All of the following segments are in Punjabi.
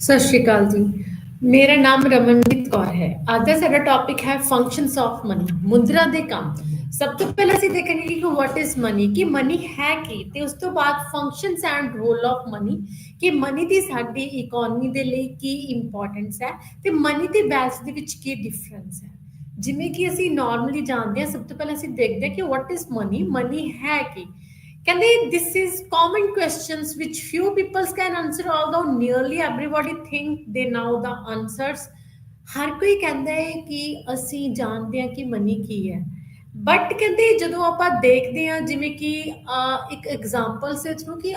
ਸਤਿ ਸ਼੍ਰੀ ਅਕਾਲ ਜੀ। ਮੇਰਾ ਨਾਮ ਰਮਨਦੀਪ ਕੌਰ ਹੈ। ਅੱਜ ਦਾ ਸਾਡਾ ਟੌਪਿਕ ਹੈ ਫੰਕਸ਼ਨਸ ਆਫ ਮਨੀ, ਮੁਦਰਾ ਦੇ ਕੰਮ। ਸਭ ਤੋਂ ਪਹਿਲਾਂ ਅਸੀਂ ਦੇਖਾਂਗੇ ਕਿ ਵਾਟ ਇਜ਼ ਮਨੀ, ਕਿ ਮਨੀ ਹੈ ਕੀ, ਤੇ ਉਸ ਤੋਂ ਬਾਅਦ functions and role of money, ਕਿ ਮਨੀ ਦੀ ਸਾਡੀ ਇਕਨੋਮੀ ਦੇ ਲਈ ਕੀ ਇੰਪੋਰਟੈਂਸ ਹੈ ਤੇ ਮਨੀ ਤੇ ਵੈਲਥ ਦੇ ਵਿੱਚ ਕੀ ਡਿਫਰੈਂਸ ਹੈ। ਜਿਵੇਂ ਕਿ ਅਸੀਂ ਨਾਰਮਲੀ ਜਾਣਦੇ ਹਾਂ, ਸਭ ਤੋਂ ਪਹਿਲਾਂ ਅਸੀਂ ਦੇਖਦੇ ਹਾਂ ਕਿ ਵਾਟ ਇਜ਼ ਮਨੀ, ਮਨੀ ਹੈ ਕੀ। ਕਹਿੰਦੇ this is common questions which few people can answer, although nearly everybody think they know the answers। ਹਰ ਕੋਈ ਕਹਿੰਦਾ ਹੈ ਕਿ ਅਸੀਂ ਜਾਣਦੇ ਹਾਂ ਕਿ ਮਨੀ ਕੀ ਹੈ, ਬਟ ਕਹਿੰਦੇ ਜਦੋਂ ਆਪਾਂ ਦੇਖਦੇ ਹਾਂ, ਜਿਵੇਂ ਕਿ ਇੱਕ ਐਗਜ਼ਾਮਪਲ ਸੇ ਥਰੂ ਕਿ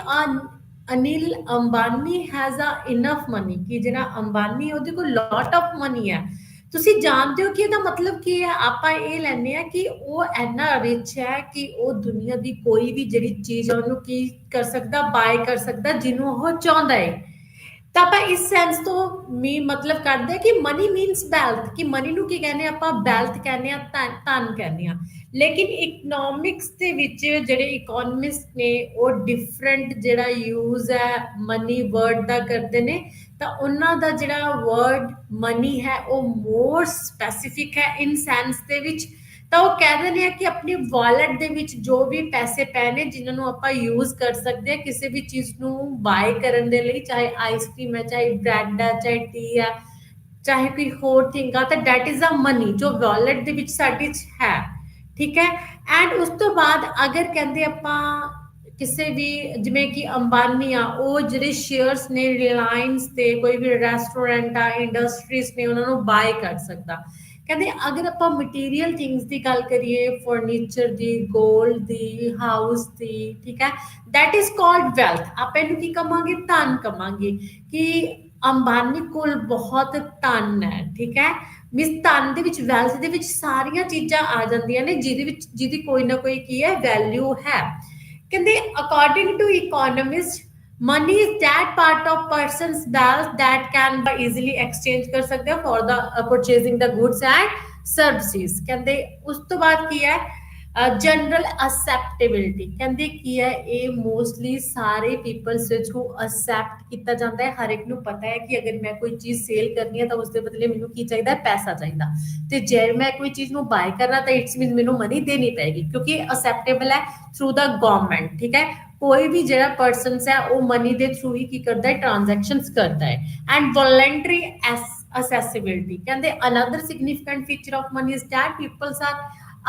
Anil Ambani has a enough money, ਕਿ ਜਿਹੜਾ ਅੰਬਾਨੀ ਹੈ ਉਹਦੇ ਕੋਲ ਲੋਟ ਆਫ ਮਨੀ ਹੈ। ਤੁਸੀਂ ਜਾਣਦੇ ਹੋ ਕਿ ਇਹਦਾ ਮਤਲਬ ਕੀ ਹੈ। ਆਪਾਂ ਇਹ ਲੈਂਦੇ ਆ ਕਿ ਉਹ ਇੰਨਾ ਰਿਚ ਹੈ ਕਿ ਉਹ ਦੁਨੀਆ ਦੀ ਕੋਈ ਵੀ ਜਿਹੜੀ ਚੀਜ਼ ਹੈ ਉਹਨੂੰ ਕੀ ਕਰ ਸਕਦਾ, ਬਾਏ ਕਰ ਸਕਦਾ ਜਿਹਨੂੰ ਉਹ ਚਾਹੁੰਦਾ ਹੈ। ਤਾਂ ਆਪਾਂ ਇਸ ਸੈਂਸ ਤੋਂ ਮਤਲਬ ਕਰਦੇ ਕਿ ਮਨੀ ਮੀਨਸ ਵੈਲਥ, ਕਿ ਮਨੀ ਨੂੰ ਕੀ ਕਹਿੰਦੇ ਆ ਆਪਾਂ, ਵੈਲਥ ਕਹਿੰਦੇ ਆ, ਧਨ ਕਹਿੰਦੇ ਆ। ਲੇਕਿਨ ਇਕਨੋਮਿਕਸ ਦੇ ਵਿੱਚ ਜਿਹੜੇ ਇਕੋਨਮਿਸਟ ਨੇ ਉਹ ਡਿਫਰੈਂਟ ਜਿਹੜਾ ਯੂਜ਼ ਹੈ ਮਨੀ ਵਰਡ ਦਾ ਕਰਦੇ ਨੇ। ਤਾਂ ਉਹਨਾਂ ਦਾ ਜਿਹੜਾ ਵਰਡ ਮਨੀ ਹੈ ਉਹ ਮੋਰ ਸਪੈਸੀਫਿਕ ਹੈ ਇਨ ਸੈਂਸ ਦੇ ਵਿੱਚ। ਤਾਂ ਉਹ ਕਹਿ ਦਿੰਦੇ ਆ ਕਿ ਆਪਣੀ ਵਾਲਟ ਦੇ ਵਿੱਚ ਜੋ ਵੀ ਪੈਸੇ ਪਏ ਨੇ ਜਿਨ੍ਹਾਂ ਨੂੰ ਆਪਾਂ ਯੂਜ਼ ਕਰ ਸਕਦੇ ਹਾਂ ਕਿਸੇ ਵੀ ਚੀਜ਼ ਨੂੰ ਬਾਏ ਕਰਨ ਦੇ ਲਈ, ਚਾਹੇ ਆਈਸਕ੍ਰੀਮ ਹੈ, ਚਾਹੇ ਬ੍ਰੈਡ ਹੈ, ਚਾਹੇ ਟੀ ਹੈ, ਚਾਹੇ ਕੋਈ ਹੋਰ ਥਿੰਗ ਆ, ਤਾਂ ਡੈਟ ਇਜ਼ ਅ ਮਨੀ ਜੋ ਵਾਲਟ ਦੇ ਵਿੱਚ ਸਾਡੀ 'ਚ ਹੈ। ਠੀਕ ਹੈ। ਐਂਡ ਉਸ ਤੋਂ ਬਾਅਦ ਅਗਰ ਕਹਿੰਦੇ ਆਪਾਂ ਕਿਸੇ ਵੀ, ਜਿਵੇਂ ਕਿ ਅੰਬਾਨੀ ਆ, ਉਹ ਜਿਹੜੇ ਸ਼ੇਅਰਸ ਨੇ ਰਿਲਾਇੰਸ ਤੇ ਕੋਈ ਵੀ ਰੈਸਟੋਰੈਂਟ ਆ, ਇੰਡਸਟਰੀਜ਼ ਨੇ, ਉਹਨਾਂ ਨੂੰ ਬਾਏ ਕਰ ਸਕਦਾ। ਕਹਿੰਦੇ ਅਗਰ ਆਪਾਂ ਮਟੀਰੀਅਲ ਥਿੰਗਸ ਦੀ ਗੱਲ ਕਰੀਏ, ਫਰਨੀਚਰ ਦੀ, 골ਡ ਦੀ, ਹਾਊਸ ਦੀ, ਠੀਕ ਹੈ, ਦੈਟ ਇਜ਼ ਕਾਲਡ ਵੈਲਥ। ਆਪਾਂ ਇਹਨੂੰ ਕੀ ਕਵਾਂਗੇ, ਧਨ ਕਵਾਂਗੇ। ਕਿ ਅੰਬਾਨੀ ਕੋਲ ਬਹੁਤ ਧਨ ਹੈ, ਠੀਕ ਹੈ। ਮਿਸ ਧਨ ਦੇ ਵਿੱਚ, ਵੈਲਥ ਦੇ ਵਿੱਚ ਸਾਰੀਆਂ ਚੀਜ਼ਾਂ ਆ ਜਾਂਦੀਆਂ ਨੇ ਜਿਹਦੇ ਵਿੱਚ ਜਿਹਦੀ ਕੋਈ ਨਾ ਕੋਈ ਕੀ ਹੈ, ਵੈਲਿਊ ਹੈ। ਕਹਿੰਦੇ according to economist, money is that part of person's wealth that can be easily exchange ਕਰ ਸਕਦੇ ਹੋ for the purchasing the goods and services। ਕਹਿੰਦੇ ਉਸ ਤੋਂ ਬਾਅਦ ਕੀ ਹੈ, ਜਨਰਲ ਅਸੈਪਟੇਬਿਲਿਟੀ। ਕਹਿੰਦੇ ਕੀ ਹੈ, ਇਹ ਮੋਸਟਲੀ ਸਾਰੇ ਪੀਪਲਸ ਵਿੱਚ ਅਸੈਪਟ ਕੀਤਾ ਜਾਂਦਾ ਹੈ। ਹਰ ਇੱਕ ਨੂੰ ਪਤਾ ਹੈ ਕਿ ਅਗਰ ਮੈਂ ਕੋਈ ਚੀਜ਼ ਸੇਲ ਕਰਨੀ ਹੈ ਤਾਂ ਉਸ ਦੇ ਬਦਲੇ ਮੈਨੂੰ ਕੀ ਚਾਹੀਦਾ, ਪੈਸਾ ਚਾਹੀਦਾ। ਤੇ ਜੇ ਮੈਂ ਕੋਈ ਚੀਜ਼ ਨੂੰ ਬਾਏ ਕਰਨਾ ਤਾਂ ਇਟਸ ਮੀਨ ਮੈਨੂੰ ਮਨੀ ਦੇਣੀ ਪਏਗੀ, ਕਿਉਂਕਿ ਅਸੈਪਟੇਬਲ ਹੈ ਥਰੂ ਦਾ ਗਵਰਨਮੈਂਟ। ਠੀਕ ਹੈ। ਕੋਈ ਵੀ ਜਿਹੜਾ ਪਰਸਨਸ ਹੈ ਉਹ ਮਨੀ ਦੇ ਥਰੂ ਹੀ ਕੀ ਕਰਦਾ ਹੈ, ਟ੍ਰਾਂਜੈਕਸ਼ਨਸ ਕਰਦਾ ਹੈ। ਐਂਡ ਵੋਲੰਟਰੀ accessibility, ਕਹਿੰਦੇ another significant feature of money is that people are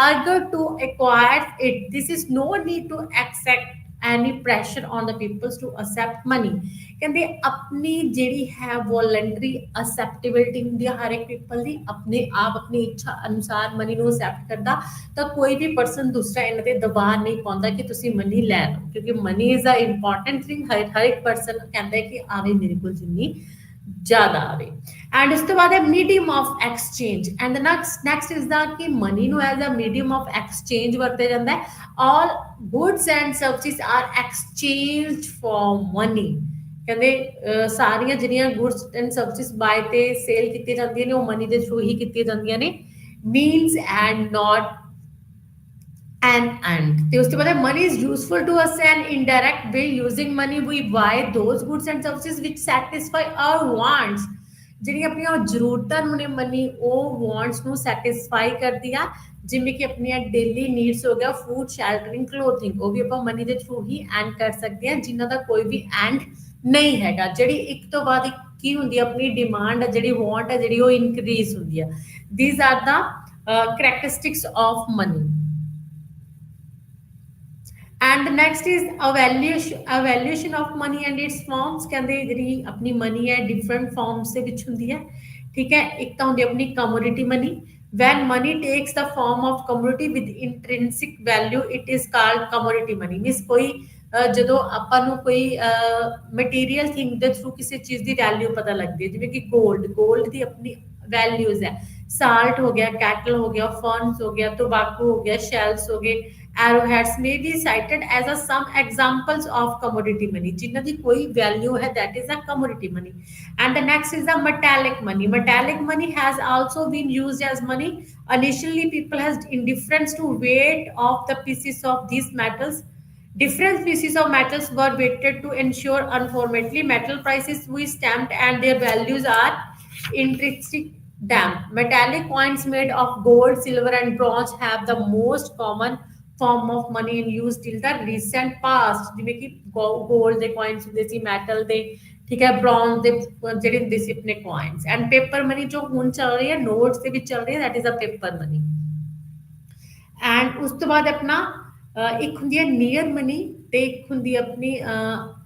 eager to acquire it, this is no need to accept any pressure on the people to accept money। ਕਹਿੰਦੇ ਆਪਣੀ ਜਿਹੜੀ ਹੈ ਵੋਲੰਟਰੀ ਅਸੈਪਟੇਬਿਲਿਟੀ ਹੁੰਦੀ ਹੈ ਹਰ ਇੱਕ ਪੀਪਲ ਦੀ, ਆਪਣੇ ਆਪ ਆਪਣੀ ਇੱਛਾ ਅਨੁਸਾਰ ਮਨੀ ਨੂੰ ਅਸੈਪਟ ਕਰਦਾ। ਤਾਂ ਕੋਈ ਵੀ ਪਰਸਨ ਦੂਸਰਾ ਇਹਨਾਂ ਤੇ ਦਬਾਅ ਨਹੀਂ ਪਾਉਂਦਾ ਕਿ ਤੁਸੀਂ ਮਨੀ ਲੈ ਲਓ, ਕਿਉਂਕਿ money is a important thing. ਹਰ ਇੱਕ ਪਰਸਨ ਕਹਿੰਦਾ ਕਿ ਆਵੇ ਮੇਰੇ ਕੋਲ ਜਿੰਨੀ ਜ਼ਿਆਦਾ ਆਵੇ। ਐਂਡ ਉਸ ਤੋਂ ਬਾਅਦ ਹੈ medium of exchange. And next is the ਕਿ ਮਨੀ ਨੂੰ as a medium of exchange ਵਰਤਿਆ ਜਾਂਦਾ ਹੈ। All goods and services are exchange for money. ਕਹਿੰਦੇ ਸਾਰੀਆਂ ਜਿਹੜੀਆਂ ਗੁੱਡਸ ਐਂਡ ਸਰਵਿਸਿਜ਼ ਬਾਏ ਤੇ ਸੇਲ ਕੀਤੀਆਂ ਜਾਂਦੀਆਂ ਨੇ ਉਹ ਮਨੀ ਦੇ ਥਰੂ ਹੀ ਕੀਤੀਆਂ ਜਾਂਦੀਆਂ ਨੇ। ਮੀਨਸ ਐਂਡ ਨਾਟ and ਤੇ ਉਸ ਤੋਂ ਬਾਅਦ money is useful to us an indirect way, using money we buy those goods and services which satisfy our wants। ਜਿਹੜੀਆਂ ਆਪਣੀਆਂ ਜ਼ਰੂਰਤਾਂ ਨੂੰ ਨੇ ਮਨੀ ਉਹ ਵਾਂਟਸ ਨੂੰ ਸੈਟਿਸਫਾਈ ਕਰਦੀ ਆ, ਜਿਵੇਂ ਕਿ ਆਪਣੀਆਂ ਡੇਲੀ ਨੀਡਸ ਹੋ ਗਿਆ, ਫੂਡ, ਸ਼ੈਲਟਰਿੰਗ, ਕਲੋਥਿੰਗ, ਉਹ ਵੀ ਆਪਾਂ ਮਨੀ ਦੇ ਥਰੂ ਹੀ ਐਂਡ ਕਰ ਸਕਦੇ ਹਾਂ, ਜਿਨ੍ਹਾਂ ਦਾ ਕੋਈ ਵੀ ਐਂਡ ਨਹੀਂ ਹੈਗਾ। ਜਿਹੜੀ ਇੱਕ ਤੋਂ ਬਾਅਦ ਇੱਕ ਕੀ ਹੁੰਦੀ ਹੈ, ਆਪਣੀ ਡਿਮਾਂਡ ਹੈ, ਜਿਹੜੀ ਵਾਂਟ ਹੈ, ਜਿਹੜੀ ਉਹ ਇਨਕਰੀਜ਼ ਹੁੰਦੀ ਆ। These are the characteristics of money. And next is evolution of money and its forms. ਕਹਿੰਦੇ ਜਿਹੜੀ ਆਪਣੀ ਮਨੀ ਹੈ ਡਿਫਰੈਂਟ ਫਾਰਮਸ ਦੇ ਵਿੱਚ ਹੁੰਦੀ ਹੈ। ਠੀਕ ਹੈ। ਇੱਕ ਤਾਂ ਹੁੰਦੀ ਆਪਣੀ commodity money. When money takes the form of commodity with intrinsic value it is called commodity money. Means ਕੋਈ ਜਦੋਂ ਆਪਾਂ ਨੂੰ ਕੋਈ ਮਟੀਰੀਅਲ ਥਿੰਗ ਦੇ ਥਰੂ ਕਿਸੇ ਚੀਜ਼ ਦੀ ਵੈਲਿਊ ਪਤਾ ਲੱਗਦੀ ਹੈ, ਜਿਵੇਂ ਕਿ ਗੋਲਡ ਦੀ ਆਪਣੀ ਵੈਲਿਊਜ਼ ਹੈ। ਸਾਲਟ ਹੋ ਗਿਆ, ਕੈਟਲ ਹੋ ਗਿਆ, ਫਰਨਸ ਹੋ ਗਿਆ, ਟੋਬੈਕੋ ਹੋ ਗਿਆ, ਸ਼ੈਲਸ ਹੋ ਗਏ, arrowheads may be cited as a some examples of commodity money, ਜਿਨ੍ਹਾਂ ਦੀ ਕੋਈ value ਹੈ, that is a commodity money। And the next is the metallic money। Metallic money has also been used as money। Initially people has indifference to weight of the pieces of these metals। Different species of metals were weighted to ensure uniformity. Metal prices we stamped and their values are intrinsic damp. Metallic coins made of gold, silver, and bronze have the most common form of money in use till the recent past. ਜਿਵੇਂ ਕਿ gold ਦੇ coins ਹੁੰਦੇ ਸੀ, metal ਦੇ, ਠੀਕ ਹੈ, bronze ਦੇ ਜਿਹੜੇ ਹੁੰਦੇ ਸੀ ਆਪਣੇ coins, and paper money ਜੋ ਹੁਣ ਚੱਲ ਰਹੀ ਹੈ notes ਦੇ ਵਿੱਚ ਚੱਲ ਰਹੀ ਹੈ, that is a paper money. And ਉਸ ਤੋਂ ਬਾਅਦ ਆਪਣਾ ਇੱਕ ਹੁੰਦੀ ਹੈ ਨੀਅਰ ਮਨੀ ਤੇ ਇੱਕ ਹੁੰਦੀ ਹੈ ਆਪਣੀ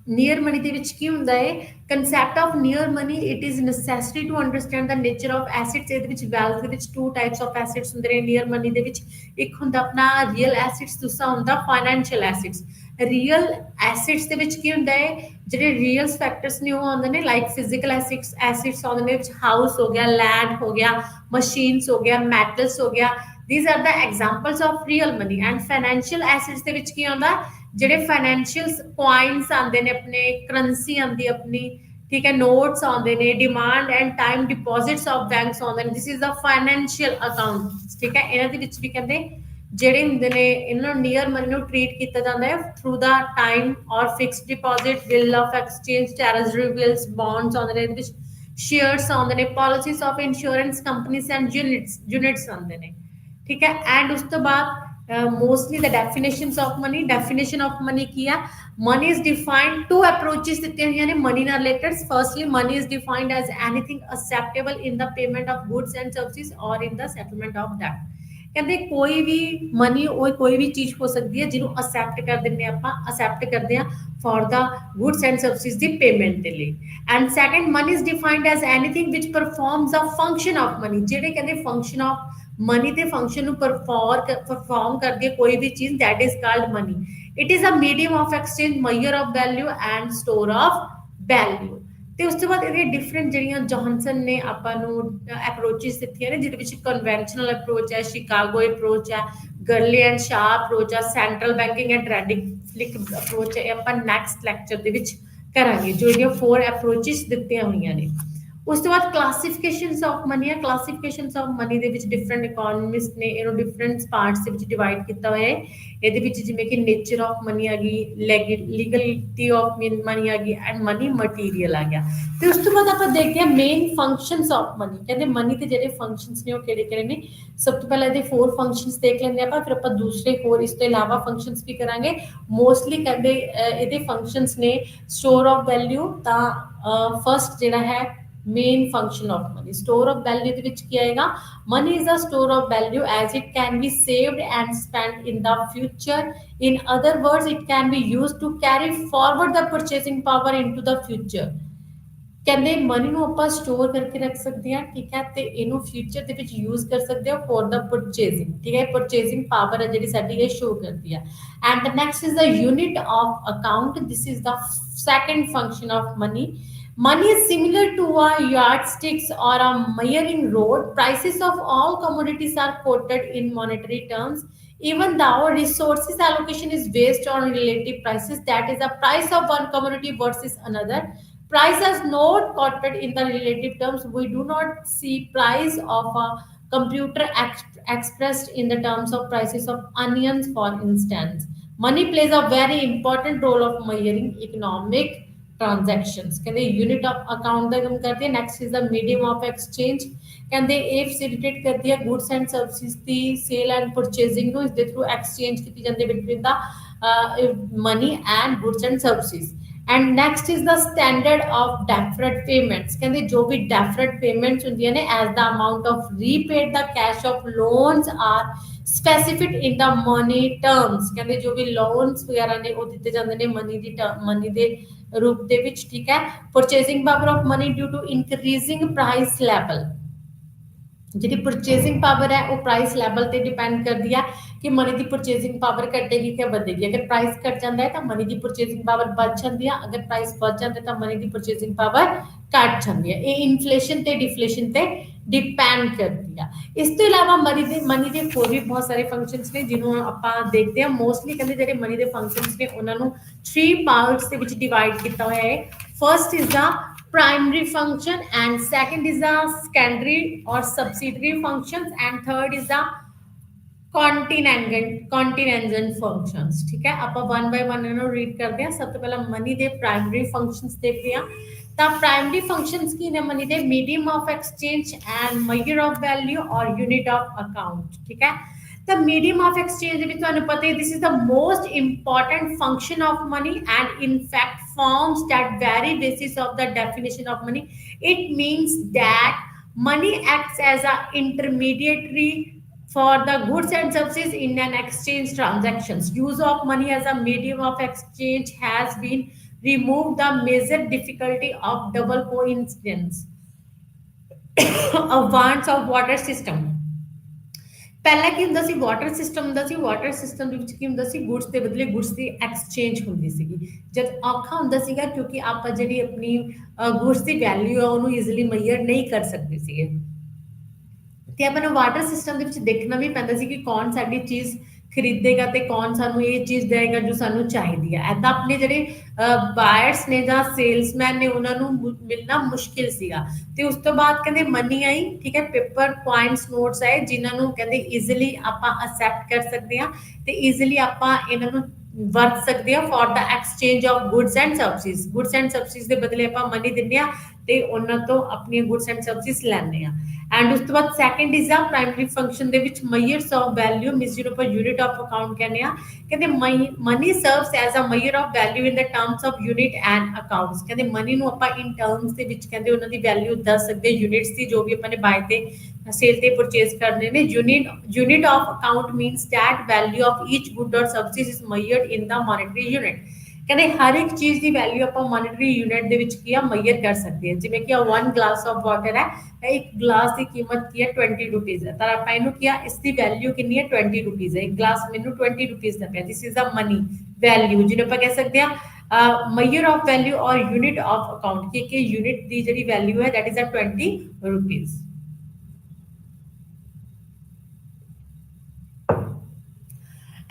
ਨੀਅਰ ਮਨੀ ਦੇ ਵਿੱਚ ਕੀ ਹੁੰਦਾ ਹੈ concept of near money it is necessary to understand the nature of assets ਇਹਦੇ ਵਿੱਚ ਵੈਲਥ ਦੇ ਵਿੱਚ ਟੂ ਟਾਈਪਸ ਆਫ ਐਸਿਡਸ ਹੁੰਦੇ ਨੇ ਨੀਅਰ ਮਨੀ ਦੇ ਵਿੱਚ ਇੱਕ ਹੁੰਦਾ ਆਪਣਾ ਰੀਅਲ ਐਸਿਡਸ ਦੂਸਰਾ ਹੁੰਦਾ ਫਾਈਨੈਂਸ਼ੀਅਲ ਐਸਿਡਸ ਰੀਅਲ ਐਸਿਡਸ ਦੇ ਵਿੱਚ ਕੀ ਹੁੰਦਾ ਹੈ ਜਿਹੜੇ ਰੀਅਲ ਫੈਕਟਰਸ ਨੇ ਉਹ ਆਉਂਦੇ ਨੇ ਲਾਈਕ ਫਿਜ਼ੀਕਲ ਐਸਿਡਸ ਆਉਂਦੇ ਨੇ ਵਿੱਚ ਹਾਊਸ ਹੋ ਗਿਆ ਲੈਂਡ ਹੋ ਗਿਆ ਮਸ਼ੀਨਸ ਹੋ ਗਿਆ ਮੈਟਲਸ ਹੋ ਗਿਆ these are the examples of real money and financial assets ਦੇ ਵਿੱਚ ਕੀ ਆਉਂਦਾ ਜਿਹੜੇ ਫਾਈਨੈਂਸ਼ੀਅਲ coins ਆਉਂਦੇ ਨੇ ਆਪਣੇ ਕਰੰਸੀ ਆਉਂਦੀ ਆਪਣੀ ਠੀਕ ਹੈ ਨੋਟਸ ਆਉਂਦੇ ਨੇ demand and time deposits of banks ਆਉਂਦੇ ਨੇ this is the financial account ਠੀਕ ਹੈ ਇਹਨਾਂ ਦੇ ਵਿੱਚ ਵੀ ਕਹਿੰਦੇ ਜਿਹੜੇ ਹੁੰਦੇ ਨੇ ਇਹਨਾਂ ਨੂੰ ਨੀਅਰ ਮਨੀ ਨੂੰ ਟ੍ਰੀਟ ਕੀਤਾ ਜਾਂਦਾ ਹੈ through the time or fixed deposit bill of exchange treasury bills bonds ਆਉਂਦੇ ਨੇ ਇਹਦੇ ਵਿੱਚ ਸ਼ੇਅਰਸ ਆਉਂਦੇ ਨੇ policies of insurance companies and units ਆਉਂਦੇ ਨੇ ठीक है एंड उस तो बाद mostly the definitions of money definition of money किया money is defined two approaches दिते हुए ने मनी ना related firstly money is defined as anything acceptable in the payment of goods and services और in the settlement of debt ਕਹਿੰਦੇ ਕੋਈ ਵੀ ਮਨੀ ਉਹ ਕੋਈ ਵੀ ਚੀਜ਼ ਹੋ ਸਕਦੀ ਹੈ ਜਿਹਨੂੰ ਅਸੈਪਟ ਕਰ ਦਿੰਦੇ ਆਪਾਂ ਅਸੈਪਟ ਕਰਦੇ ਆ for the goods and services ਦੀ ਪੇਮੈਂਟ ਦੇ ਲਈ and second money is defined as anything which performs a function of money ਜਿਹੜੇ ਕਹਿੰਦੇ ਫੰਕਸ਼ਨ ਆਫ ਮਨੀ ਦੇ ਫੰਕਸ਼ਨ ਨੂੰ ਪਰਫਾਰਮ ਕਰਦੀ ਹੈ ਕੋਈ ਵੀ ਚੀਜ਼ that is called money it is a medium of exchange measure of value and store of value ਤੇ ਉਸ ਤੋਂ ਬਾਅਦ ਇਹਦੇ ਡਿਫਰੈਂਟ ਜਿਹੜੀਆਂ ਜੌਨਸਨ ਨੇ ਆਪਾਂ ਨੂੰ ਅਪਰੋਚਸ ਦਿੱਤੀਆਂ ਨੇ ਜਿਹਦੇ ਵਿੱਚ ਕਨਵੈਨਸ਼ਨਲ ਅਪਰੋਚ ਹੈ ਸ਼ਿਕਾਗੋ ਅਪਰੋਚ ਹੈ ਗਰਲੇ ਐਂਡ ਸ਼ਾਹ ਅਪਰੋਚ ਹੈ ਸੈਂਟਰਲ ਬੈਂਕਿੰਗ ਐਂਡ ਰੈਡਿਕਲਿਕ ਅਪਰੋਚ ਹੈ ਆਪਾਂ ਨੈਕਸਟ ਲੈਕਚਰ ਦੇ ਵਿੱਚ ਕਰਾਂਗੇ ਜੋ ਜਿਹੜੀਆਂ 4 ਅਪਰੋਚਸ ਦਿੱਤੀਆਂ ਹੋਈਆਂ ਨੇ ਉਸ ਤੋਂ ਬਾਅਦ ਕਲਾਸੀਫਿਕੇਸ਼ਨਸ ਆਫ ਮਨੀ ਹੈ ਕਲਾਸੀਫਿਕੇਸ਼ਨਸ ਆਫ ਮਨੀ ਦੇ ਵਿੱਚ ਡਿਫਰੈਂਟ ਇਕਨੋਮਿਸਟ ਨੇ ਇਹਨੂੰ ਡਿਫਰੈਂਟ ਪਾਰਟਸ ਦੇ ਵਿੱਚ ਡਿਵਾਈਡ ਕੀਤਾ ਹੋਇਆ ਹੈ ਇਹਦੇ ਵਿੱਚ ਜਿਵੇਂ ਕਿ ਨੇਚਰ ਆਫ ਮਨੀ ਆ ਗਈ ਲੀਗਲਿਟੀ ਆਫ ਮਨੀ ਆ ਗਈ ਐਂਡ ਮਨੀ ਮਟੀਰੀਅਲ ਆ ਗਿਆ ਤੇ ਉਸ ਤੋਂ ਬਾਅਦ ਆਪਾਂ ਦੇਖਦੇ ਹਾਂ ਮੇਨ ਫੰਕਸ਼ਨਸ ਆਫ ਮਨੀ ਕਹਿੰਦੇ ਮਨੀ ਦੇ ਜਿਹੜੇ ਫੰਕਸ਼ਨਸ ਨੇ ਉਹ ਕਿਹੜੇ ਕਿਹੜੇ ਨੇ ਸਭ ਤੋਂ ਪਹਿਲਾਂ ਇਹਦੇ 4 ਫੰਕਸ਼ਨਸ ਦੇਖ ਲੈਂਦੇ ਆਪਾਂ ਫਿਰ ਆਪਾਂ ਦੂਸਰੇ 4 ਇਸ ਤੋਂ ਇਲਾਵਾ ਫੰਕਸ਼ਨਸ ਵੀ ਕਰਾਂਗੇ ਮੋਸਟਲੀ ਕਹਿੰਦੇ ਇਹਦੇ ਫੰਕਸ਼ਨਸ ਨੇ ਸਟੋਰ ਆਫ ਵੈਲਿਊ ਤਾਂ ਫਰਸਟ ਜਿਹੜਾ ਹੈ main function of money store of value ਦੇ ਵਿੱਚ ਕੀ ਆਏਗਾ money is a store of value as it can be saved and spent in the future in other words it can be used to carry forward the purchasing power into the future ਕਹਿੰਦੇ ਮਨੀ ਨੂੰ ਆਪਾਂ ਸਟੋਰ ਕਰਕੇ ਰੱਖ ਸਕਦੇ ਹਾਂ ਠੀਕ ਹੈ ਤੇ ਇਹਨੂੰ ਫਿਊਚਰ ਦੇ ਵਿੱਚ ਯੂਜ਼ ਕਰ ਸਕਦੇ ਹਾਂ ਫॉर ਦਾ ਪਰਚੇਸਿੰਗ ਠੀਕ ਹੈ ਪਰਚੇਸਿੰਗ ਪਾਵਰ ਹੈ ਜਿਹੜੀ ਸਾਡੀ ਇਹ ਸ਼ੋ ਕਰਦੀ ਹੈ and the next is the unit of account this is the second function of money Money is similar to a yardsticks or a measuring rod. Prices of all commodities are quoted in monetary terms. Even though resources allocation is based on relative prices, that is the price of one commodity versus another. Price is not quoted in the relative terms. We do not see price of a computer expressed in the terms of prices of onions, for instance. Money plays a very important role of measuring economic transactions ਕਹਿੰਦੇ ਯੂਨਿਟ ਆਫ ਅਕਾਊਂਟ ਦਾ ਕੰਮ ਕਰਦੀ ਹੈ next is the medium of exchange ਕਹਿੰਦੇ ਇਹ ਫੈਸਿਲਿਟੇਟ ਕਰਦੀ ਹੈ ਗੁੱਡਸ ਐਂਡ ਸਰਵਿਸਿਜ਼ ਦੀ ਸੇਲ ਐਂਡ ਪਰਚੇਸਿੰਗ ਨੂੰ ਇਸ ਦੇ ਥਰੂ ਐਕਸਚੇਂਜ ਕੀਤੀ ਜਾਂਦੀ ਹੈ between the money and goods and services and next is the standard of deferred payments ਕਹਿੰਦੇ ਜੋ ਵੀ ਡੈਫਰਡ ਪੇਮੈਂਟਸ ਹੁੰਦੀਆਂ ਨੇ as the amount of repaid the cash of loans are specific in the money terms ਕਹਿੰਦੇ ਜੋ ਵੀ ਲੋਨਸ ਵਗੈਰਾ ਨੇ ਉਹ ਦਿੱਤੇ ਜਾਂਦੇ ਨੇ ਮਨੀ ਦੇ रूप ਦੇ ਵਿੱਚ ਠੀਕ ਹੈ purchasing power of money due to increasing price level ਜਿਹੜੀ purchasing power ਹੈ ਉਹ price level ਤੇ depend ਕਰਦੀ ਹੈ ਕਿ ਮਨੀ ਦੀ purchasing power ਘਟੇਗੀ ਕਿ ਵਧੇਗੀ ਅਗਰ price ਘਟ ਜਾਂਦਾ ਹੈ ਤਾਂ ਮਨੀ ਦੀ purchasing power ਵੱਧ ਜਾਂਦੀ ਹੈ ਅਗਰ price ਵੱਧ ਜਾਂਦਾ ਹੈ ਤਾਂ ਮਨੀ ਦੀ purchasing power ਘਟ ਜਾਂਦੀ ਹੈ ਇਹ ਇਨਫਲੇਸ਼ਨ ਤੇ ਡਿਫਲੇਸ਼ਨ ਤੇ ਡਿਪੈਂਡ ਕਰਦੀ ਆ ਇਸ ਤੋਂ ਇਲਾਵਾ ਮਨੀ ਦੇ ਹੋਰ ਵੀ ਬਹੁਤ ਸਾਰੇ ਫੰਕਸ਼ਨਸ ਨੇ ਜਿਹਨੂੰ ਆਪਾਂ ਦੇਖਦੇ ਹਾਂ ਮੋਸਟਲੀ ਕਹਿੰਦੇ ਜਿਹੜੇ ਮਨੀ ਦੇ ਫੰਕਸ਼ਨਸ ਨੇ ਉਹਨਾਂ ਨੂੰ 3 ਪਾਰਟਸ ਦੇ ਵਿੱਚ ਡਿਵਾਈਡ ਕੀਤਾ ਹੋਇਆ ਹੈ first is the primary function and second is the secondary or subsidiary functions and third is the contingent functions. ठीक है, ਆਪਾਂ वन बाय वन ਇਹਨਾਂ ਨੂੰ ਰੀਡ ਕਰਦੇ ਹਾਂ। ਸਭ ਤੋਂ ਪਹਿਲਾਂ ਮਨੀ ਦੇ ਪ੍ਰਾਇਮਰੀ ਫੰਕਸ਼ਨਸ ਦੇਖਦੇ ਹਾਂ। ਤਾਂ ਪ੍ਰਾਇਮਰੀ ਫੰਕਸ਼ਨਸ ਕੀ ਨੇ ਮਨੀ ਦੇ? Medium of exchange and major of value ਔਰ ਯੂਨਿਟ ਆਫ ਅਕਾਊਂਟ। ਠੀਕ ਹੈ, ਤਾਂ ਮੀਡੀਅਮ ਆਫ ਐਕਸਚੇਂਜ ਦੇ ਵਿੱਚ ਤੁਹਾਨੂੰ ਪਤਾ ਹੈ this is the most important function of money and in fact forms that very basis of the definition of money. It means that money acts as an intermediary for the goods and services in an exchange transactions. Use of money as a medium of exchange has been removed the major difficulty of double coincidence of wants of water system। ਪਹਿਲਾਂ ਕੀ ਹੁੰਦਾ ਸੀ? ਵਾਟਰ ਸਿਸਟਮ ਹੁੰਦਾ ਸੀ। ਵਾਟਰ ਸਿਸਟਮ ਦੇ ਵਿੱਚ ਕੀ ਹੁੰਦਾ ਸੀ? ਗੁੱਡਸ ਦੇ ਬਦਲੇ ਗੁੱਡਸ ਦੀ ਐਕਸਚੇਂਜ ਹੁੰਦੀ ਸੀਗੀ। ਜਦ ਔਖਾ ਹੁੰਦਾ ਸੀਗਾ ਕਿਉਂਕਿ ਆਪਾਂ ਜਿਹੜੀ ਆਪਣੀ ਗੁੱਡਸ ਦੀ ਵੈਲਿਊ ਆ ਉਹਨੂੰ ਈਜ਼ੀਲੀ ਮੇਜਰ ਨਹੀਂ ਕਰ ਸਕਦੇ ਸੀਗੇ, ਤੇ ਆਪਾਂ ਨੂੰ ਵਾਟਰ ਸਿਸਟਮ ਦੇ ਵਿੱਚ ਦੇਖਣਾ ਵੀ ਪੈਂਦਾ ਸੀ ਕਿ ਕੌਣ ਸਾਡੀ ਚੀਜ਼ ਖਰੀਦੇਗਾ ਤੇ ਕੌਣ ਸਾਨੂੰ ਇਹ ਚੀਜ਼ ਦੇਗਾ ਜੋ ਸਾਨੂੰ ਚਾਹੀਦੀ ਹੈ। ਐਦਾਂ ਆਪਣੇ ਜਿਹੜੇ ਬਾਇਰਸ ਨੇ ਜਾਂ ਸੇਲਸਮੈਨ ਨੇ ਉਹਨਾਂ ਨੂੰ ਮਿਲਣਾ ਮੁਸ਼ਕਿਲ ਸੀਗਾ। ਤੇ ਉਸ ਤੋਂ ਬਾਅਦ ਕਹਿੰਦੇ ਮਨੀ ਆਈ। ਠੀਕ ਹੈ, ਪੇਪਰ ਕੁਆਇਨਸ ਨੋਟਸ ਆਏ ਜਿਨ੍ਹਾਂ ਨੂੰ ਕਹਿੰਦੇ ਈਜ਼ੀਲੀ ਆਪਾਂ ਅਸੈਪਟ ਕਰ ਸਕਦੇ ਹਾਂ ਤੇ ਈਜ਼ੀਲੀ ਆਪਾਂ ਇਹਨਾਂ ਨੂੰ ਵਰਤ ਸਕਦੇ ਹਾਂ for the exchange of goods and services. Goods and services ਦੇ ਬਦਲੇ ਆਪਾਂ ਮਨੀ ਦਿੰਦੇ ਹਾਂ ਤੇ ਉਹਨਾਂ ਤੋਂ ਆਪਣੀਆਂ ਗੁੱਡਸ ਐਂਡ ਸਰਵਿਸਿਜ਼ ਲੈਂਦੇ ਹਾਂ। ਐਂਡ ਉਸ ਤੋਂ ਬਾਅਦ ਸੈਕੰਡ ਇਜ਼ ਆ ਪ੍ਰਾਇਮਰੀ ਫੰਕਸ਼ਨ ਦੇ ਵਿੱਚ ਮੇਜਰਸ ਆਫ ਵੈਲਿਊ ਮੀਨਸ ਜਿਹਨੂੰ ਆਪਾਂ ਯੂਨਿਟ ਆਫ ਅਕਾਊਂਟ ਕਹਿੰਦੇ ਆ। ਕਹਿੰਦੇ money serves as a measure of value in the terms of unit and accounts. ਕਹਿੰਦੇ ਮਨੀ ਨੂੰ ਆਪਾਂ ਇਨ ਟਰਮਸ ਦੇ ਵਿੱਚ ਕਹਿੰਦੇ ਉਹਨਾਂ ਦੀ ਵੈਲਿਊ ਦੱਸ ਸਕਦੇ ਯੂਨਿਟਸ ਦੀ, ਜੋ ਵੀ ਆਪਾਂ ਨੇ ਬਾਏ ਤੇ ਸੇਲ ਤੇ ਪਰਚੇਸ ਕਰਨੇ ਨੇ। Unit of account means that value of each good or service is measured in the monetary unit. ਕਹਿੰਦੇ ਹਰ ਇੱਕ ਚੀਜ਼ ਦੀ ਵੈਲਿਊ ਆਪਾਂ ਮੋਨੇਟਰੀ ਯੂਨਿਟ ਦੇ ਵਿੱਚ ਕੀ ਆ ਮੇਜਰ ਕਰ ਸਕਦੇ ਹਾਂ। ਜਿਵੇਂ ਕਿ ਆ 1 ਗਲਾਸ ਆਫ ਵਾਟਰ ਹੈ, ਇੱਕ ਗਲਾਸ ਦੀ ਕੀਮਤ ਕੀ ਹੈ 20 ਰੁਪੀਜ਼ ਹੈ, ਤਾਂ ਆਪਾਂ ਇਹਨੂੰ ਕੀ ਆ ਇਸ ਦੀ ਵੈਲਿਊ ਕਿੰਨੀ ਹੈ 20 ਰੁਪੀਜ਼ ਹੈ। ਇੱਕ ਗਲਾਸ ਮੈਨੂੰ 20 ਰੁਪੀਜ਼ ਦਾ ਪਿਆ, this is a money value ਜਿਹਨੂੰ ਆਪਾਂ ਕਹਿ ਸਕਦੇ ਹਾਂ ਮੇਜਰ ਆਫ ਵੈਲਿਊ ਔਰ ਯੂਨਿਟ ਆਫ ਅਕਾਊਂਟ ਕਿ ਯੂਨਿਟ ਦੀ ਜਿਹੜੀ ਵੈਲਿਊ ਹੈ that is a 20 rupees.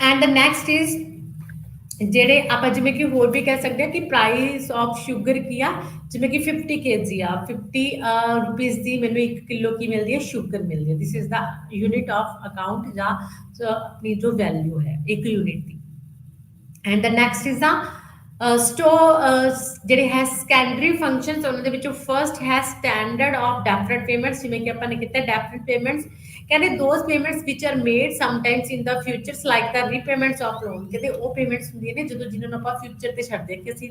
And the next is ਜਿਹੜੇ ਆਪਾਂ ਜਿਵੇਂ ਕਿ ਹੋਰ ਵੀ ਕਹਿ ਸਕਦੇ ਹਾਂ ਕਿ ਪ੍ਰਾਈਸ ਆਫ ਸ਼ੂਗਰ ਕੀ ਆ, ਜਿਵੇਂ ਕਿ 50 kg ਆ 50 ਰੁਪੀਜ਼ ਦੀ ਮੈਨੂੰ 1 ਕਿਲੋ ਕੀ ਮਿਲਦੀ ਹੈ? ਸ਼ੂਗਰ ਮਿਲਦੀ ਹੈ। This is the unit of account ਜਾਂ ਆਪਣੀ ਜੋ ਵੈਲਿਊ ਹੈ ਇੱਕ unit the. And the next is ਆ ਜਿਹੜੇ ਹੈ ਸੈਕੰਡਰੀ ਫੰਕਸ਼ਨਸ, ਉਹਨਾਂ ਦੇ ਵਿੱਚੋਂ ਫਰਸਟ ਹੈ ਸਟੈਂਡਰਡ ਆਫ ਡੈਫਰਡ ਪੇਮੈਂਟਸ। ਜਿਵੇਂ ਕਿ ਆਪਾਂ ਨੇ ਕੀਤਾ ਡੈਫਰਡ ਪੇਮੈਂਟਸ, ਕਹਿੰਦੇ those payments which are made sometimes in the futures like the repayments of loan. ਕਹਿੰਦੇ ਉਹ ਪੇਮੈਂਟਸ ਹੁੰਦੀਆਂ ਨੇ ਜਦੋਂ ਜਿਨ੍ਹਾਂ ਨੂੰ ਆਪਾਂ ਫਿਊਚਰ ਤੇ ਛੱਡਦੇ ਕਿ ਅਸੀਂ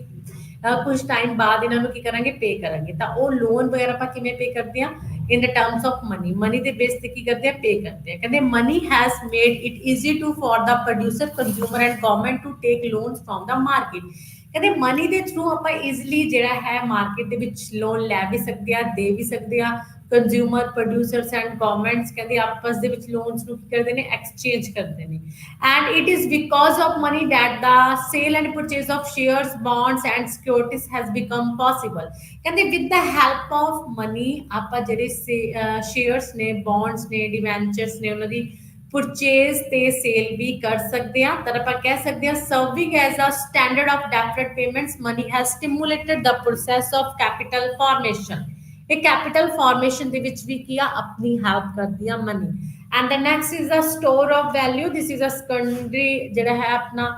ਕੁਝ ਟਾਈਮ ਬਾਅਦ ਇਹਨਾਂ ਨੂੰ ਕੀ ਕਰਾਂਗੇ? ਪੇ ਕਰਾਂਗੇ। ਤਾਂ ਉਹ ਲੋਨ ਵਗੈਰਾ ਆਪਾਂ ਕਿਵੇਂ ਪੇ ਕਰਦੇ ਹਾਂ? In the terms of money. Money ਦੇ ਬੇਸ ਤੇ ਕੀ ਕਰਦੇ ਆ? ਪੇ ਕਰਦੇ ਆ। ਕਹਿੰਦੇ money has made it easy to for the producer consumer and government to take loans from the market. ਕਹਿੰਦੇ ਮਨੀ ਦੇ ਥਰੂ ਆਪਾਂ ਈਜ਼ੀਲੀ ਜਿਹੜਾ ਹੈ ਮਾਰਕੀਟ ਦੇ ਵਿੱਚ ਲੋਨ ਲੈ ਵੀ ਸਕਦੇ ਆ, ਦੇ ਵੀ ਸਕਦੇ ਆ। ਕੰਜ਼ਿਊਮਰ, ਪ੍ਰੋਡਿਊਸਰਸ ਐਂਡ ਗਵਰਨਮੈਂਟਸ ਕਹਿੰਦੇ ਆਪਸ ਦੇ ਵਿੱਚ ਲੋਨਸ ਨੂੰ ਕੀ ਕਰਦੇ ਨੇ? ਐਕਸਚੇਂਜ ਕਰਦੇ ਨੇ। And it is because of money that the sale and purchase of shares, bonds and securities has become possible. ਕਹਿੰਦੇ with the help of money ਆਪਾਂ ਜਿਹੜੇ ਸ਼ੇਅਰਸ ਨੇ, ਬੌਂਡਸ ਨੇ, ਡਿਵੈਂਚਰਸ ਨੇ ਉਹਨਾਂ ਦੀ ਪਰਚੇਸ ਤੇ ਸੇਲ ਵੀ ਕਰ ਸਕਦੇ ਹਾਂ। ਤਾਂ ਆਪਾਂ ਕਹਿ ਸਕਦੇ ਹਾਂ serving as a standard of deferred payments money has stimulated the process of capital formation. ਇਹ ਕੈਪੀਟਲ ਫਾਰਮੇਸ਼ਨ ਦੇ ਵਿੱਚ ਵੀ ਕੀ ਆ? ਆਪਣੀ ਹੈਲਪ ਕਰਦੀ ਆ money. And the next is a store of value. This is a secondary ਜਿਹੜਾ ਹੈ ਆਪਣਾ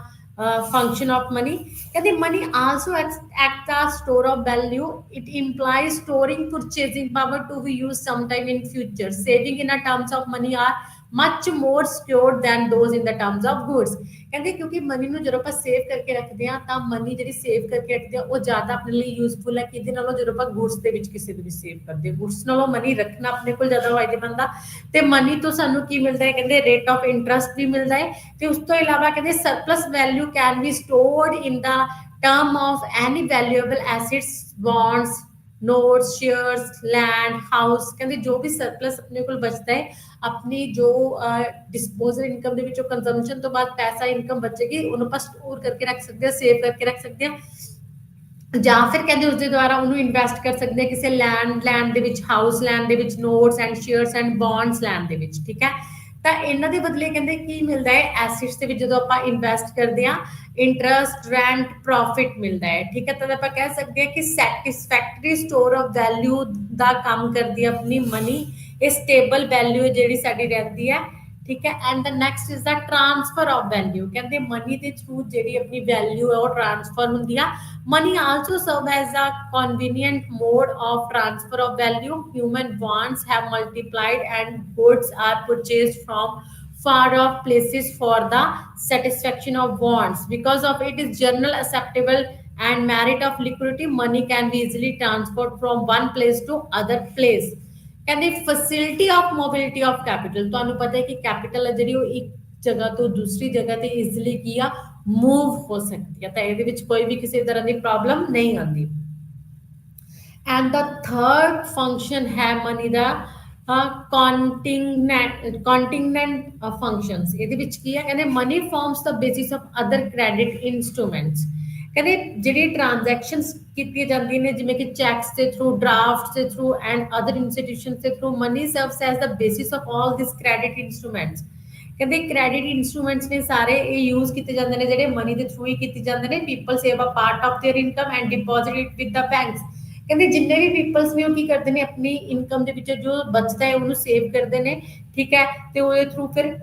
function of money। कहते money also act as store of value। it implies storing purchasing power to be used sometime in future। saving in a terms of money are much more secure than those in the terms of goods। ਕਹਿੰਦੇ ਕਿਉਂਕਿ ਮਨੀ ਨੂੰ ਜਦੋਂ ਆਪਾਂ ਸੇਵ ਕਰਕੇ ਰੱਖਦੇ ਆ ਤਾਂ ਮਨੀ ਜਿਹੜੀ ਸੇਵ ਕਰਕੇ ਰੱਖਦੇ ਆ ਉਹ ਜ਼ਿਆਦਾ ਆਪਣੇ ਲਈ ਯੂਜ਼ਫੁਲ ਹੈ ਕਿਹਦੇ ਨਾਲੋਂ ਜਦੋਂ ਆਪਾਂ ਗੁੱਡਸ ਦੇ ਵਿੱਚ ਕਿਸੇ ਦੇ ਵੀ ਸੇਵ ਕਰਦੇ। ਗੁੱਡਸ ਨਾਲੋਂ ਮਨੀ ਰੱਖਣਾ ਆਪਣੇ ਕੋਲ ਜ਼ਿਆਦਾ ਫਾਇਦੇਮੰਦ ਆ। ਤੇ ਮਨੀ ਤੋਂ ਸਾਨੂੰ ਕੀ ਮਿਲਦਾ ਹੈ? ਕਹਿੰਦੇ ਰੇਟ ਆਫ ਇੰਟਰਸਟ ਵੀ ਮਿਲਦਾ ਹੈ। ਤੇ ਉਸ ਤੋਂ ਇਲਾਵਾ ਕਹਿੰਦੇ surplus value can be stored in the term of any valuable assets, bonds, notes, shares, land, house। ਕਹਿੰਦੇ ਜੋ ਵੀ ਸਰਪਲਸ ਆਪਣੇ ਕੋਲ ਬਚਦਾ ਹੈ ਆਪਣੀ ਜੋ ਡਿਸਪੋਜ਼ਲ ਇਨਕਮ ਦੇ ਵਿੱਚੋਂ ਕੰਜ਼ੰਪਸ਼ਨ ਤੋਂ ਬਾਅਦ ਪੈਸਾ ਇਨਕਮ ਬਚੇਗੀ ਉਹਨੂੰ ਆਪਾਂ ਸਟੋਰ ਕਰਕੇ ਰੱਖ ਸਕਦੇ ਹਾਂ, ਸੇਵ ਕਰਕੇ ਰੱਖ ਸਕਦੇ ਹਾਂ, ਜਾਂ ਫਿਰ ਕਹਿੰਦੇ ਉਸਦੇ ਦੁਆਰਾ ਉਹਨੂੰ ਇਨਵੈਸਟ ਕਰ ਸਕਦੇ ਹਾਂ ਕਿਸੇ ਲੈਂਡ ਦੇ ਵਿੱਚ, ਹਾਊਸ ਲੈਂਡ ਦੇ ਵਿੱਚ, notes and shares and bonds land ਦੇ ਵਿੱਚ। ਠੀਕ ਹੈ, ਤਾਂ ਇਹਨਾਂ ਦੇ ਬਦਲੇ ਕਹਿੰਦੇ ਕੀ ਮਿਲਦਾ ਹੈ? ਐਸਿਡਸ ਦੇ ਵਿੱਚ ਜਦੋਂ ਆਪਾਂ ਇਨਵੈਸਟ ਕਰਦੇ ਹਾਂ ਇੰਟਰਸਟ, ਰੈਂਟ, ਪ੍ਰੋਫਿਟ ਮਿਲਦਾ ਹੈ। ਠੀਕ ਹੈ, ਤਾਂ ਆਪਾਂ ਕਹਿ ਸਕਦੇ ਹਾਂ ਕਿ ਸੈਟਿਸਫੈਕਟਰੀ ਸਟੋਰ ਆਫ ਵੈਲਿਊ ਦਾ ਕੰਮ ਕਰਦੀ ਹੈ ਆਪਣੀ ਮਨੀ। ਇਹ ਸਟੇਬਲ ਵੈਲਿਊ ਜਿਹੜੀ ਸਾਡੀ ਰਹਿੰਦੀ ਹੈ ठीक है। And the next is the transfer of value, कहते मनी के थ्रू जी अपनी वैल्यू है वो ट्रांसफर होंगी है। Money also serve as a convenient mode of transfer of value. Human wants have multiplied and goods are purchased from far off places for the satisfaction of wants. Because of it is general acceptable and merit of liquidity, money can be easily transferred from one place to other place. ਕਹਿੰਦੇ facility of mobility of capital, ਤੁਹਾਨੂੰ ਪਤਾ ਹੈ ਕਿ ਕੈਪੀਟਲ ਹੈ ਜਿਹੜੀ ਉਹ ਇੱਕ ਜਗ੍ਹਾ ਤੋਂ ਦੂਸਰੀ ਜਗ੍ਹਾ ਤੇ ਈਜ਼ੀਲੀ ਕੀ ਆ ਮੂਵ ਹੋ ਸਕਦੀ ਹੈ, ਤਾਂ ਇਹਦੇ ਵਿੱਚ ਕੋਈ ਵੀ ਕਿਸੇ ਤਰ੍ਹਾਂ ਦੀ ਪ੍ਰੋਬਲਮ ਨਹੀਂ ਆਉਂਦੀ। ਐਂਡ ਦਾ ਥਰਡ ਫੰਕਸ਼ਨ ਹੈ ਮਨੀ ਦਾ ਕੰਟਿੰਗਨੈਂਟ ਫੰਕਸ਼ਨਸ। ਇਹਦੇ ਵਿੱਚ ਕੀ ਹੈ, ਕਹਿੰਦੇ money forms the basis of other credit instruments. ਕਹਿੰਦੇ ਜਿਹੜੀ ਟ੍ਰਾਂਜੈਕਸ਼ਨਸ ਕੀਤੀਆਂ ਜਾਂਦੀਆਂ ਨੇ ਜਿਵੇਂ ਕਿ ਚੈਕਸ ਦੇ ਥਰੂ, ਡਰਾਫਟ ਦੇ ਥਰੂ ਐਂਡ ਅਦਰ ਇੰਸਟੀਟਿਊਸ਼ਨਸ ਦੇ through, money serves as the basis of all this credit instruments. ਕਹਿੰਦੇ ਕ੍ਰੈਡਿਟ ਇੰਸਟਰੂਮੈਂਟਸ ਨੇ ਸਾਰੇ ਇਹ ਯੂਜ਼ ਕੀਤੇ ਜਾਂਦੇ ਨੇ ਜਿਹੜੇ ਮਨੀ ਦੇ ਥਰੂ ਹੀ ਕੀਤੇ ਜਾਂਦੇ ਨੇ। People save a part of their income and deposit it with the banks. ਕਹਿੰਦੇ ਜਿੰਨੇ ਵੀ ਪੀਪਲਸ ਨੇ ਉਹ ਕੀ ਕਰਦੇ ਨੇ, ਆਪਣੀ ਇਨਕਮ ਦੇ ਵਿੱਚ ਜੋ ਬਚਦਾ ਹੈ ਉਹਨੂੰ ਸੇਵ ਕਰਦੇ ਨੇ, ਠੀਕ ਹੈ, ਤੇ ਉਹਦੇ ਥਰੂ ਫਿਰ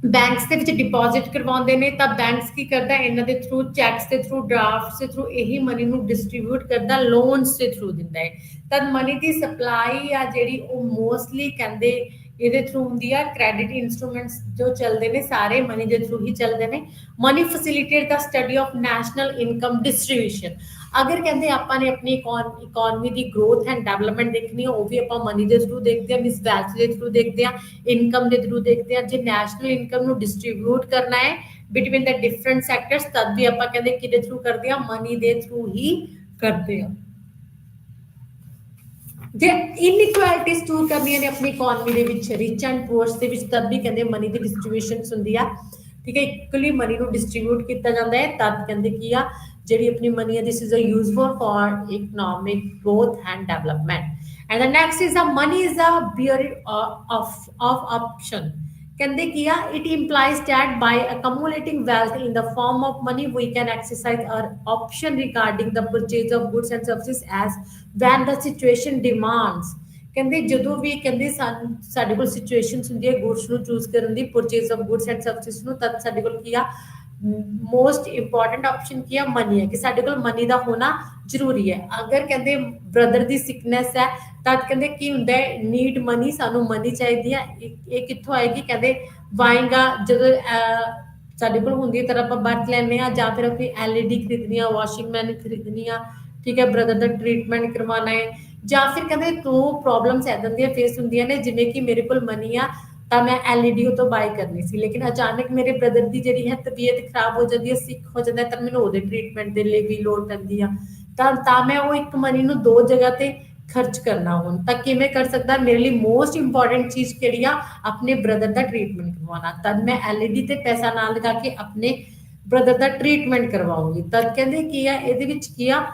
ਬੈਂਕਸ ਦੇ ਵਿੱਚ ਡਿਪੋਜ਼ਿਟ ਕਰਵਾਉਂਦੇ ਨੇ। ਤਾਂ ਬੈਂਕਸ ਕੀ ਕਰਦਾ, ਇਹਨਾਂ ਦੇ ਥਰੂ, ਚੈਕਸ ਦੇ ਥਰੂ, ਡਰਾਫਟਸ ਦੇ ਥਰੂ ਇਹੀ ਮਨੀ ਨੂੰ ਡਿਸਟ੍ਰੀਬਿਊਟ ਕਰਦਾ, ਲੋਨਸ ਦੇ ਥਰੂ ਦਿੰਦਾ ਹੈ। ਤਾਂ ਮਨੀ ਦੀ ਸਪਲਾਈ ਆ ਜਿਹੜੀ ਉਹ ਮੋਸਟਲੀ ਕਹਿੰਦੇ ਇਹਦੇ ਥਰੂ ਹੁੰਦੀ ਆ। ਕ੍ਰੈਡਿਟ ਇੰਸਟਰੂਮੈਂਟਸ ਜੋ ਚੱਲਦੇ ਨੇ ਸਾਰੇ ਮਨੀ ਦੇ ਥਰੂ ਹੀ ਚੱਲਦੇ ਨੇ। Money facilitate the study of national income distribution. ਅਗਰ ਕਹਿੰਦੇ ਆਪਾਂ ਨੇ ਆਪਣੀ ਇਕੋਨਮੀ ਦੀ ਗਰੋਥ ਐਂਡ ਡਿਵੈਲਪਮੈਂਟ ਦੇਖਣੀ ਹੈ, ਉਹ ਵੀ ਆਪਾਂ ਮਨੀ ਦੇ ਥਰੂ ਦੇਖਦੇ ਹਾਂ, ਮਿਸ ਵੈਲਥ ਦੇ ਥਰੂ ਦੇਖਦੇ ਹਾਂ, ਇਨਕਮ ਦੇ ਥਰੂ ਦੇਖਦੇ ਹਾਂ। ਜੇ ਨੈਸ਼ਨਲ ਇਨਕਮ ਨੂੰ ਡਿਸਟ੍ਰੀਬਿਊਟ ਕਰਨਾ ਹੈ ਬਿਟਵੀਨ ਦ ਡਿਫਰੈਂਟ ਸੈਕਟਰਸ, ਤਦ ਵੀ ਆਪਾਂ ਕਹਿੰਦੇ ਕਿਹਦੇ ਥਰੂ ਕਰਦੇ ਹਾਂ, ਮਨੀ ਦੇ ਥਰੂ ਹੀ ਕਰਦੇ ਹਾਂ। ਜੇ ਇਨਇਕੁਐਲਿਟੀਜ਼ ਦੂਰ ਕਰਨੀਆਂ ਨੇ ਆਪਣੀ ਇਕੋਨਮੀ ਦੇ ਵਿੱਚ, ਰਿਚ ਐਂਡ ਪੂਅਰਸ ਦੇ ਵਿੱਚ, ਤਦ ਵੀ ਕਹਿੰਦੇ ਮਨੀ ਦੀ ਡਿਸਟ੍ਰੀਬਿਊਸ਼ਨਸ ਹੁੰਦੀ ਆ, ਠੀਕ ਹੈ। ਇਕੁਅਲੀ ਮਨੀ ਨੂੰ ਡਿਸਟ੍ਰੀਬਿਊਟ ਕੀਤਾ ਜਾਂਦਾ ਹੈ, ਤਦ ਕਹਿੰਦੇ ਕੀ ਆ ਜਿਹੜੀ ਆਪਣੀ ਮਨੀ ਹੈ this is a useful for economic growth and development. And the next is a money is a bearer of option. ਕਹਿੰਦੇ ਕੀ ਆ, it implies that by accumulating wealth in the form of money we can exercise our option regarding the purchase of goods and services as when the situation demands। ਕਹਿੰਦੇ ਜਦੋਂ ਵੀ ਕਹਿੰਦੇ ਸਾਡੇ ਕੋਲ ਸਿਚੁਏਸ਼ਨਸ ਹੁੰਦੀ ਹੈ ਗੁੱਡਸ ਨੂੰ ਚੂਜ਼ ਕਰਨ ਦੀ, purchase of goods and services ਨੂੰ, ਤਦ ਸਾਡੇ ਕੋਲ ਕੀ ਆ ਮੋਸਟ ਇੰਪੋਰਟੈਂਟ ਆਪਸ਼ਨ ਕੀ ਆ, ਮਨੀ ਹੈ, ਕਿ ਸਾਡੇ ਕੋਲ ਮਨੀ ਦਾ ਹੋਣਾ ਜ਼ਰੂਰੀ ਹੈ। ਅਗਰ ਕਹਿੰਦੇ ਬ੍ਰਦਰ ਦੀ ਸਿਕਨੈਸ ਹੈ ਤਦ ਕਹਿੰਦੇ ਕੀ ਹੁੰਦਾ ਹੈ, ਨੀਡ ਮਨੀ, ਸਾਨੂੰ ਮਨੀ ਚਾਹੀਦੀ ਹੈ। ਇਹ ਕਿੱਥੋਂ ਆਏਗੀ, ਕਹਿੰਦੇ ਵਾਏਗਾ ਜਦੋਂ ਸਾਡੇ ਕੋਲ ਹੁੰਦੀ ਹੈ ਤਾਂ ਆਪਾਂ ਵਰਤ ਲੈਂਦੇ ਹਾਂ, ਜਾਂ ਫਿਰ ਆਪਣੀ LED ਖਰੀਦਣੀ ਆ, ਵਾਸ਼ਿੰਗ ਮੈਨ ਖਰੀਦਣੀ ਆ, ਠੀਕ ਹੈ, ਬ੍ਰਦਰ ਦਾ ਟ੍ਰੀਟਮੈਂਟ ਕਰਵਾਉਣਾ ਹੈ, ਜਾਂ ਫਿਰ ਕਹਿੰਦੇ ਦੋ ਪ੍ਰੋਬਲਮਸ ਇੱਦਾਂ ਦੀਆਂ ਫੇਸ ਹੁੰਦੀਆਂ ਨੇ ਜਿਵੇਂ ਕਿ ਮੇਰੇ ਕੋਲ ਮਨੀ ਆ ਤਾਂ ਮੈਂ LED ਤੋਂ ਬਾਈ ਕਰਨੀ ਸੀ, ਲੇਕਿਨ ਅਚਾਨਕ ਮੇਰੇ ਬ੍ਰਦਰ ਦੀ ਜਿਹੜੀ ਹੈ ਤਬੀਅਤ ਖਰਾਬ ਹੋ ਜਾਂਦੀ ਹੈ, ਸਿੱਖ ਹੋ ਜਾਂਦਾ ਤਾਂ ਮੈਨੂੰ ਉਹਦੇ ਟ੍ਰੀਟਮੈਂਟ ਦੇ ਲਈ ਵੀ ਲੋੜ ਪੈਂਦੀ ਆ। ਤਾਂ ਮੈਂ ਉਹ ਇੱਕ ਮਨੀ ਨੂੰ ਦੋ ਜਗ੍ਹਾ ਤੇ ਖਰਚ ਕਰਨਾ ਹੁਣ ਤਾਂ ਕਿਵੇਂ ਕਰ ਸਕਦਾ, ਮੇਰੇ ਲਈ ਮੋਸਟ ਇੰਪੋਰਟੈਂਟ ਚੀਜ਼ ਕਿਹੜੀ ਆ, ਆਪਣੇ ਬ੍ਰਦਰ ਦਾ ਟ੍ਰੀਟਮੈਂਟ ਕਰਵਾਉਣਾ। ਤਦ ਮੈਂ LED ਤੇ ਪੈਸਾ ਨਾ ਲਗਾ ਕੇ ਆਪਣੇ ਬ੍ਰਦਰ ਦਾ ਟ੍ਰੀਟਮੈਂਟ ਕਰਵਾਉਂਗੀ। ਤਦ ਕਹਿੰਦੇ ਕੀ ਆ, ਇਹਦੇ ਵਿੱਚ ਕੀ ਆ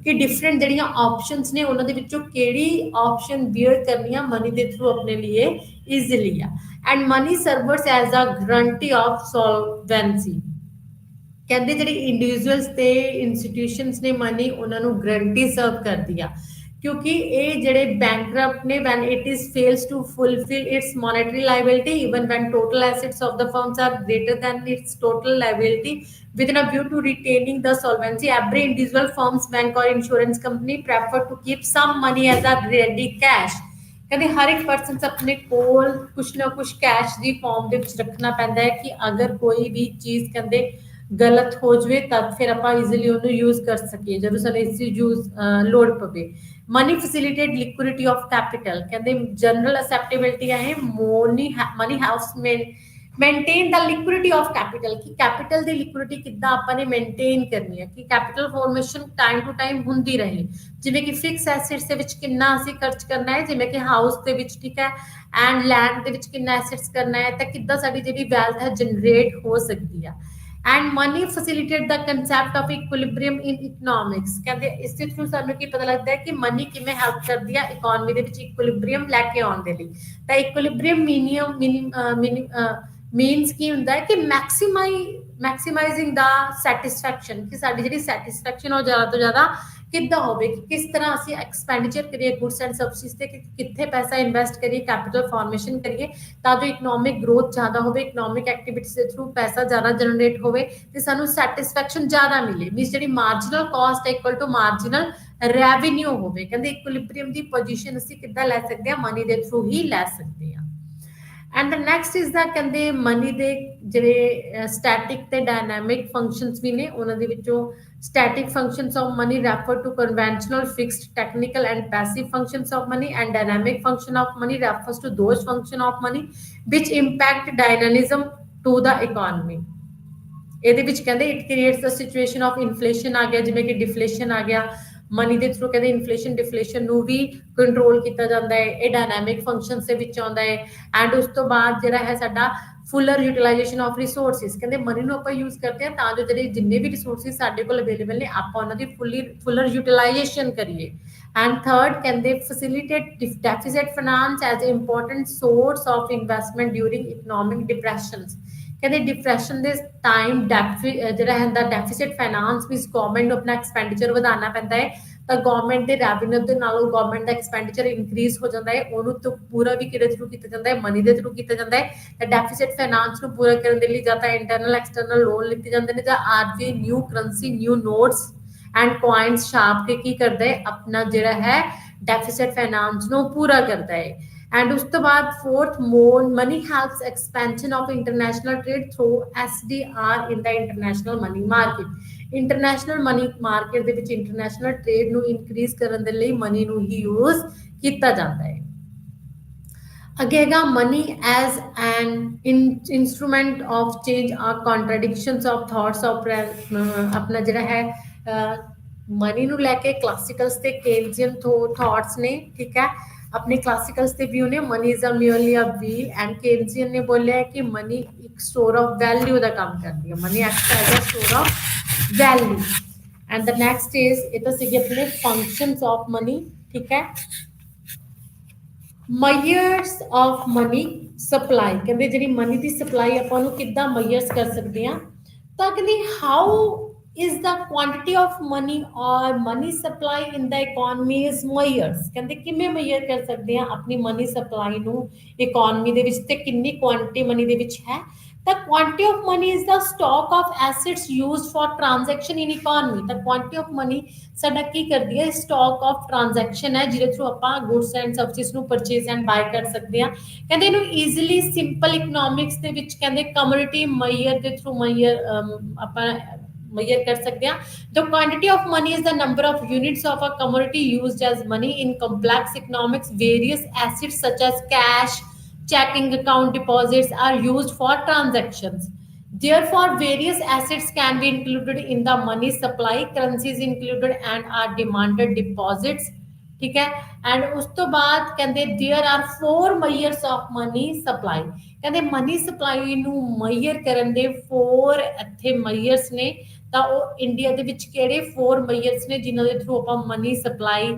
ਕਿ ਡਿਫਰੈਂਟ ਜਿਹੜੀਆਂ ਆਪਸ਼ਨਸ ਨੇ ਉਹਨਾਂ ਦੇ ਵਿੱਚੋਂ ਕਿਹੜੀ ਆਪਸ਼ਨ ਬੀਅਰ ਕਰਨੀ ਆ ਮਨੀ ਦੇ ਥਰੂ ਆਪਣੇ ਲਈ ਈਜ਼ੀਲੀ ਆ। And money serves as a guarantee of solvency. ਕਹਿੰਦੇ ਜਿਹੜੇ ਇੰਡੀਵਿਜੂਅਲਸ ਤੇ ਇੰਸਟੀਟਿਊਸ਼ਨਸ ਨੇ ਮਨੀ ਉਹਨਾਂ ਨੂੰ ਗਰੰਟੀ ਸਰਵ ਕਰਦੀ ਆ, ਕਿਉਂਕਿ ਇਹ ਜਿਹੜੇ ਬੈਂਕਰਪਟ ਨੇ when it is fails to fulfill its monetary liability even when total assets of the firms are greater than its total liability with a view to retaining the solvency, every individual firms, bank or insurance company prefer to keep some money as a ready cash। ਕਹਿੰਦੇ ਹਰ ਇੱਕ ਪਰਸਨ ਆਪਣੇ ਕੋਲ ਕੁਛ ਨਾ ਕੁਛ ਕੈਸ਼ ਦੀ ਫਾਰਮ ਦੇ ਵਿੱਚ ਰੱਖਣਾ ਪੈਂਦਾ ਹੈ ਕਿ ਅਗਰ ਕੋਈ ਵੀ ਚੀਜ਼ ਕਹਿੰਦੇ ਗਲਤ ਹੋ ਜਾਵੇ ਤਾਂ ਫਿਰ ਆਪਾਂ ਈਜ਼ੀਲੀ ਉਹਨੂੰ ਯੂਜ਼ ਕਰ ਸਕੀਏ ਜਦੋਂ ਸਾਨੂੰ ਇਸ ਚੀਜ਼ ਯੂਜ਼ ਲੋੜ ਪਵੇ। Money facilitate liquidity of capital. ਕਹਿੰਦੇ ਜਨਰਲ ਅਸੈਪਟੇਬਿਲਿਟੀ ਹੈ money has maintain the liquidity of capital, ਕਿ ਕੈਪੀਟਲ ਦੀ ਲਿਕੁਇਡਿਟੀ ਕਿੱਦਾਂ ਆਪਾਂ ਨੇ ਮੇਨਟੇਨ ਕਰਨੀ ਹੈ ਕਿ capital formation time to time ਹੁੰਦੀ ਰਹੇ। ਜਿਵੇਂ ਕਿ ਫਿਕਸ ਐਸੈਟਸ ਦੇ ਵਿੱਚ ਕਿੰਨਾ ਅਸੀਂ ਖਰਚ ਕਰਨਾ ਹੈ, ਜਿਵੇਂ ਕਿ ਹਾਊਸ ਦੇ ਵਿੱਚ, ਠੀਕ ਹੈ, ਐਂਡ ਲੈਂਡ ਦੇ ਵਿੱਚ ਕਿੰਨਾ ਐਸੈਟਸ ਕਰਨਾ ਹੈ, ਤਾਂ ਕਿੱਦਾਂ ਸਾਡੀ ਜਿਹੜੀ ਵੈਲਥ ਹੈ ਜਨਰੇਟ ਹੋ ਸਕਦੀ ਆ। And money facilitate the concept of equilibrium in economics. ਕਹਿੰਦੇ ਇਸ ਦੇ ਥਰੂ ਸਾਨੂੰ ਕੀ ਪਤਾ ਲੱਗਦਾ ਹੈ ਕਿ ਮਨੀ ਕਿਵੇਂ ਹੈਲਪ ਕਰਦੀ ਆ ਇਕਨੋਮੀ ਦੇ ਵਿੱਚ ਇਕੁਇਲਿਬ੍ਰੀਅਮ ਲੈ ਕੇ ਆਉਣ ਦੇ ਲਈ। ਤਾਂ ਇਕੁਇਲਿਬ੍ਰੀਅਮ ਮੀਨਸ ਕੀ ਹੁੰਦਾ ਹੈ ਕਿ ਮੈਕਸਿਮਾਈਜ਼ਿੰਗ ਦਾ ਸੈਟਿਸਫੈਕਸ਼ਨ ਕਿ ਸਾਡੀ ਜਿਹੜੀ ਸੈਟਿਸਫੈਕਸ਼ਨ ਉਹ ਜ਼ਿਆਦਾ ਤੋਂ ਜ਼ਿਆਦਾ ਕਿੱਦਾਂ ਹੋਵੇ ਕਿ ਕਿਸ ਤਰ੍ਹਾਂ ਅਸੀਂ ਐਕਸਪੈਂਡੀਚਰ ਕਰੀਏ ਗੁਡਸ ਐਂਡ ਸਰਵਿਸਿਜ਼ ਤੇ ਕਿੱਥੇ ਪੈਸਾ ਇਨਵੈਸਟ ਕਰੀਏ ਕੈਪੀਟਲ ਫਾਰਮੇਸ਼ਨ ਕਰੀਏ ਤਾਂ ਜੋ ਇਕਨੋਮਿਕ ਗਰੋਥ ਜ਼ਿਆਦਾ ਹੋਵੇ ਇਕਨੋਮਿਕ ਐਕਟੀਵਿਟੀਜ਼ ਦੇ ਥਰੂ ਪੈਸਾ ਜ਼ਿਆਦਾ ਜਨਰੇਟ ਹੋਵੇ ਤੇ ਸਾਨੂੰ ਸੈਟਿਸਫੈਕਸ਼ਨ ਜ਼ਿਆਦਾ ਮਿਲੇ ਮੀਨਸ ਜਿਹੜੀ ਮਾਰਜਨਲ ਕਾਸਟ ਹੈ ਇਕੁਅਲ ਟੂ ਮਾਰਜਨਲ ਰੈਵਨਿਊ ਹੋਵੇ ਕਹਿੰਦੇ ਇਕੁਇਲਿਬ੍ਰੀਅਮ ਦੀ ਪੋਜੀਸ਼ਨ ਅਸੀਂ ਕਿੱਦਾਂ ਲੈ ਸਕਦੇ ਹਾਂ ਮਨੀ ਦੇ ਥਰੂ ਹੀ ਲੈ ਸਕਦੇ ਹਾਂ ਐਂਡ ਦ ਨੈਕਸਟ ਇਜ਼ ਦਾ ਕਹਿੰਦੇ ਮਨੀ ਦੇ ਜਿਹੜੇ ਸਟੈਟਿਕ ਤੇ ਡਾਇਨਾਮਿਕ ਫੰਕਸ਼ਨਸ ਵੀ ਨੇ ਉਹਨਾਂ ਦੇ ਵਿੱਚੋਂ static functions of money refer to conventional fixed technical and passive functions of money and dynamic function of money refers to those function of money which impact dynamism to the economy ਇਹਦੇ ਵਿੱਚ ਕਹਿੰਦੇ it creates the situation of inflation ਆ ਗਿਆ ਜਿਵੇਂ ਕਿ ਡਿਫਲੇਸ਼ਨ ਆ ਗਿਆ ਮਨੀ ਦੇ ਥਰੂ ਕਹਿੰਦੇ ਇਨਫਲੇਸ਼ਨ ਡਿਫਲੇਸ਼ਨ ਨੂੰ ਵੀ ਕੰਟਰੋਲ ਕੀਤਾ ਜਾਂਦਾ ਹੈ ਇਹ ਡਾਇਨਾਮਿਕ ਫੰਕਸ਼ਨਸ ਦੇ ਵਿੱਚ ਆਉਂਦਾ ਹੈ ਐਂਡ ਉਸ ਤੋਂ ਬਾਅਦ ਜਿਹੜਾ ਹੈ ਸਾਡਾ ਫੁੱਲਰ ਯੂਟਿਲਾਈਜੇਸ਼ਨ ਆਫ ਰਿਸੋਰਸਿਸ ਕਹਿੰਦੇ ਮਨੀ ਨੂੰ ਆਪਾਂ ਯੂਜ਼ ਕਰਦੇ ਹਾਂ ਤਾਂ ਜੋ ਜਿਹੜੇ ਜਿੰਨੇ ਵੀ ਰਿਸੋਰਸਿਸ ਸਾਡੇ ਕੋਲ ਅਵੇਲੇਬਲ ਨੇ ਆਪਾਂ ਉਹਨਾਂ ਦੀ ਫੁੱਲਰ ਯੂਟਿਲਾਈਜੇਸ਼ਨ ਕਰੀਏ ਐਂਡ ਥਰਡ ਕਹਿੰਦੇ facilitate deficit finance as a important source of investment during economic depressions ਕਹਿੰਦੇ ਡਿਪਰੈਸ਼ਨ ਦੇ ਟਾਈਮ ਜਿਹੜਾ ਹੁੰਦਾ ਡੈਫਿਸਿਟ ਫਾਈਨਾਂਸ ਵਿੱਚ ਗਵਰਨਮੈਂਟ ਨੂੰ ਆਪਣਾ ਐਕਸਪੈਂਡੀਚਰ ਵਧਾਉਣਾ ਪੈਂਦਾ ਹੈ ਤਾਂ ਗਵਰਨਮੈਂਟ ਦੇ ਰੈਵਨਿਊ ਦੇ ਨਾਲੋਂ ਗਵਰਨਮੈਂਟ ਦਾ ਐਕਸਪੈਂਡੀਚਰ ਇਨਕਰੀਜ਼ ਹੋ ਜਾਂਦਾ ਹੈ ਉਹਨੂੰ ਤਾਂ ਪੂਰਾ ਵੀ ਕਿਹਦੇ ਥਰੂ ਕੀਤਾ ਜਾਂਦਾ ਹੈ ਮਨੀ ਦੇ ਥਰੂ ਕੀਤਾ ਜਾਂਦਾ ਹੈ ਤਾਂ ਡੈਫਿਸਿਟ ਫਾਈਨਾਂਸ ਨੂੰ ਪੂਰਾ ਕਰਨ ਦੇ ਲਈ ਜਾਂ ਤਾਂ ਇੰਟਰਨਲ ਐਕਸਟਰਨਲ ਲੋਨ ਲਿੱਤੇ ਜਾਂਦੇ ਨੇ ਜਾਂ RBI new currency new notes and coins ਛਾਪ ਕੇ ਕੀ ਕਰਦਾ ਹੈ ਆਪਣਾ ਜਿਹੜਾ ਹੈ ਡੈਫਿਸਿਟ ਫਾਈਨਾਂਸ ਨੂੰ ਪੂਰਾ ਕਰਦਾ ਹੈ and ਉਸ ਤੋਂ ਬਾਅਦ fourth more money helps expansion of international trade through SDR in the international money market international money market ਦੇ ਵਿੱਚ international trade ਨੂੰ increase ਕਰਨ ਦੇ ਲਈ money ਨੂੰ ਹੀ use ਕੀਤਾ ਜਾਂਦਾ ਹੈ ਅੱਗੇਗਾ money as an instrument of change are contradictions of thoughts of ਆਪਣਾ ਜਿਹੜਾ ਹੈ ਮਨੀ ਨੂੰ ਲੈ ਕੇ ਕਲਾਸਿਕਲਸ ਤੇ ਕੇਨਜ਼ੀਅਨ ਥਾਟਸ ਨੇ ਠੀਕ ਹੈ अपने क्लासिकल्स के व्यू ने money is a merely a we and Keynesian ने बोलिया है कि मनी एक स्टोर ऑफ वैल्यू का काम करती है money act as a store of value and the next is ये तो सीगे अपने फंक्शंस ऑफ मनी ठीक है measures of money supply ਕਹਿੰਦੇ ਜਿਹੜੀ ਮਨੀ ਦੀ ਸਪਲਾਈ ਆਪਾਂ ਨੂੰ ਕਿੱਦਾਂ measures ਕਰ ਸਕਦੇ ਹਾਂ ਤਾਂ ਕਹਿੰਦੇ how is the quantity of money or money supply in the economy is measured ਕਹਿੰਦੇ ਕਿਵੇਂ measure ਕਰ ਸਕਦੇ ਹਾਂ ਆਪਣੀ money supply ਨੂੰ economy ਦੇ ਵਿੱਚ ਤੇ ਕਿੰਨੀ quantity money ਦੇ ਵਿੱਚ ਹੈ the quantity of money is the stock of assets used for transaction in economy the quantity of money ਸਾਡਾ ਕੀ ਕਰਦੀ ਹੈ stock of transaction ਹੈ ਜਿਹਦੇ ਥਰੂ ਆਪਾਂ goods and services ਨੂੰ purchase and buy ਕਰ ਸਕਦੇ ਹਾਂ ਕਹਿੰਦੇ ਇਹਨੂੰ easily simple economics ਦੇ ਵਿੱਚ ਕਹਿੰਦੇ commodity measure ਦੇ ਥਰੂ measure ਆਪਾਂ measure कर सकते हैं the quantity of money is the number of units of a commodity used as money in complex economics various assets such as cash checking account deposits are used for transactions therefore various assets can be included in the money supply currencies included and are demanded deposits ठीक है एंड उस तो बाद कहते there are four measures of money supply कहते मनी सप्लाई ਨੂੰ ਮੇਜਰ ਕਰਨ ਦੇ फोर ਇੱਥੇ ਮੇਜਰਸ ਨੇ ਤਾਂ ਉਹ ਇੰਡੀਆ ਦੇ ਵਿੱਚ ਕਿਹੜੇ फोर ਮੇਜਰਸ ਨੇ ਜਿਨ੍ਹਾਂ ਦੇ ਥਰੂ ਆਪਾਂ ਮਨੀ ਸਪਲਾਈ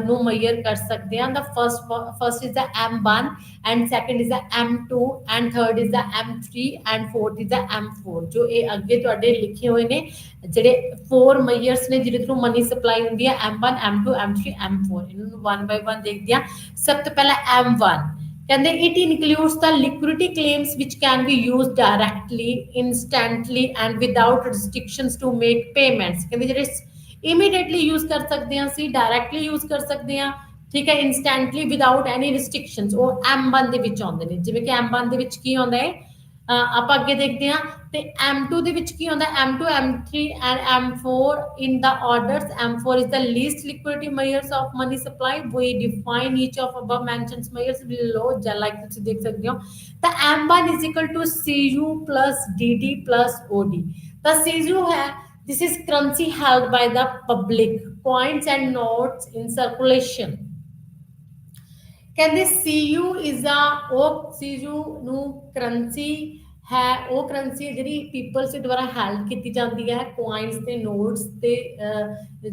ਨੂੰ ਮੇਜਰ ਕਰ ਸਕਦੇ ਹਾਂ the first is the M1 and second is the M2 and third is the M3 and fourth is the M4 ਜੋ ਇਹ ਅੱਗੇ ਤੁਹਾਡੇ ਲਿਖੇ ਹੋਏ ਨੇ ਜਿਹੜੇ फोर ਮੇਜਰਸ ਨੇ ਜਿਹਦੇ ਥਰੂ ਮਨੀ ਸਪਲਾਈ ਹੁੰਦੀ ਹੈ M1 M2 M3 M4 ਇਹਨਾਂ ਨੂੰ ਵਨ ਬਾਈ ਵਨ ਦੇਖਦੇ ਹਾਂ ਸਭ ਤੋਂ ਪਹਿਲਾਂ M1 ਕਹਿੰਦੇ it includes the liquidity claims which can be used directly instantly and without restrictions to make payments ਕਹਿੰਦੇ ਜਿਹੜੇ immediately use ਕਰ ਸਕਦੇ ਹਾਂ ਅਸੀਂ directly use ਕਰ ਸਕਦੇ ਹਾਂ ਠੀਕ ਹੈ instantly without any restrictions ਉਹ M1 ਦੇ ਵਿੱਚ ਆਉਂਦੇ ਨੇ ਜਿਵੇਂ ਕਿ M1 ਦੇ ਵਿੱਚ ਕੀ ਆਉਂਦਾ ਹੈ ਆਪਾਂ ਅੱਗੇ ਦੇਖਦੇ ਹਾਂ ਤੇ M2 ਦੇ ਵਿੱਚ ਕੀ ਹੁੰਦਾ M2 M3 and M4 in the orders M4 is the least liquidity measures of money supply we define each of above mentioned measures below like ਤੁਸੀਂ ਦੇਖ ਸਕਦੇ ਹੋ ਤਾਂ M1 is equal to CU plus DD plus OD ਤਾਂ CU ਹੈ this is currency held by the public coins and notes in circulation ਕਹਿੰਦੇ CU is a ਉਹ CU ਨੂੰ currency ਹੈ ਉਹ ਕਰੰਸੀ ਹੈ ਜਿਹੜੀ ਪੀਪਲਸ ਦੇ ਦੁਆਰਾ ਹੈਲਡ ਕੀਤੀ ਜਾਂਦੀ ਹੈ। ਕੋਇਨਸ ਤੇ ਨੋਟਸ ਤੇ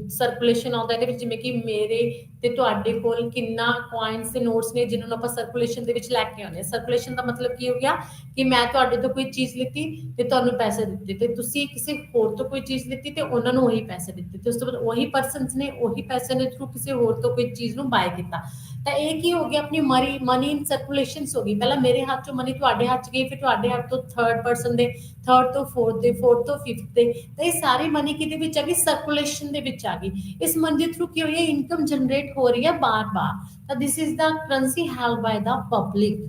ਸਰਕੂਲੇਸ਼ਨ ਆਉਂਦਾ ਇਹਦੇ ਵਿੱਚ, ਜਿਵੇਂ ਕਿ ਮੇਰੇ ਤੇ ਤੁਹਾਡੇ ਕੋਲ ਕਿੰਨਾ ਕੋਇਨਸ ਤੇ ਨੋਟਸ ਨੇ ਜਿਹਨਾਂ ਨੂੰ ਆਪਾਂ ਸਰਕੂਲੇਸ਼ਨ ਦੇ ਵਿੱਚ ਲੈ ਕੇ ਆਉਂਦੇ ਹਾਂ। ਸਰਕੂਲੇਸ਼ਨ ਦਾ ਮਤਲਬ ਕੀ ਹੋ ਗਿਆ ਕਿ ਮੈਂ ਤੁਹਾਡੇ ਤੋਂ ਕੋਈ ਚੀਜ਼ ਲਿੱਤੀ ਤੇ ਤੁਹਾਨੂੰ ਪੈਸੇ ਦਿੱਤੇ, ਤੇ ਤੁਸੀਂ ਕਿਸੇ ਹੋਰ ਤੋਂ ਕੋਈ ਚੀਜ਼ ਲਿੱਤੀ ਤੇ ਉਹਨਾਂ ਨੂੰ ਉਹੀ ਪੈਸੇ ਦਿੱਤੇ, ਤੇ ਉਸ ਤੋਂ ਬਾਅਦ ਉਹੀ ਪਰਸਨਸ ਨੇ ਉਹੀ ਪੈਸੇ ਦੇ ਥਰੂ ਕਿਸੇ ਹੋਰ ਤੋਂ ਕੋਈ ਚੀਜ਼ ਨੂੰ ਬਾਏ ਕੀਤਾ। ਤਾਂ ਇਹ ਕੀ ਹੋ ਗਿਆ, ਆਪਣੀ ਮਨੀ ਇਨ ਸਰਕੂਲੇਸ਼ਨ ਹੋ ਗਈ। ਪਹਿਲਾਂ ਮੇਰੇ ਹੱਥ ਚੋਂ ਮਨੀ ਤੁਹਾਡੇ ਹੱਥ 'ਚ ਗਈ, ਫਿਰ ਤੁਹਾਡੇ ਹੱਥ ਤੋਂ ਥਰਡ ਪਰਸਨ ਦੇ, ਥਰਡ ਤੋਂ ਫੋਰਥ ਦੇ, ਫੋਰਥ ਤੋਂ ਫਿਫਥ ਦੇ, ਤਾਂ ਇਹ ਸਾਰੀ ਮਨੀ ਕਿਹਦੇ ਵਿੱਚ ਆ ਗਈ, ਸਰਕੂਲੇਸ਼ਨ ਦੇ ਵਿੱਚ ਆ ਗਈ। ਇਸ ਮਨੀ ਦੇ ਥਰੂ ਕੀ ਹੋਈ ਹੈ, ਇਨਕਮ ਜਨਰੇਟ ਹੋ ਰਹੀ ਹੈ ਬਾਰ ਬਾਰ। ਤਾਂ this is the currency held by the public,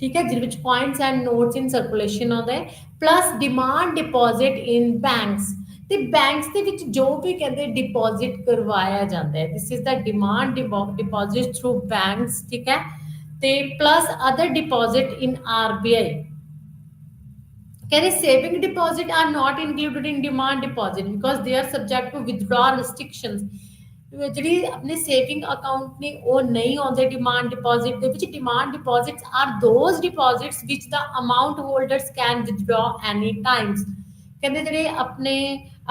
ਠੀਕ ਹੈ, ਜਿਹਦੇ ਵਿੱਚ points and notes in circulation ਆਉਂਦਾ ਹੈ, plus demand deposit in banks. ਤੇ ਬੈਂਕਸ ਦੇ ਵਿੱਚ ਜੋ ਵੀ ਕਹਿੰਦੇ ਡਿਪੋਜ਼ਿਟ ਕਰਵਾਇਆ ਜਾਂਦਾ ਹੈ, this is the demand deposit through banks, ਠੀਕ ਹੈ। ਤੇ plus other deposit in RBI, ਕਹਿੰਦੇ saving deposit are not included in demand deposit because they are subject to withdraw restrictions. ਜਿਹੜੀ ਆਪਣੇ ਸੇਵਿੰਗ ਅਕਾਊਂਟ ਨੇ ਉਹ ਨਹੀਂ ਆਉਂਦੇ ਡਿਮਾਂਡ ਡਿਪੋਜ਼ਿਟ ਦੇ ਵਿੱਚ। Demand deposits are those deposits which the amount holders can withdraw any times. ਕਹਿੰਦੇ ਜਿਹੜੇ ਆਪਣੇ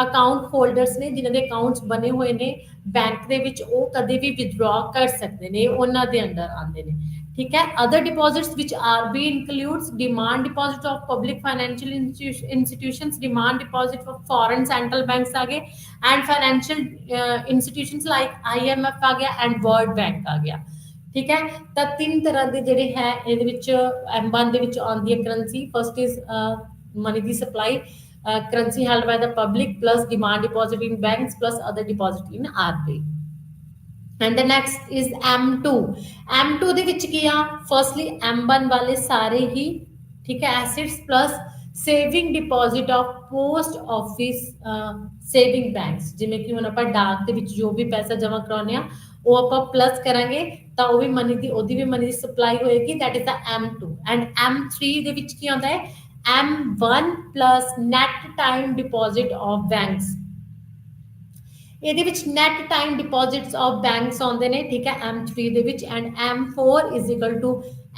ਅਕਾਊਂਟ ਹੋਲਡਰਸ ਨੇ, ਜਿਨ੍ਹਾਂ ਦੇ ਅਕਾਊਂਟਸ ਬਣੇ ਹੋਏ ਨੇ ਬੈਂਕ ਦੇ ਵਿੱਚ, ਉਹ ਕਦੇ ਵੀ ਵਿਦਡਰਾਅ ਕਰ ਸਕਦੇ ਨੇ, ਉਹਨਾਂ ਦੇ ਅੰਡਰ ਆਉਂਦੇ ਨੇ, ਠੀਕ ਹੈ। ਅਦਰ ਡਿਪੋਜ਼ਿਟਸ ਵਿਚ RB includes demand deposit of public financial institutions, demand deposit of foreign central banks ਆ ਗਏ, and financial institutions like IMF ਆ ਗਿਆ ਐਂਡ ਵਰਲਡ ਬੈਂਕ ਆ ਗਿਆ, ਠੀਕ ਹੈ। ਤਾਂ ਤਿੰਨ ਤਰ੍ਹਾਂ ਦੇ ਜਿਹੜੇ ਹੈ ਇਹਦੇ ਵਿੱਚ M1 ਦੇ ਵਿੱਚ ਆਉਂਦੀ ਹੈ ਕਰੰਸੀ। ਫਸਟ ਇਜ਼ ਮਨੀ ਦੀ supply, currency held by the public, plus demand deposit in banks, plus other deposit in RBI. And the next is M2। M2 ਦੇ ਵਿੱਚ ਕੀ ਆ, ਫਰਸਟਲੀ M1 ਵਾਲੇ ਸਾਰੇ ਹੀ, ਠੀਕ ਹੈ, acids plus saving deposit of post office saving banks. ਜਿਵੇਂ ਕਿ ਹੁਣ ਆਪਾਂ ਡਾਕ ਦੇ ਵਿੱਚ ਜੋ ਵੀ ਪੈਸਾ ਜਮ੍ਹਾਂ ਕਰਾਉਂਦੇ ਆ ਉਹ ਆਪਾਂ ਪਲੱਸ ਕਰਾਂਗੇ ਤਾਂ ਉਹ ਵੀ ਮਨੀ ਦੀ, ਉਹਦੀ ਵੀ ਮਨੀ ਦੀ ਸਪਲਾਈ ਹੋਏਗੀ, that is the M2। And M3 ਦੇ ਵਿੱਚ ਕੀ ਆਉਂਦਾ ਹੈ, M1 plus net time deposit of banks। ਇਹਦੇ ਵਿੱਚ net time deposits of banks ਆਉਂਦੇ ਨੇ, ਠੀਕ ਹੈ, M3 ਦੇ ਵਿੱਚ। And M4 is equal to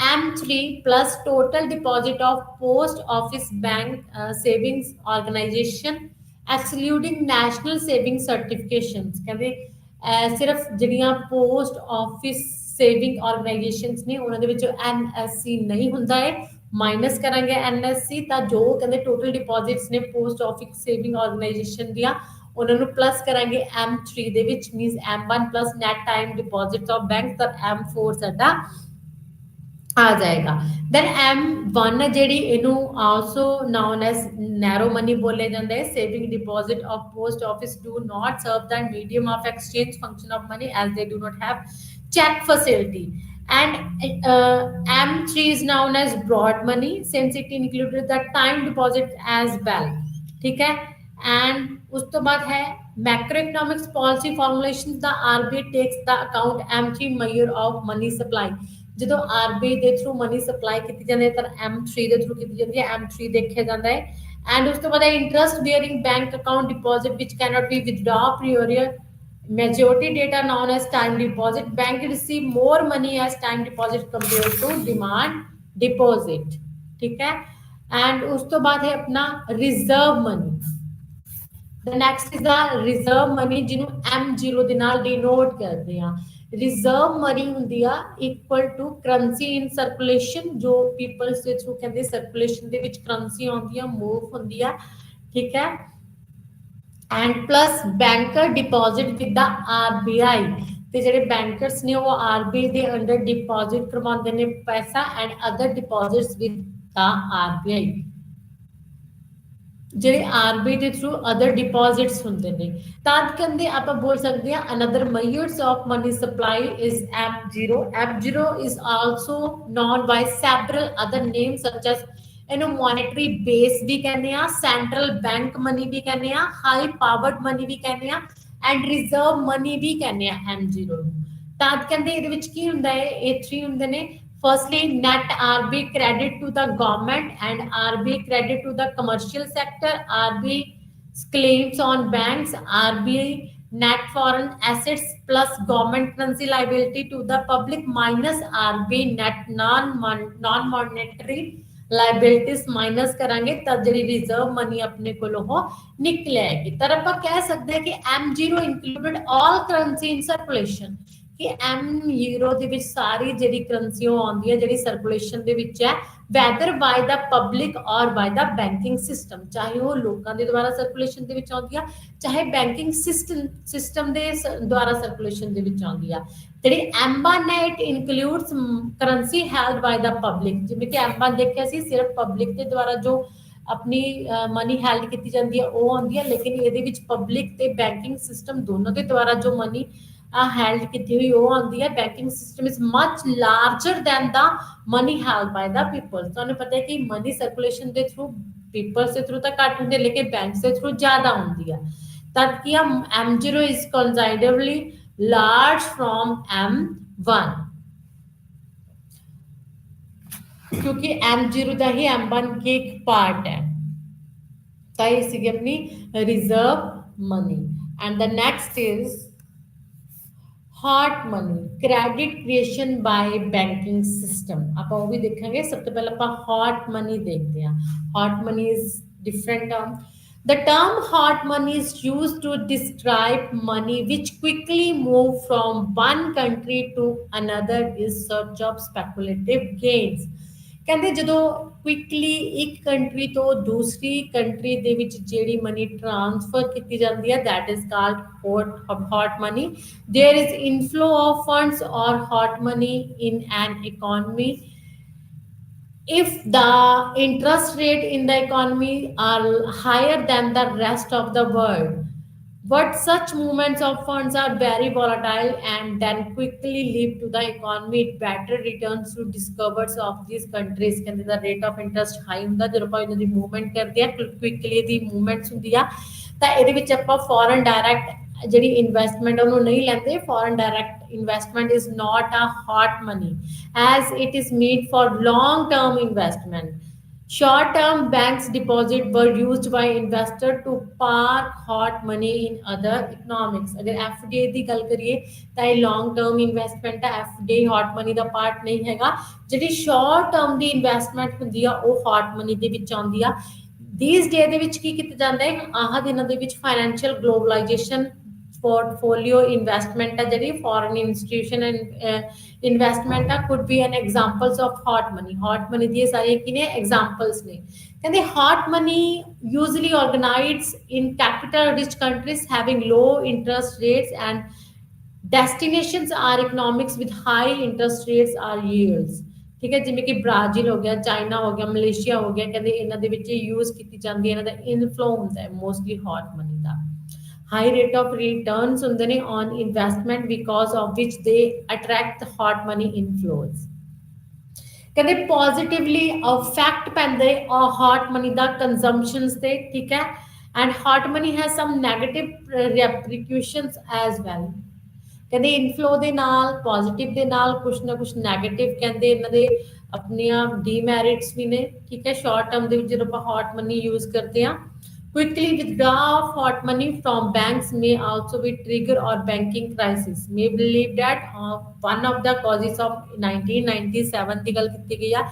M3 plus total deposit of post office bank savings organization excluding national saving certifications। ਕਹਿੰਦੇ ਸਿਰਫ ਜਿਹੜੀਆਂ ਪੋਸਟ ਆਫਿਸ ਸੇਵਿੰਗ ਆਰਗੇਨਾਈਜੇਸ਼ਨਸ ਨੇ ਉਹਨਾਂ ਦੇ ਵਿੱਚ NSC ਨਹੀਂ ਹੁੰਦਾ ਹੈ, ਮਾਈਨਸ ਕਰਾਂਗੇ NSC, ਤਾਂ ਜੋ ਕਹਿੰਦੇ ਟੋਟਲ ਡਿਪੋਜ਼ਿਟਸ ਨੇ ਪੋਸਟ ਆਫਿਸ ਸੇਵਿੰਗ ਆਰਗੇਨਾਈਜੇਸ਼ਨ ਦੀਆਂ, ਉਹਨਾਂ ਨੂੰ ਪਲੱਸ ਕਰਾਂਗੇ M3 ਦੇ ਵਿੱਚ, means M1 plus net time deposits of bank, ਤਾਂ M4 ਸਾਡਾ ਆ ਜਾਏਗਾ। ਦੈਨ M1 ਹੈ ਜਿਹੜੀ, ਇਹਨੂੰ also known as narrow money ਬੋਲਿਆ ਜਾਂਦਾ ਹੈ। Saving deposit of post office do not serve the medium of exchange function of money as they do not have check facility। And M3 is known as broad money since it included the time deposit as well, ठीक है। And ਉਸ ਤੋਂ ਬਾਅਦ ਹੈ macroeconomics policy formulations, the RBI takes the account M3 measure of money supply। ਜਦੋਂ RBI ਦੇ ਥਰੂ ਮਨੀ ਸਪਲਾਈ ਕੀਤੀ ਜਾਂਦੀ ਹੈ ਤਾਂ M3 ਦੇ ਥਰੂ ਕੀਤੀ ਜਾਂਦੀ ਹੈ, M3 ਦੇਖਿਆ ਜਾਂਦਾ ਹੈ। ਐਂਡ ਉਸ ਤੋਂ ਬਾਅਦ ਹੈ interest bearing bank account deposit which cannot be withdraw prior majority data known as time deposit। bank receive more money as time deposit compared to demand deposit, ठीक है। एंड उस तो बाद है अपना reserve money. the next is the reserve money ਜਿਹਨੂੰ M0 ਦੇ ਨਾਲ denote ਕਰਦੇ ਆ। ਰਿਜ਼ਰਵ ਮਨੀ ਹੁੰਦੀ ਆ equal to currency in circulation, ਜੋ ਪੀਪਲਸ ਦੇ ਥਰੂ ਕਹਿੰਦੇ ਸਰਕੂਲੇਸ਼ਨ ਦੇ ਵਿੱਚ ਕਰੰਸੀ ਆਉਂਦੀ ਆ, ਮੂਵ ਹੁੰਦੀ ਆ, ਠੀਕ ਹੈ। And plus banker deposit with the RBI, ਤੇ ਜਿਹੜੇ ਬੈਂਕਰਸ ਨੇ ਉਹ RBI ਦੇ ਅੰਡਰ ਡਿਪੋਜ਼ਿਟ ਕਰਵਾਉਂਦੇ ਨੇ ਪੈਸਾ, and other deposits with the RBI, ਜਿਹੜੇ RBI ਦੇ ਥਰੂ ਅਦਰ ਡਿਪੋਜ਼ਿਟਸ ਹੁੰਦੇ ਨੇ। ਤਾਂ ਕਹਿੰਦੇ ਆਪਾਂ ਬੋਲ ਸਕਦੇ ਹਾਂ another measures of money supply is M0। M0 is also known by several other names such as, ਇਹਨੂੰ ਮੋਨੇਟਰੀ ਬੇਸ ਵੀ ਕਹਿੰਦੇ ਆ, ਸੈਂਟਰਲ ਬੈਂਕ ਮਨੀ ਵੀ ਕਹਿੰਦੇ ਆ, ਹਾਈ ਪਾਵਰਡ ਮਨੀ ਵੀ ਕਹਿੰਦੇ ਆ, ਐਂਡ ਰਿਜ਼ਰਵ ਮਨੀ ਵੀ ਕਹਿੰਦੇ ਆ M0 ਨੂੰ। ਤਾਂ ਕਹਿੰਦੇ ਇਹਦੇ ਵਿੱਚ ਕੀ ਹੁੰਦਾ ਹੈ, ਇਹ 3 ਹੁੰਦੇ ਨੇ। Firstly, net RBI credit to the government and RBI credit to the commercial sector, RBI claims on banks, RBI net foreign assets plus government currency liability to the public minus RBI net non-monetary liabilities minus ਕਰਾਂਗੇ ਤਾਂ ਜਿਹੜੀ ਰਿਜ਼ਰਵ ਮਨੀ ਆਪਣੇ ਕੋਲ ਉਹ ਨਿਕਲ ਆਏਗੀ। ਤਾਂ ਆਪਾਂ ਕਹਿ ਸਕਦੇ ਹਾਂ ਕਿ M0 included all currency in circulation, ਕਿ M0 ਦੇ ਵਿੱਚ ਸਾਰੀ ਜਿਹੜੀ ਕਰੰਸੀ ਉਹ ਆਉਂਦੀ ਹੈ ਜਿਹੜੀ ਸਰਕੂਲੇਸ਼ਨ ਦੇ ਵਿੱਚ ਹੈ, ਵੈਦਰ ਬਾय ਦਾ ਪਬਲਿਕ ਔਰ ਬਾय ਦਾ ਬੈਂਕਿੰਗ ਸਿਸਟਮ, ਚਾਹੇ ਉਹ ਲੋਕਾਂ ਦੇ ਦੁਆਰਾ ਸਰਕੂਲੇਸ਼ਨ ਦੇ ਵਿੱਚ ਆਉਂਦੀ ਆ, ਚਾਹੇ ਬੈਂਕਿੰਗ ਸਿਸਟਮ ਦੇ ਦੁਆਰਾ ਸਰਕੂਲੇਸ਼ਨ ਦੇ ਵਿੱਚ ਆਉਂਦੀ ਆ। ਜਿਹੜੀ M1 ਹੈ it includes currency held by the public, ਜਿਵੇਂ ਕਿ M1 ਦੇਖਿਆ ਸੀ ਸਿਰਫ ਪਬਲਿਕ ਦੇ ਦੁਆਰਾ ਜੋ ਆਪਣੀ ਮਨੀ ਹੈਲਡ ਕੀਤੀ ਜਾਂਦੀ ਹੈ ਉਹ ਆਉਂਦੀ ਹੈ, ਲੇਕਿਨ ਇਹਦੇ ਵਿੱਚ ਪਬਲਿਕ ਤੇ ਬੈਂਕਿੰਗ ਸਿਸਟਮ ਦੋਨੋਂ ਦੇ ਦੁਆਰਾ ਜੋ ਮਨੀ ਹੈਲਡ ਕੀਤੀ ਹੋਈ ਉਹ ਆਉਂਦੀ ਹੈ। Banking system is much larger than the money held by the people. ਤੁਹਾਨੂੰ ਪਤਾ ਹੈ ਕਿ ਮਨੀ ਸਰਕੂਲੇਸ਼ਨ ਦੇ ਥਰੂ ਪੀਪल्स ਦੇ ਥਰੂ ਤਾਂ ਘੱਟ ਹੁੰਦੀ ਹੈ, ਲੇਕਿਨ ਬੈਂਕਸ ਦੇ ਥਰੂ ਜ਼ਿਆਦਾ ਹੁੰਦੀ ਹੈ। ਤਦ ਕੀ M0 is conservatively large from M1, क्योंकि M0 ਦਾ ਹੀ M1 की एक पार्ट है। ਤਾਂ ਇਹ ਸੀਗੀ ਆਪਣੀ reserve money. And the next is hot money, credit creation by banking system. आप वो भी देखेंगे। सब तो पहले आप हॉट मनी देखते हैं। Hot money is different term. The term hot money is used to describe money which quickly move from one country to another in search of speculative gains। ਕਹਿੰਦੇ ਜਦੋਂ ਕੁਇਕਲੀ ਇੱਕ ਕੰਟਰੀ ਤੋਂ ਦੂਸਰੀ ਕੰਟਰੀ ਦੇ ਵਿੱਚ ਜਿਹੜੀ ਮਨੀ ਟ੍ਰਾਂਸਫਰ ਕੀਤੀ ਜਾਂਦੀ ਹੈ that is called hot money। there is inflow of funds or hot money in an economy if the interest rate in the economy are higher than the rest of the world, but such movements of funds are very volatile and then quickly lead to the economy better returns to discoveries of these countries। ਕਹਿੰਦੇ ਦਾ rate of interest high ਹੁੰਦਾ ਜਦੋਂ ਆਪਾਂ ਇਹਨਾਂ ਦੀ ਮੂਵਮੈਂਟ ਕਰਦੇ ਆ ਕੁਇਕਲੀ ਦੀ ਮੂਵਮੈਂਟਸ ਹੁੰਦੀ ਆ ਤਾਂ ਇਹਦੇ ਵਿੱਚ ਆਪਾਂ ਫੋਰਨ ਡਾਇਰੈਕਟ ਜਿਹੜੀ ਇਨਵੈਸਟਮੈਂਟ ਉਹਨੂੰ ਨਹੀਂ ਲੈਂਦੇ। Foreign direct investment is not a hot money as it is made for long term investment। Short term banks deposit were used by investor to park hot money in other economics। अगर FDI ਦੀ ਗੱਲ ਕਰੀਏ ਤਾਂ ਇਹ long term investment ਹੈ। FDI hot money ਦਾ part ਨਹੀਂ ਹੈਗਾ। ਜਿਹੜੀ short term ਦੀ investment ਹੁੰਦੀ ਆ ਉਹ hot money ਦੇ ਵਿੱਚ ਆਉਂਦੀ ਆ। these days ਦੇ ਵਿੱਚ ਕੀ ਕੀਤਾ ਜਾਂਦਾ ਹੈ ਆਹ ਦਿਨਾਂ ਦੇ ਵਿੱਚ financial globalization portfolio investment ਹੈ ਜਿਹੜੀ foreign institution investment ਹੈ could be an examples of hot money। hot money ਦੀਆਂ ਸਾਰੀਆਂ ਕੀ ਨੇ examples ਨੇ। ਕਹਿੰਦੇ hot money usually organized in capital rich countries having low interest rates and destinations are economics with high interest rates or yields। ਠੀਕ ਹੈ ਜਿਵੇਂ ਕਿ ਬ੍ਰਾਜ਼ੀਲ ਹੋ ਗਿਆ, ਚਾਈਨਾ ਹੋ ਗਿਆ, ਮਲੇਸ਼ੀਆ ਹੋ ਗਿਆ, ਕਹਿੰਦੇ ਇਹਨਾਂ ਦੇ ਵਿੱਚ ਯੂਜ਼ ਕੀਤੀ ਜਾਂਦੀ ਹੈ, ਇਹਨਾਂ ਦਾ ਇਨਫਲੋ ਹੁੰਦਾ ਹੈ ਮੋਸਟਲੀ ਹੌਟ ਮਨੀ ਦਾ। ਹਾਈ ਰੇਟ ਆਫ ਰਿਟਰਨਸ ਹੁੰਦੇ ਨੇ on investment because of which they attract hot money inflows. ਕਹਿੰਦੇ ਪੋਜ਼ਿਟਿਵਲੀ ਇਫੈਕਟ ਪੈਂਦੇ ਹੌਟ ਮਨੀ ਦਾ ਕੰਜ਼ੰਪਸ਼ਨਸ ਤੇ। ਠੀਕ ਹੈ and hot money has some negative repercussions as well. ਕਹਿੰਦੇ ਇਨਫਲੋ ਦੇ ਨਾਲ ਪੋਜ਼ਿਟਿਵ ਦੇ ਨਾਲ ਕੁਛ ਨਾ ਕੁਛ ਨੈਗੇਟਿਵ ਕਹਿੰਦੇ ਇਹਨਾਂ ਦੇ ਆਪਣੀਆਂ ਡੀਮੈਰਿਟਸ ਵੀ ਨੇ। ਠੀਕ ਹੈ ਸ਼ਾਰਟ ਟਰਮ ਦੇ ਵਿੱਚ ਜਦੋਂ ਆਪਾਂ ਹੌਟ ਮਨੀ ਯੂਜ਼ ਕਰਦੇ ਹਾਂ quickly withdraw of hot money from banks may also be trigger or banking crisis। may believe that one of the causes of 1997 ਦੀ ਗੱਲ ਕੀਤੀ ਗਈ ਆ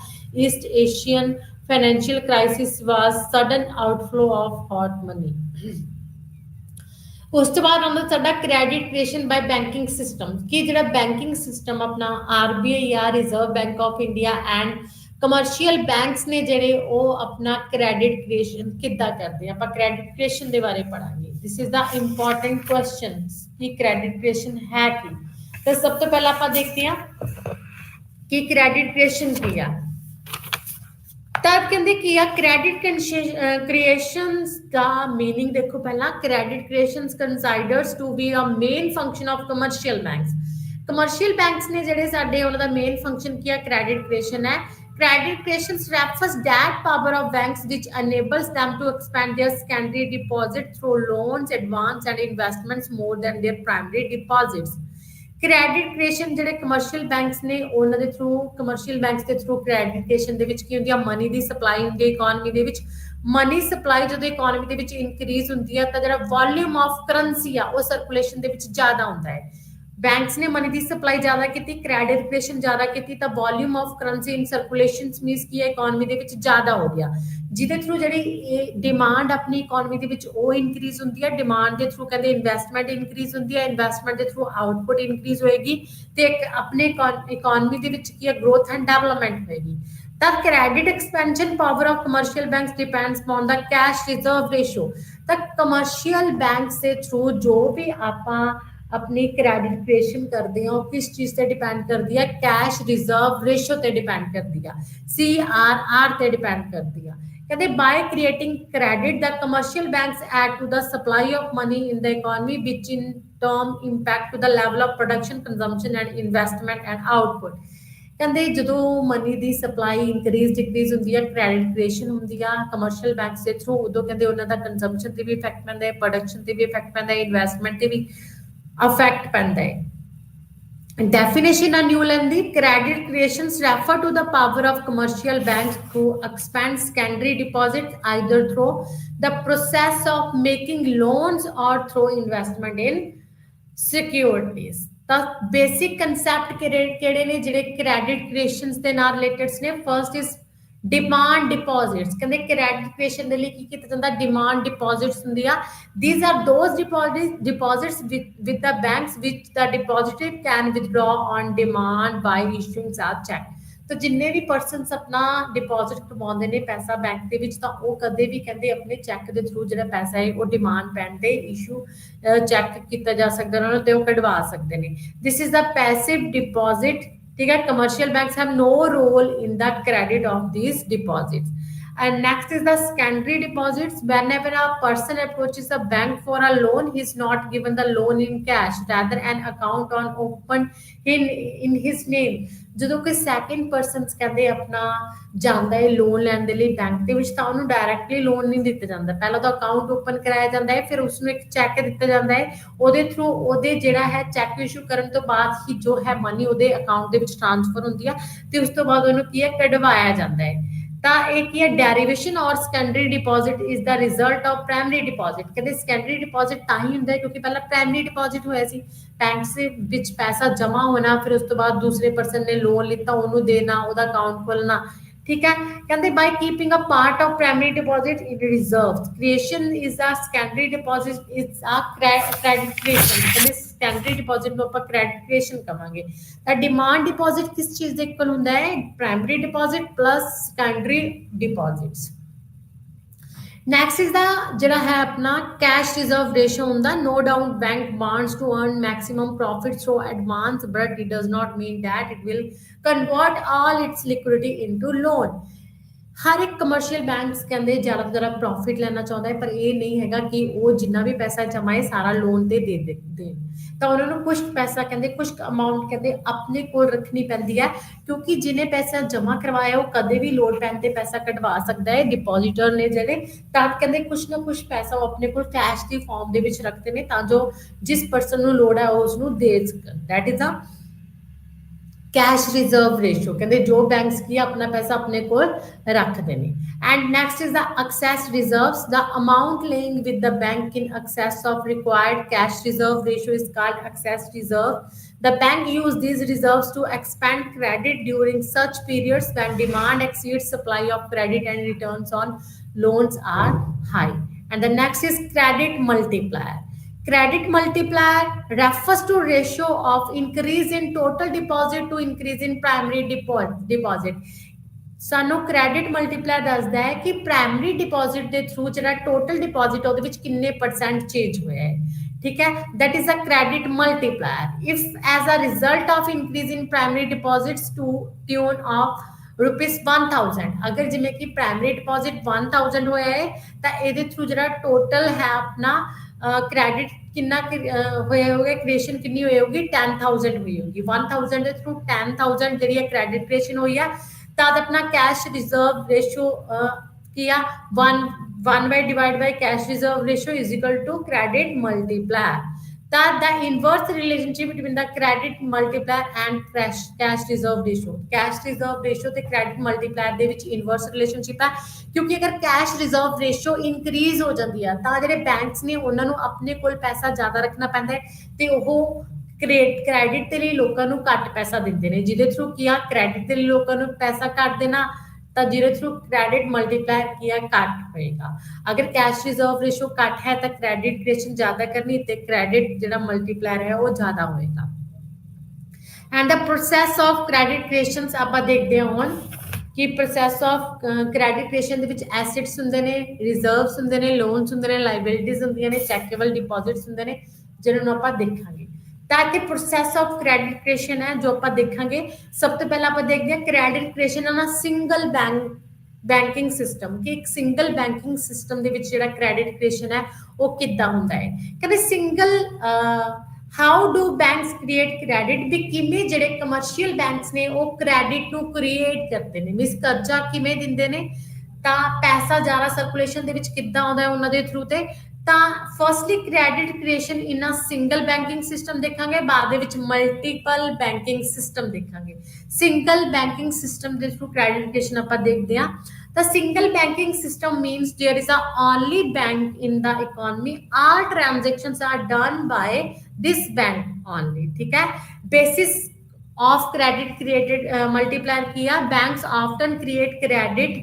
East Asian financial crisis was sudden outflow of hot money। ਉਸ ਤੋਂ ਬਾਅਦ ਆਉਂਦਾ ਸਾਡਾ ਕ੍ਰੈਡਿਟ ਕ੍ਰੀਏਸ਼ਨ ਬਾय ਬੈਂਕਿੰਗ ਸਿਸਟਮ ਕਿ ਜਿਹੜਾ ਬੈਂਕਿੰਗ ਸਿਸਟਮ ਆਪਣਾ RBI ਆ reserve bank of India and commercial banks ਨੇ ਜਿਹੜੇ ਉਹ ਆਪਣਾ ਕ੍ਰੈਡਿਟ ਕ੍ਰੀਏਸ਼ਨ ਕਿੱਦਾਂ ਕਰਦੇ ਆ। ਆਪਾਂ ਕ੍ਰੈਡਿਟ ਕ੍ਰੀਏਸ਼ਨ ਦੇ ਬਾਰੇ ਪੜਾਂਗੇ। This is the important question ਕਿ ਕ੍ਰੈਡਿਟ ਕ੍ਰੀਏਸ਼ਨ ਹੈ ਕੀ। ਤਾਂ ਸਭ ਤੋਂ ਪਹਿਲਾਂ ਆਪਾਂ ਦੇਖਦੇ ਹਾਂ ਕਿ ਕ੍ਰੈਡਿਟ ਕ੍ਰੀਏਸ਼ਨ ਕੀ ਆ। तब कहते की आ क्रेडिट क्रिएशंस का मीनिंग देखो पहला credit creations considers to be a main function of commercial banks. Commercial banks ने जेडे साडे उन्हां दा मेन फंक्शन की क्रेडिट क्रिएशन है। Credit creation refers that power of banks which enables them to expand their secondary deposit through loans, advance and investments more than their primary deposits। Credit creation ਜਿਹੜੇ ਕਮਰਸ਼ੀਅਲ ਬੈਂਕਸ ਨੇ ਉਹਨਾਂ ਦੇ ਥਰੂ ਕਮਰਸ਼ੀਅਲ ਬੈਂਕਸ ਦੇ ਥਰੂ ਕ੍ਰੈਡਿਟ ਕ੍ਰੀਏਸ਼ਨ ਦੇ ਵਿੱਚ ਕੀ ਹੁੰਦੀ ਆ ਮਨੀ ਦੀ ਸਪਲਾਈ ਹੁੰਦੀ ਹੈ ਇਕਨੋਮੀ ਦੇ ਵਿੱਚ। ਮਨੀ ਸਪਲਾਈ ਜਦੋਂ ਇਕਨੋਮੀ ਦੇ ਵਿੱਚ ਇਨਕਰੀਜ਼ ਹੁੰਦੀ ਹੈ ਤਾਂ ਜਿਹੜਾ ਵੋਲਿਊਮ ਆਫ ਕਰੰਸੀ ਆ ਉਹ ਸਰਕੂਲੇਸ਼ਨ ਦੇ ਵਿੱਚ ਜ਼ਿਆਦਾ ਹੁੰਦਾ ਹੈ। बैंक्स ने मनी की सप्लाई ज्यादा की, क्रेडिट क्रिएशन ज्यादा की, तो volume of currency in circulation मीनस की इकोनॉमी ਦੇ ਵਿੱਚ ਜ਼ਿਆਦਾ ਹੋ ਗਿਆ, ਜਿਹਦੇ ਥਰੂ ਜਿਹੜੀ ਡਿਮਾਂਡ ਆਪਣੀ ਇਕਨੋਮੀ ਦੇ ਵਿੱਚ ਉਹ ਇਨਕਰੀਜ਼ ਹੁੰਦੀ ਹੈ, ਡਿਮਾਂਡ ਦੇ ਥਰੂ ਕਹਿੰਦੇ ਇਨਵੈਸਟਮੈਂਟ ਇਨਕਰੀਜ਼ ਹੁੰਦੀ ਹੈ, ਇਨਵੈਸਟਮੈਂਟ ਦੇ ਥਰੂ ਆਊਟਪੁੱਟ ਇਨਕਰੀਜ਼ ਹੋਏਗੀ ਤੇ ਇੱਕ ਆਪਣੇ ਇਕਨੋਮੀ ਦੇ ਵਿੱਚ ਕੀ ਹੈ ਗਰੋਥ ਐਂਡ ਡਿਵੈਲਪਮੈਂਟ ਹੋਏਗੀ। The credit expansion power of commercial banks depends on the cash reserve ratio। The commercial banks ਦੇ through ਜੋ ਵੀ ਆਪਾਂ अपनी क्रेडिट क्रिएशन करते हैं किस चीज से डिपेंड करती है, कैश रिजर्व रेशो ते डिपेंड करती है, CRR ते डिपेंड करती है। कहते by creating credit the commercial banks add to the supply of money in the economy which in term impact to the level of production consumption and investment and output. ਕਹਿੰਦੇ ਜਦੋਂ ਮਨੀ ਦੀ ਸਪਲਾਈ ਇਨਕਰੀਜ਼ ਡਿਕਰੀਜ਼ ਹੁੰਦੀ ਹੈ, ਕ੍ਰੈਡਿਟ ਕ੍ਰੀਏਸ਼ਨ ਹੁੰਦੀ ਆ ਕਮਰਸ਼ੀਅਲ ਬੈਂਕਸ ਦੇ ਥਰੂ, ਉਦੋਂ ਕਹਿੰਦੇ ਉਹਨਾਂ ਦਾ ਕੰਜ਼ੰਪਸ਼ਨ ਤੇ ਵੀ ਇਫੈਕਟ ਪੈਂਦਾ ਹੈ, ਪ੍ਰੋਡਕਸ਼ਨ ਤੇ ਵੀ ਇਫੈਕਟ ਪੈਂਦਾ ਹੈ, ਇਨਵੈਸਟਮੈਂਟ ਤੇ ਵੀ ਇਫੈਕਟ ਪੈਂਦਾ ਹੈ। Definition a new lengthy credit creations refer to the power of commercial banks to expand secondary deposits either through the process of making loans or through investment in securities। ਤਾਂ ਬੇਸਿਕ ਕਨਸੈਪਟ ਕਿਹੜੇ ਨੇ ਜਿਹੜੇ ਕ੍ਰੈਡਿਟ ਕ੍ਰੀਏਸ਼ਨਸ ਦੇ ਨਾਲ ਰਿਲੇਟਡ ਨੇ। ਫਰਸਟ ਇਜ਼ डिमांड डिपॉजिट्स, कहते क्रेडिट क्रिएशन के लिए की किया जाता है, डिमांड डिपॉजिट्स ਹੁੰਦੀ ਆ। these are those deposits with the banks which the depositor can withdraw on demand by issuing such check। तो जिन्ने भी पर्सनस अपना डिपॉजिट करवाते हैं पैसा बैंक के विच, तो वो कदे भी कहते अपने चैक के थ्रू जो पैसा है वो डिमांड पैन ते इशू चैक किया जा सकता है, उन्होंने वो कढवा सकते हैं। This is the passive deposit, ठीक है। Commercial banks have no role in the credit of these deposits। And next is the secondary deposits। whenever a person approaches a bank for a loan, he is not given the loan in cash, rather an account on open in his name। ਜਦੋਂ ਕੋਈ ਸੈਕੰਡ ਪਰਸਨਸ ਕਹਿੰਦੇ ਆਪਣਾ ਜਾਂਦਾ ਹੈ ਲੋਨ ਲੈਣ ਦੇ ਲਈ ਬੈਂਕ ਦੇ ਵਿੱਚ, ਤਾਂ ਉਹਨੂੰ ਡਾਇਰੈਕਟਲੀ ਲੋਨ ਨਹੀਂ ਦਿੱਤਾ ਜਾਂਦਾ, ਪਹਿਲਾਂ ਤਾਂ ਅਕਾਊਂਟ ਓਪਨ ਕਰਾਇਆ ਜਾਂਦਾ ਹੈ, ਫਿਰ ਉਸਨੂੰ ਇੱਕ ਚੈੱਕ ਦਿੱਤਾ ਜਾਂਦਾ ਹੈ, ਉਹਦੇ ਥਰੂ ਉਹਦੇ ਜਿਹੜਾ ਹੈ ਚੈੱਕ ਇਸ਼ੂ ਕਰਨ ਤੋਂ ਬਾਅਦ ਹੀ ਜੋ ਹੈ ਮਨੀ ਉਹਦੇ ਅਕਾਊਂਟ ਦੇ ਵਿੱਚ ਟ੍ਰਾਂਸਫਰ ਹੁੰਦੀ ਆ, ਤੇ ਉਸ ਤੋਂ ਬਾਅਦ ਉਹਨੂੰ ਕੀ ਹੈ ਕਢਵਾਇਆ ਜਾਂਦਾ ਹੈ। ਤਾਂ ਇਹ ਕੀ ਹੈ ਡੈਰੀਵੇਸ਼ਨ ਔਰ secondary deposit is the result of primary deposit. ਕਹਿੰਦੇ ਸੈਕੰਡਰੀ ਡਿਪੋਜ਼ਿਟ ਤਾਂ ਹੀ ਹੁੰਦਾ ਹੈ ਕਿਉਂਕਿ ਪਹਿਲਾਂ ਪ੍ਰਾਇਮਰੀ ਡਿਪੋਜ਼ਿਟ ਹੋਇਆ ਸੀ, ਬੈਂਕ ਦੇ ਵਿੱਚ ਪੈਸਾ ਜਮਾ ਹੋਣਾ, ਫਿਰ ਉਸ ਤੋਂ ਬਾਅਦ ਦੂਸਰੇ ਪਰਸਨ ਨੇ ਲੋਨ ਲਿੱਤਾ ਉਹਨੂੰ ਦੇਣਾ, ਉਹਦਾ ਅਕਾਊਂਟ ਖੋਲਣਾ, ठीक है। कहते by keeping a part of primary deposit in reserves, creation is a secondary deposit is a credit creation. कहते सेकेंडरी डिपॉजिट ਨੂੰ ਆਪਾਂ क्रेडिट क्रिएशन ਕਵਾਂਗੇ। ਤਾਂ डिमांड डिपॉजिट किस चीज ਦੇ ਇਕੁਅਲ ਹੁੰਦਾ ਹੈ, primary deposit plus secondary deposits. Next is the ਜਿਹੜਾ ਹੈ ਆਪਣਾ कैश रिजर्व रेशियो ਹੁੰਦਾ। No doubt bank wants to earn maximum profit through advance, but it does not mean that it will convert all its liquidity into loan। हर एक कमर्शियल बैंक्स कहते ज़्यादा तो ज़्यादा प्रॉफिट लेना चाहता है, पर यह नहीं है कि वो जिन्ना भी पैसा जमाए सारा लोन ते दे दे। तो उन्होंने कुछ पैसा कहते कुछ अमाउंट कहते अपने को रखनी पैंदी है, क्योंकि जिन्हें पैसा जमा करवाया वो कदे भी लोड़ पैन ते पैसा कटवा सकता है। डिपॉजिटर ने जेडे तब कहते कुछ ना कुछ पैसा वो अपने को कैश की फॉर्म दे विच रखते हैं, तां जो जिस पर्सन नूं लोड़ है उसनूं दे सकन। That is a cash reserve ratio. कहते जो बैंक्स की अपना पैसा अपने को रखते हैं। And next is the excess reserves. The amount lying with the bank in excess of required cash reserve ratio is called excess reserve. The bank use these reserves to expand credit during such periods when demand exceeds supply of credit and returns on loans are high। And the next is credit multiplier। Credit multiplier refers to ratio of increase in total deposit to increase in primary deposit। ਸਾਨੂੰ ਕ੍ਰੈਡਿਟ ਮਲਟੀਪਲਾਇਰ ਦੱਸਦਾ ਹੈ ਕਿ ਪ੍ਰਾਇਮਰੀ ਡਿਪੋਜ਼ਿਟ ਦੇ ਥਰੂ ਜਿਹੜਾ ਟੋਟਲ ਡਿਪੋਜ਼ਿਟ ਉਹਦੇ ਵਿੱਚ ਕਿੰਨੇ ਪਰਸੈਂਟ ਚੇਂਜ ਹੋਇਆ ਹੈ, ਠੀਕ ਹੈ। That is a credit multiplier if as a result of increase in primary deposits to tune of ₹1000। अगर जिमें कि प्राइमरी डिपॉजिट 1000 होया है तो ਇਹਦੇ ਥਰੂ ਜਿਹੜਾ ਟੋਟਲ ਹੈ ਆਪਣਾ ਕ੍ਰੈਡਿਟ ਕਿੰਨਾ ਹੋਇਆ ਹੋਗਾ, ਕ੍ਰੀਏਸ਼ਨ ਕਿੰਨੀ ਹੋਈ ਹੋਗੀ 10000 ਹੋਈ ਹੋਗੀ। 1000 ਦੇ ਥਰੂ 10000 ਜਿਹੜੀ ਹੈ ਕ੍ਰੈਡਿਟ ਕ੍ਰੀਏਸ਼ਨ ਹੋਈ ਆ, तद अपना कैश रिजर्व रेशियो किया 1 by divide by cash reserve ratio is equal to credit multiplier. तद the inverse relationship between the credit multiplier and cash reserve ratio. Cash reserve ratio ते क्रेडिट मल्टीप्लायर दे विच इनवर्स रिलेशनशिप है, क्योंकि अगर कैश रिजर्व रेशियो इंक्रीज हो जाती है तो ਜਿਹੜੇ बैंक्स ने उन्होंने अपने कोल पैसा ज़्यादा रखना पैंदा है, ते ओह ਕ੍ਰੈਡਿਟ ਦੇ ਲਈ ਲੋਕਾਂ ਨੂੰ ਘੱਟ ਪੈਸਾ ਦਿੰਦੇ ਨੇ, ਜਿਹਦੇ ਥਰੂ ਕੀ ਆ ਕ੍ਰੈਡਿਟ ਦੇ ਲਈ ਲੋਕਾਂ ਨੂੰ ਪੈਸਾ ਘੱਟ ਦੇਣਾ, ਤਾਂ ਜਿਹਦੇ ਥਰੂ ਕ੍ਰੈਡਿਟ ਮਲਟੀਪਲਾਇਰ ਕੀ ਆ ਘੱਟ ਹੋਏਗਾ। ਅਗਰ ਕੈਸ਼ ਰਿਜ਼ਰਵ ਰੇਸ਼ੋ ਘੱਟ ਹੈ ਤਾਂ ਕ੍ਰੈਡਿਟ ਕ੍ਰੀਏਸ਼ਨ ਜ਼ਿਆਦਾ ਕਰਨੀ ਤੇ ਕ੍ਰੈਡਿਟ ਜਿਹੜਾ ਮਲਟੀਪਲਾਇਰ ਹੈ ਉਹ ਜ਼ਿਆਦਾ ਹੋਏਗਾ। And the process of credit creations ਆਪਾਂ ਦੇਖਦੇ ਹਾਂ ਹੁਣ ਕਿ ਪ੍ਰੋਸੈਸ ਆਫ ਕ੍ਰੈਡਿਟ ਕ੍ਰੀਏਸ਼ਨ ਦੇ ਵਿੱਚ ਐਸੈਟਸ ਹੁੰਦੇ ਨੇ, ਰਿਜ਼ਰਵਸ ਹੁੰਦੇ ਨੇ, ਲੋਨਸ ਹੁੰਦੇ ਨੇ, ਲਾਇਬਿਲਿਟੀਜ਼ ਹੁੰਦੀਆਂ ਨੇ, ਚੈਕੇਬਲ ਡਿਪੋਜ਼ਿਟਸ ਹੁੰਦੇ ਨੇ, ਜਿਹਨਾਂ ਨੂੰ ਆਪਾਂ ਦੇਖਾਂਗੇ। ਤਾਂ ਕਿ ਪ੍ਰੋਸੈਸ ਆਫ ਕ੍ਰੈਡਿਟ ਕ੍ਰੀਏਸ਼ਨ ਹੈ ਜੋ ਆਪਾਂ ਦੇਖਾਂਗੇ। ਸਭ ਤੋਂ ਪਹਿਲਾਂ ਆਪਾਂ ਦੇਖਦੇ ਹਾਂ ਕ੍ਰੈਡਿਟ ਕ੍ਰੀਏਸ਼ਨ ਨਾ ਸਿੰਗਲ ਬੈਂਕਿੰਗ ਸਿਸਟਮ, ਕਿ ਇੱਕ ਸਿੰਗਲ ਬੈਂਕਿੰਗ ਸਿਸਟਮ ਦੇ ਵਿੱਚ ਜਿਹੜਾ ਕ੍ਰੈਡਿਟ ਕ੍ਰੀਏਸ਼ਨ ਹੈ ਉਹ ਕਿੱਦਾਂ ਹੁੰਦਾ ਹੈ। ਕਹਿੰਦੇ single how do banks create credit, ਵੀ ਕਿਵੇਂ ਜਿਹੜੇ ਕਮਰਸ਼ੀਅਲ ਬੈਂਕਸ ਨੇ ਉਹ ਕ੍ਰੈਡਿਟ ਨੂੰ ਕ੍ਰੀਏਟ ਕਰਦੇ ਨੇ, ਮੀਨਸ ਕਰਜ਼ਾ ਕਿਵੇਂ ਦਿੰਦੇ ਨੇ, ਤਾਂ ਪੈਸਾ ਜ਼ਿਆਦਾ ਸਰਕੂਲੇਸ਼ਨ ਦੇ ਵਿੱਚ ਕਿੱਦਾਂ ਆਉਂਦਾ ਉਹਨਾਂ ਦੇ ਥਰੂ ਤੇ। ਤਾਂ firstly credit creation in a single banking system ਦੇਖਾਂਗੇ, ਬਾਅਦ ਦੇ ਵਿੱਚ ਮਲਟੀਪਲ ਬੈਂਕਿੰਗ ਸਿਸਟਮ ਦੇਖਾਂਗੇ। ਸਿੰਗਲ ਬੈਂਕਿੰਗ ਸਿਸਟਮ ਦੇ ਥਰੂ ਕ੍ਰੈਡਿਟ ਕ੍ਰੀਏਸ਼ਨ ਆਪਾਂ ਦੇਖਦੇ ਹਾਂ। The single banking system means there is a only bank in the economy. All transactions are done by this bank only. ठीक है, basis of credit created multiplier किया, banks often create credit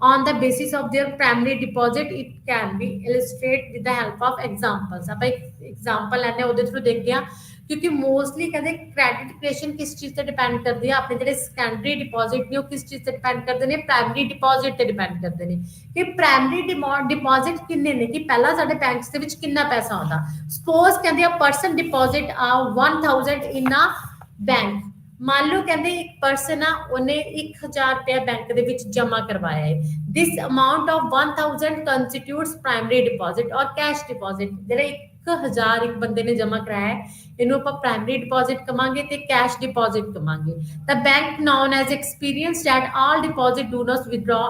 on the basis of their primary deposit. It can be illustrated with the help of examples. आप एक example लेने ਉਹਦੇ through देखते हैं, क्योंकि मोस्टली कहते क्रेडिट क्रिएशन किस चीज से डिपेंड करती है, अपने जो सैकेंडरी डिपॉजिट ने किस चीज से डिपेंड करते हैं, प्राइमरी डिपॉजिट से डिपेंड करते हैं कि प्राइमरी डिपॉजिट किन्ने ने, कि पहला साडे बैंक्स ਦੇ ਵਿੱਚ ਕਿੰਨਾ ਪੈਸਾ ਆਉਂਦਾ। ਸਪੋਜ਼ ਕਹਿੰਦੇ ਆ ਪਰਸਨ ਡਿਪੋਜ਼ਿਟ ਆ 1000 ਇਨ ਅ ਬੈਂਕ, ਮੰਨ ਲਓ ਕਹਿੰਦੇ ਇੱਕ ਪਰਸਨ ਆ ਉਹਨੇ 1000 ਰੁਪਏ ਬੈਂਕ ਦੇ ਵਿੱਚ ਜਮ੍ਹਾਂ ਕਰਵਾਇਆ ਹੈ। ਦਿਸ ਅਮਾਉਂਟ ਆਫ 1000 ਕੰਸਟੀਟਿਊਟਸ ਪ੍ਰਾਇਮਰੀ ਡਿਪੋਜ਼ਿਟ ਔਰ ਕੈਸ਼ ਡਿਪੋਜ਼ਿਟ। ਜਿਹੜਾ 1000 ਇੱਕ ਬੰਦੇ ਨੇ ਜਮ੍ਹਾਂ ਕਰਾਇਆ ਹੈ ਇਹਨੂੰ ਆਪਾਂ ਪ੍ਰਾਇਮਰੀ ਡਿਪੋਜ਼ਿਟ ਕਵਾਂਗੇ ਤੇ ਕੈਸ਼ ਡਿਪੋਜ਼ਿਟ ਕਵਾਂਗੇ। ਤਾਂ bank known as experience that all deposit do not withdraw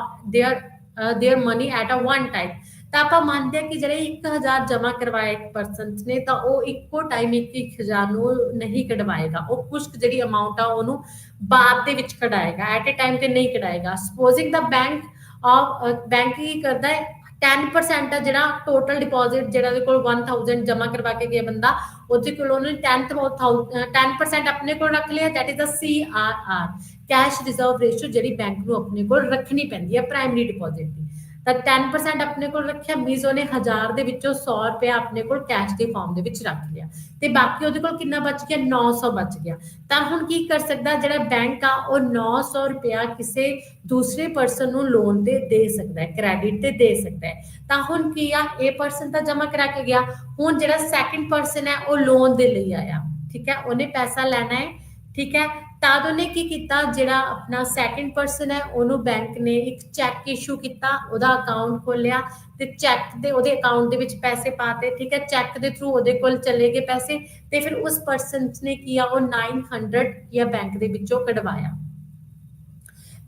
their money at a one time. ਤਾਂ ਆਪਾਂ ਮੰਨਦੇ ਹਾਂ ਕਿ ਜਿਹੜੇ 1000 ਜਮ੍ਹਾਂ ਕਰਵਾਏ ਇੱਕ ਪਰਸਨ ਨੇ ਤਾਂ ਉਹ ਇੱਕੋ ਟਾਈਮ 1000 ਨੂੰ ਨਹੀਂ ਕਢਵਾਏਗਾ, ਉਹ ਕੁਝ ਜਿਹੜੀ ਅਮਾਉਂਟ ਆ ਉਹਨੂੰ ਬਾਅਦ ਦੇ ਵਿੱਚ ਕਢਾਏਗਾ, ਐਟ ਅ ਟਾਈਮ ਤੇ ਨਹੀਂ ਕਢਾਏਗਾ। ਸਪੋਜ਼ਿੰਗ ਦਾ ਬੈਂਕ ਕੀ ਕਰਦਾ ਹੈ 10% ਆ ਜਿਹੜਾ ਟੋਟਲ ਡਿਪੋਜ਼ਿਟ ਜਿਹੜਾ ਉਹਦੇ ਕੋਲ 1000 ਜਮ੍ਹਾਂ ਕਰਵਾ ਕੇ ਗਿਆ ਬੰਦਾ, ਉਹਦੇ ਕੋਲ ਉਹਨੇ 10% ਆਪਣੇ ਕੋਲ ਰੱਖ ਲਿਆ, that is a CRR, cash reserve ratio, ਜਿਹੜੀ ਬੈਂਕ ਨੂੰ ਆਪਣੇ ਕੋਲ ਰੱਖਣੀ ਪੈਂਦੀ ਹੈ ਪ੍ਰਾਇਮਰੀ ਡਿਪੋਜ਼ਿਟ ਦੀ। ਤਾਂ 10% ਆਪਣੇ ਕੋਲ ਰੱਖਿਆ ਮੀਨਸ ਉਹਨੇ 1000 ਦੇ ਵਿੱਚੋਂ 100 ਰੁਪਇਆ ਆਪਣੇ ਕੋਲ ਕੈਸ਼ ਦੇ ਫਾਰਮ ਦੇ ਵਿੱਚ ਰੱਖ ਲਿਆ ਤੇ ਬਾਕੀ ਉਹਦੇ ਕੋਲ ਕਿੰਨਾ ਬਚ ਗਿਆ 900 ਬਚ ਗਿਆ। ਤਾਂ ਹੁਣ ਕੀ ਕਰ ਸਕਦਾ ਜਿਹੜਾ ਬੈਂਕ ਆ ਉਹ 900 ਰੁਪਇਆ ਕਿਸੇ ਦੂਸਰੇ ਪਰਸਨ ਨੂੰ ਲੋਨ ਤੇ ਦੇ ਸਕਦਾ ਹੈ, ਕ੍ਰੈਡਿਟ ਤੇ ਦੇ ਸਕਦਾ ਹੈ। ਤਾਂ ਹੁਣ ਕੀ ਆ ਇਹ ਪਰਸਨ ਤਾਂ ਜਮ੍ਹਾਂ ਕਰਾ ਕੇ ਗਿਆ, ਹੁਣ ਜਿਹੜਾ ਸੈਕਿੰਡ ਪਰਸਨ ਹੈ ਉਹ ਲੋਨ ਦੇ ਲਈ ਆਇਆ, ਠੀਕ ਹੈ, ਉਹਨੇ ਪੈਸਾ ਲੈਣਾ ਹੈ, ਠੀਕ ਹੈ। ਤਦ ਉਹਨੇ ਕੀ ਕੀਤਾ, ਜਿਹੜਾ ਆਪਣਾ ਸੈਕਿੰਡ ਪਰਸਨ ਹੈ ਉਹਨੂੰ ਬੈਂਕ ਨੇ ਇੱਕ ਚੈੱਕ ਇਸ਼ੂ ਕੀਤਾ, ਉਹਦਾ ਅਕਾਊਂਟ ਖੋਲਿਆ ਤੇ ਚੈੱਕ ਦੇ ਉਹਦੇ ਅਕਾਊਂਟ ਦੇ ਵਿੱਚ ਪੈਸੇ ਪਾਤੇ, ਠੀਕ ਹੈ, ਚੈੱਕ ਦੇ ਥਰੂ ਉਹਦੇ ਕੋਲ ਚਲੇ ਗਏ ਪੈਸੇ ਤੇ ਫਿਰ ਉਸ ਪਰਸਨ ਨੇ ਕੀਆ ਉਹ 900 ਜਾਂ ਬੈਂਕ ਦੇ ਵਿੱਚੋਂ ਕਢਵਾਇਆ।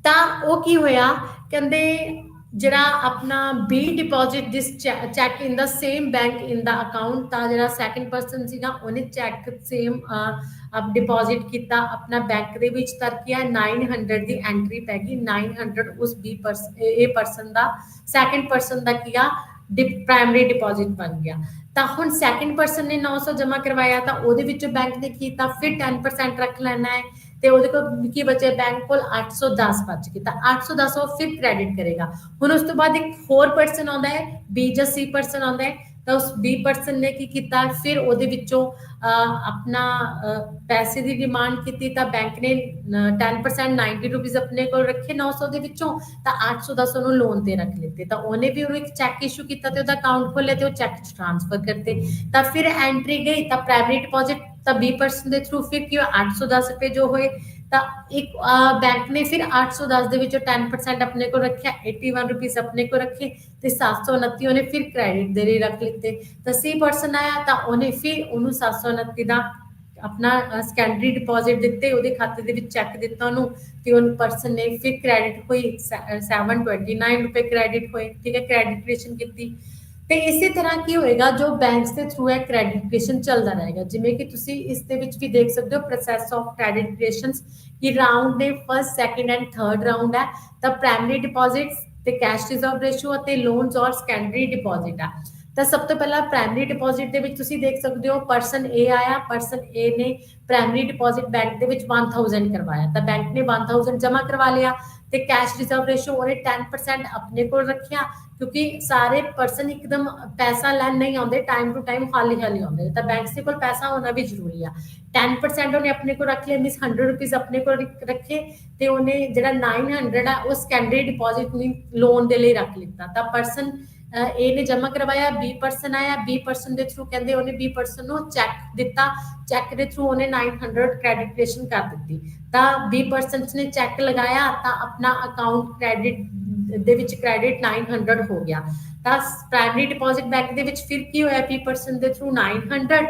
ਤਾਂ ਉਹ ਕੀ ਹੋਇਆ ਕਹਿੰਦੇ ਜਿਹੜਾ ਆਪਣਾ B deposit this check in the same bank in the account, ਤਾਂ ਜਿਹੜਾ ਸੈਕਿੰਡ ਪਰਸਨ ਸੀਗਾ ਉਹਨੇ ਚੈੱਕ ਸੇਮ ਡਿਪੋਜ਼ਿਟ ਕੀਤਾ ਆਪਣਾ ਬੈਂਕ ਦੇ ਵਿੱਚ, ਤਾਂ ਕੀ 900 ਦੀ ਐਂਟਰੀ ਪੈ ਗਈ, 900 ਉਸ ਬੀ ਪਰਸਨ ਦਾ ਸੈਕਿੰਡ ਪਰਸਨ ਦਾ ਕੀ ਆ ਪ੍ਰਾਇਮਰੀ ਡਿਪੋਜ਼ਿਟ ਬਣ ਗਿਆ। ਤਾਂ ਹੁਣ ਸੈਕਿੰਡ ਪਰਸਨ ਨੇ 900 ਜਮ੍ਹਾਂ ਕਰਵਾਇਆ ਤਾਂ ਉਹਦੇ ਵਿੱਚੋਂ ਬੈਂਕ ਨੇ ਕੀਤਾ ਫਿਰ 10% ਰੱਖ ਲੈਣਾ ਹੈ ਤੇ ਉਹਦੇ ਕੋਲ ਕੀ ਬਚਿਆ, ਬੈਂਕ ਕੋਲ 810 ਬਚ ਗਏ, ਤਾਂ 810 ਉਹ ਫਿਰ ਕ੍ਰੈਡਿਟ ਕਰੇਗਾ। ਹੁਣ ਉਸ ਤੋਂ ਬਾਅਦ ਇੱਕ ਹੋਰ ਪਰਸਨ ਆਉਂਦਾ ਹੈ, ਬੀ ਜਾਂ ਸੀ ਪਰਸਨ ਆਉਂਦਾ ਹੈ, ਤਾਂ ਉਸ ਬੀ ਪਰਸਨ ਨੇ ਕੀ ਕੀਤਾ ਫਿਰ ਉਹਦੇ ਵਿੱਚੋਂ ਆਪਣਾ ਪੈਸੇ ਦੀ ਡਿਮਾਂਡ ਕੀਤੀ, ਤਾਂ ਬੈਂਕ ਨੇ 10% 90 ਰੁਪੀਜ਼ ਆਪਣੇ ਕੋਲ ਰੱਖੇ 900 ਦੇ ਵਿੱਚੋਂ, ਤਾਂ 810 ਉਹਨੂੰ ਲੋਨ ਤੇ ਰੱਖ ਲਿੱਤੇ। ਤਾਂ ਉਹਨੇ ਵੀ ਉਹਨੂੰ ਇੱਕ ਚੈੱਕ ਇਸ਼ੂ ਕੀਤਾ ਤੇ ਉਹਦਾ ਅਕਾਊਂਟ ਖੋਲਿਆ ਤੇ ਉਹ ਚੈੱਕ ਟ੍ਰਾਂਸਫਰ ਕਰਤੇ, ਤਾਂ ਫਿਰ ਐਂਟਰੀ ਗਈ ਤਾਂ ਪ੍ਰਾਇਮਰੀ ਡਿਪੋਜ਼ਿਟ ਤਾਂ 20% ਦੇ ਥਰੂ ਫਿਰ ਕੀ 810 ਰੁਪਏ ਜੋ ਹੋਏ, ਤਾਂ ਇੱਕ ਬੈਂਕ ਨੇ ਫਿਰ 810 ਦੇ ਵਿੱਚੋਂ 10% ਆਪਣੇ ਕੋਲ ਰੱਖਿਆ, 81 ਰੁਪੀਜ਼ ਆਪਣੇ ਕੋਲ ਰੱਖੇ ਤੇ 729 ਉਹਨੇ ਫਿਰ ਕ੍ਰੈਡਿਟ ਦੇ ਲਈ ਰੱਖ ਲਿੱਤੇ। ਤਾਂ ਸੀ ਪਰਸਨ ਆਇਆ ਤਾਂ ਉਹਨੇ ਫਿਰ ਉਹਨੂੰ 729 ਦਾ ਆਪਣਾ ਸੈਕੰਡਰੀ ਡਿਪੋਜ਼ਿਟ ਦਿੱਤੇ, ਉਹਦੇ ਖਾਤੇ ਦੇ ਵਿੱਚ ਚੈੱਕ ਦਿੱਤਾ ਉਹਨੂੰ ਤੇ ਉਹ ਪਰਸਨ ਨੇ ਫਿਰ ਕ੍ਰੈਡਿਟ ਹੋਈ 729 ਰੁਪਏ ਕ੍ਰੈਡਿਟ ਹੋਏ, ਠੀਕ ਹੈ, ਕ੍ਰੈਡਿਟ ਕ੍ਰੀਏਸ਼ਨ ਕੀਤੀ। ਤੇ ਇਸੇ ਤਰ੍ਹਾਂ ਕੀ ਹੋਏਗਾ ਜੋ ਬੈਂਕਸ ਦੇ ਥਰੂ ਹੈ ਕ੍ਰੈਡਿਟ ਕ੍ਰੀਏਸ਼ਨ ਚੱਲਦਾ ਰਹੇਗਾ। ਜਿਵੇਂ ਕਿ ਤੁਸੀਂ ਇਸ ਦੇ ਵਿੱਚ ਵੀ ਦੇਖ ਸਕਦੇ ਹੋ ਪ੍ਰੋਸੈਸ ਆਫ ਕ੍ਰੈਡਿਟ ਕ੍ਰੀਏਸ਼ਨਸ ਕਿ ਰਾਉਂਡ ਦੇ first second and third round ਹੈ, ਤਾਂ ਪ੍ਰਾਇਮਰੀ ਡਿਪੋਜ਼ਿਟਸ ਤੇ ਕੈਸ਼ ਰਿਜ਼ਰਵ ਰੇਸ਼ੋ ਅਤੇ ਲੋਨਸ ਔਰ ਸੈਕੰਡਰੀ ਡਿਪੋਜ਼ਿਟ ਆ। ਤਾਂ ਸਭ ਤੋਂ ਪਹਿਲਾਂ ਪ੍ਰਾਇਮਰੀ ਡਿਪੋਜ਼ਿਟ ਦੇ ਵਿੱਚ ਤੁਸੀਂ ਦੇਖ ਸਕਦੇ ਹੋ ਪਰਸਨ ਏ ਆਇਆ, ਪਰਸਨ ਏ ਨੇ ਪ੍ਰਾਇਮਰੀ ਡਿਪੋਜ਼ਿਟ ਬੈਂਕ ਦੇ ਵਿੱਚ 1000 ਕਰਵਾਇਆ, ਤਾਂ ਬੈਂਕ ਨੇ 1000 ਜਮ੍ਹਾਂ ਕਰਵਾ ਲਿਆ ਤੇ ਕੈਸ਼ ਰਿਜ਼ਰਵ ਰੇਸ਼ੋ ਉਹਨੇ 10% ਆਪਣੇ ਕੋਲ ਰੱਖਿਆ, ਕਿਉਂਕਿ ਸਾਰੇ ਪਰਸਨ ਇੱਕਦਮ ਪੈਸਾ ਲੈਣ ਨਹੀਂ ਆਉਂਦੇ, ਟਾਈਮ ਟੂ ਟਾਈਮ ਖਾਲੀ ਖਾਲੀ ਆਉਂਦੇ, ਤਾਂ ਬੈਂਕ ਦੇ ਕੋਲ ਪੈਸਾ ਹੋਣਾ ਵੀ ਜ਼ਰੂਰੀ ਆ। 10% ਉਹਨੇ ਆਪਣੇ ਕੋਲ ਰੱਖ ਲਿਆ, ਮੀਨਸ 100 ਰੁਪੀਜ਼ ਆਪਣੇ ਕੋਲ ਰੱਖੇ ਤੇ ਉਹਨੇ ਜਿਹੜਾ 900 ਆ ਉਹ ਸੈਕੰਡਰੀ ਡਿਪੋਜ਼ਿਟ ਲੋਨ ਦੇ ਲਈ ਰੱਖ ਲਿੱਤਾ। ਤਾਂ ਪਰਸਨ ਏ ਨੇ ਜਮ੍ਹਾਂ ਕਰਵਾਇਆ, ਬੀ ਪਰਸਨ ਆਇਆ, ਬੀ ਪਰਸਨ ਦੇ ਥਰੂ ਕਹਿੰਦੇ ਉਹਨੇ ਬੀ ਪਰਸਨ ਨੂੰ ਚੈੱਕ ਦਿੱਤਾ, ਚੈੱਕ ਦੇ ਥਰੂ ਉਹਨੇ 900 ਕ੍ਰੈਡਿਟੇਸ਼ਨ ਕਰ ਦਿੱਤੀ। ਤਾਂ ਬੀ ਪਰਸਨ ਨੇ ਚੈੱਕ ਲਗਾਇਆ ਤਾਂ ਆਪਣਾ ਅਕਾਊਂਟ ਕ੍ਰੈਡਿਟ ਦੇ ਵਿੱਚ ਕ੍ਰੈਡਿਟ 900 ਹੋ ਗਿਆ। ਤਾਂ ਪ੍ਰਾਇਮਰੀ ਡਿਪੋਜ਼ਿਟ ਬੈਂਕ ਦੇ ਵਿੱਚ ਫਿਰ ਕੀ ਹੋਇਆ, ਬੀ ਪਰਸਨ ਦੇ ਥਰੂ 900,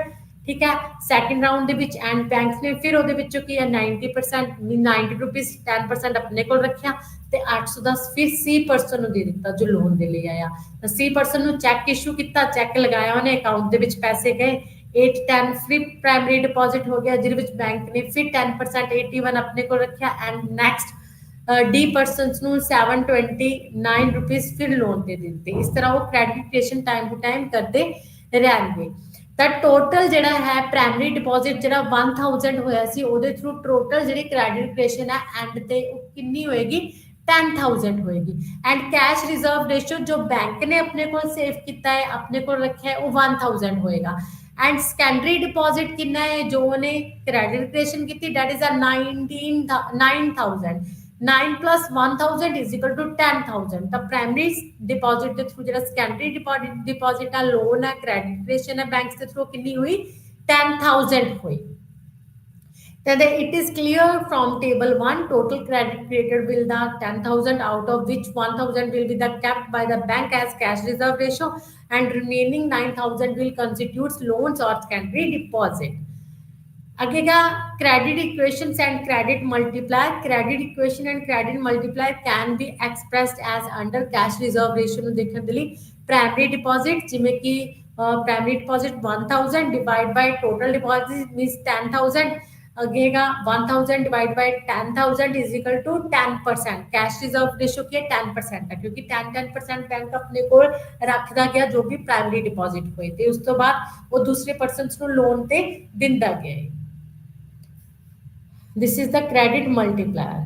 ਠੀਕ ਹੈ। ਸੈਕੰਡ ਰਾਉਂਡ ਦੇ ਵਿੱਚ ਐਂਡ ਬੈਂਕ ਨੇ ਫਿਰ ਉਹਦੇ ਵਿੱਚੋਂ ਕੀ ਹੈ 90% 90 ਰੁਪੀਜ਼ 10% ਆਪਣੇ ਕੋਲ ਰੱਖਿਆ ਤੇ 810 ਫਿਰ ਸੀ ਪਰਸਨ ਨੂੰ ਦੇ ਦਿੱਤਾ ਜੋ ਲੋਨ ਦੇ ਲਈ ਆਇਆ। ਤਾਂ ਸੀ ਪਰਸਨ ਨੂੰ ਚੈੱਕ ਇਸ਼ੂ ਕੀਤਾ, ਚੈੱਕ ਲਗਾਇਆ ਉਹਨੇ, ਅਕਾਊਂਟ ਦੇ ਵਿੱਚ ਪੈਸੇ ਗਏ, 810 ਫਿਰ ਪ੍ਰਾਇਮਰੀ ਡਿਪੋਜ਼ਿਟ ਹੋ ਗਿਆ ਜਿਹਦੇ ਵਿੱਚ ਬੈਂਕ ਨੇ ਫਿਰ 10% 81 ਆਪਣੇ ਕੋਲ ਰੱਖਿਆ ਐਂਡ ਨੈਕਸਟ ਡੀ ਪਰਸਨਸ ਨੂੰ 729 ਰੁਪੀਜ਼ ਫਿਰ ਲੋਨ ਤੇ ਦਿੱਤੇ। ਇਸ ਤਰ੍ਹਾਂ ਉਹ ਕ੍ਰੈਡਿਟੇਸ਼ਨ ਟਾਈਮ ਟੂ ਟਾਈਮ ਕਰਦੇ ਰਹਿਣਗੇ। ਤਾਂ ਟੋਟਲ ਜਿਹੜਾ ਹੈ ਪ੍ਰਾਇਮਰੀ ਡਿਪੋਜ਼ਿਟ ਜਿਹੜਾ 1000 ਹੋਇਆ ਸੀ ਉਹਦੇ ਥਰੂ ਟੋਟਲ ਜਿਹੜੀ ਕ੍ਰੈਡਿਟੇਸ਼ਨ ਹੈ ਐਂਡ ਤੇ ਉਹ ਕਿੰਨੀ ਹੋਏਗੀ 10000 ਹੋਏਗੀ। ਐਂਡ ਕੈਸ਼ ਰਿਜ਼ਰਵ ਰੇਸ਼ੋ ਜੋ ਬੈਂਕ ਨੇ ਆਪਣੇ ਕੋਲ ਸੇਵ ਕੀਤਾ ਹੈ ਆਪਣੇ ਕੋਲ ਰੱਖਿਆ ਹੈ ਉਹ 1000 ਹੋਏਗਾ। ਐਂਡ ਸੈਕੰਡਰੀ ਡਿਪੋਜ਼ਿਟ ਕਿੰਨਾ ਹੈ ਜੋ ਉਹਨੇ ਕ੍ਰੈਡਿਟੇਸ਼ਨ ਕੀਤੀ that is 9000 9 plus 1000 is equal to 10,000। ਤਾਂ ਪ੍ਰਾਇਮਰੀ ਡਿਪੋਜ਼ਿਟ ਦੇ ਥਰੂ ਜਿਹੜਾ ਸੈਕੰਡਰੀ ਡਿਪੋਜ਼ਿਟ ਆ ਲੋਨ ਹੈ ਕ੍ਰੈਡਿਟੇਸ਼ਨ ਹੈ ਬੈਂਕਸ ਦੇ ਥਰੂ ਕਿੰਨੀ ਹੋਈ 10000 ਹੋਈ। Then it is clear from table 1 total credit created will the 10,000 out of which 1,000 will be the kept by the bank as cash reserve ratio and remaining 9,000 will constitute loans or secondary deposit। agega credit equations and credit multiplier। credit equation and credit multiplier can be expressed as under cash reserve ratio ਨੂੰ ਦੇਖਣ ਦੇ ਲਈ primary deposit ਜਿਵੇਂ ਕਿ primary deposit 1000 divide by total deposit means 10,000 agega 1000 divide by 10,000 is equal to 10%। cash reserve ratio ਕੀ ਹੈ 10% ਹੈ ਕਿਉਂਕਿ 10% ਬੈਂਕ ਆਪਣੇ ਕੋਲ ਰੱਖਦਾ ਗਿਆ ਜੋ ਵੀ ਪ੍ਰਾਇਮਰੀ ਡਿਪੋਜ਼ਿਟ ਹੋਏ ਤੇ ਉਸ ਤੋਂ ਬਾਅਦ ਉਹ ਦੂਸਰੇ ਪਰਸਨਸ ਨੂੰ ਲੋਨ ਤੇ ਦਿੰਦਾ ਗਿਆ ਹੈ। This is the credit multiplier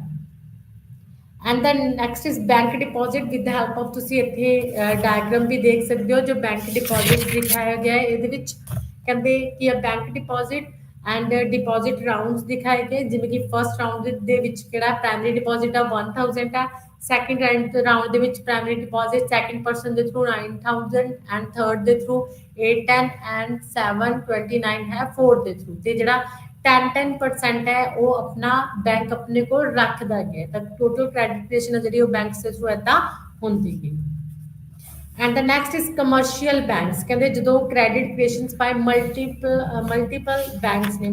and then next is bank deposit with the help of ਤੁਸੀਂ ਇੱਥੇ ਡਾਇਗਰਾਮ ਵੀ ਦੇਖ ਸਕਦੇ ਹੋ ਜੋ ਬੈਂਕ ਡਿਪੋਜ਼ਿਟ ਦਿਖਾਇਆ ਗਿਆ ਹੈ। ਇਹਦੇ ਵਿੱਚ ਕਹਿੰਦੇ ਕਿ bank deposit and deposit rounds ਦਿਖਾਏ ਗਏ ਜਿਵੇਂ ਕਿ ਫਰਸਟ ਰਾਉਂਡ ਦੇ ਵਿੱਚ ਕਿਹੜਾ ਪ੍ਰਾਇਮਰੀ ਡਿਪੋਜ਼ਿਟ ਆ 1000 ਆ, ਸੈਕੰਡ ਰਾਉਂਡ ਦੇ ਵਿੱਚ ਪ੍ਰਾਇਮਰੀ ਡਿਪੋਜ਼ਿਟ ਸੈਕੰਡ ਪਰਸਨ ਦੇ ਥਰੂ 9000 ਐਂਡ ਥਰਡ ਦੇ ਥਰੂ 810 ਐਂਡ 729 ਹੈ ਫੋਰਥ ਦੇ ਥਰੂ ਤੇ ਜਿਹੜਾ 10% ਹੈ ਉਹ ਆਪਣਾ ਬੈਂਕ ਆਪਣੇ ਕੋਲ ਰੱਖਦਾ ਗਿਆ ਤਾਂ ਟੋਟਲ ਕ੍ਰੈਡਿਟੇਸ਼ਨ ਜਿਹੜੀ ਉਹ ਬੈਂਕ ਦੇ ਥਰੂ ਏਦਾਂ ਹੁੰਦੀ ਹੈ। And the next is commercial banks ਕਹਿੰਦੇ ਜਦੋਂ ਕ੍ਰੈਡਿਟ ਕ੍ਰੀਏਸ਼ਨਸ ਬਾਈ ਮਲਟੀਪਲ ਬੈਂਕਸ ਨੇ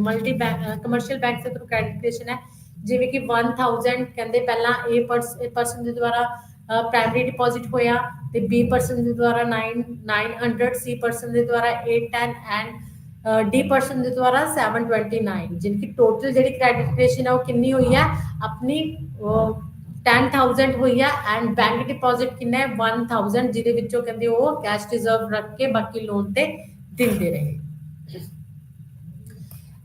ਕਮਰਸ਼ੀਅਲ ਬੈਂਕਸ ਦੇ ਥਰੂ ਕ੍ਰੈਡਿਟੇਸ਼ਨ ਹੈ ਜਿਵੇਂ ਕਿ 1000 ਕਹਿੰਦੇ ਪਹਿਲਾਂ ਏ ਪਰਸਨ ਦੇ ਦੁਆਰਾ ਪ੍ਰਾਇਮਰੀ ਡਿਪੋਜ਼ਿਟ ਹੋਇਆ ਤੇ ਬੀ ਪਰਸਨ ਦੇ ਦੁਆਰਾ 900 ਸੀ ਪਰਸਨ ਦੇ ਦੁਆਰਾ 810 ਐਂਡ ਡੀ ਪਰਸਨ ਦੇ ਦੁਆਰਾ 729 ਜਿਹਨ ਕਿ ਟੋਟਲ ਜਿਹੜੀ ਕ੍ਰੈਡਿਟੇਸ਼ਨ ਹੈ ਉਹ ਕਿੰਨੀ ਹੋਈ ਹੈ ਆਪਣੀ 10,000 ਹੋਈ ਹੈ ਐਂਡ ਬੈਂਕ ਡਿਪੋਜ਼ਿਟ ਕਿੰਨਾ ਹੈ 1000 ਜਿਹਦੇ ਵਿੱਚੋਂ ਕਹਿੰਦੇ ਉਹ ਕੈਸ਼ ਰਿਜ਼ਰਵ ਰੱਖ ਕੇ ਬਾਕੀ ਲੋਨ ਤੇ ਦਿੰਦੇ ਰਹੇ।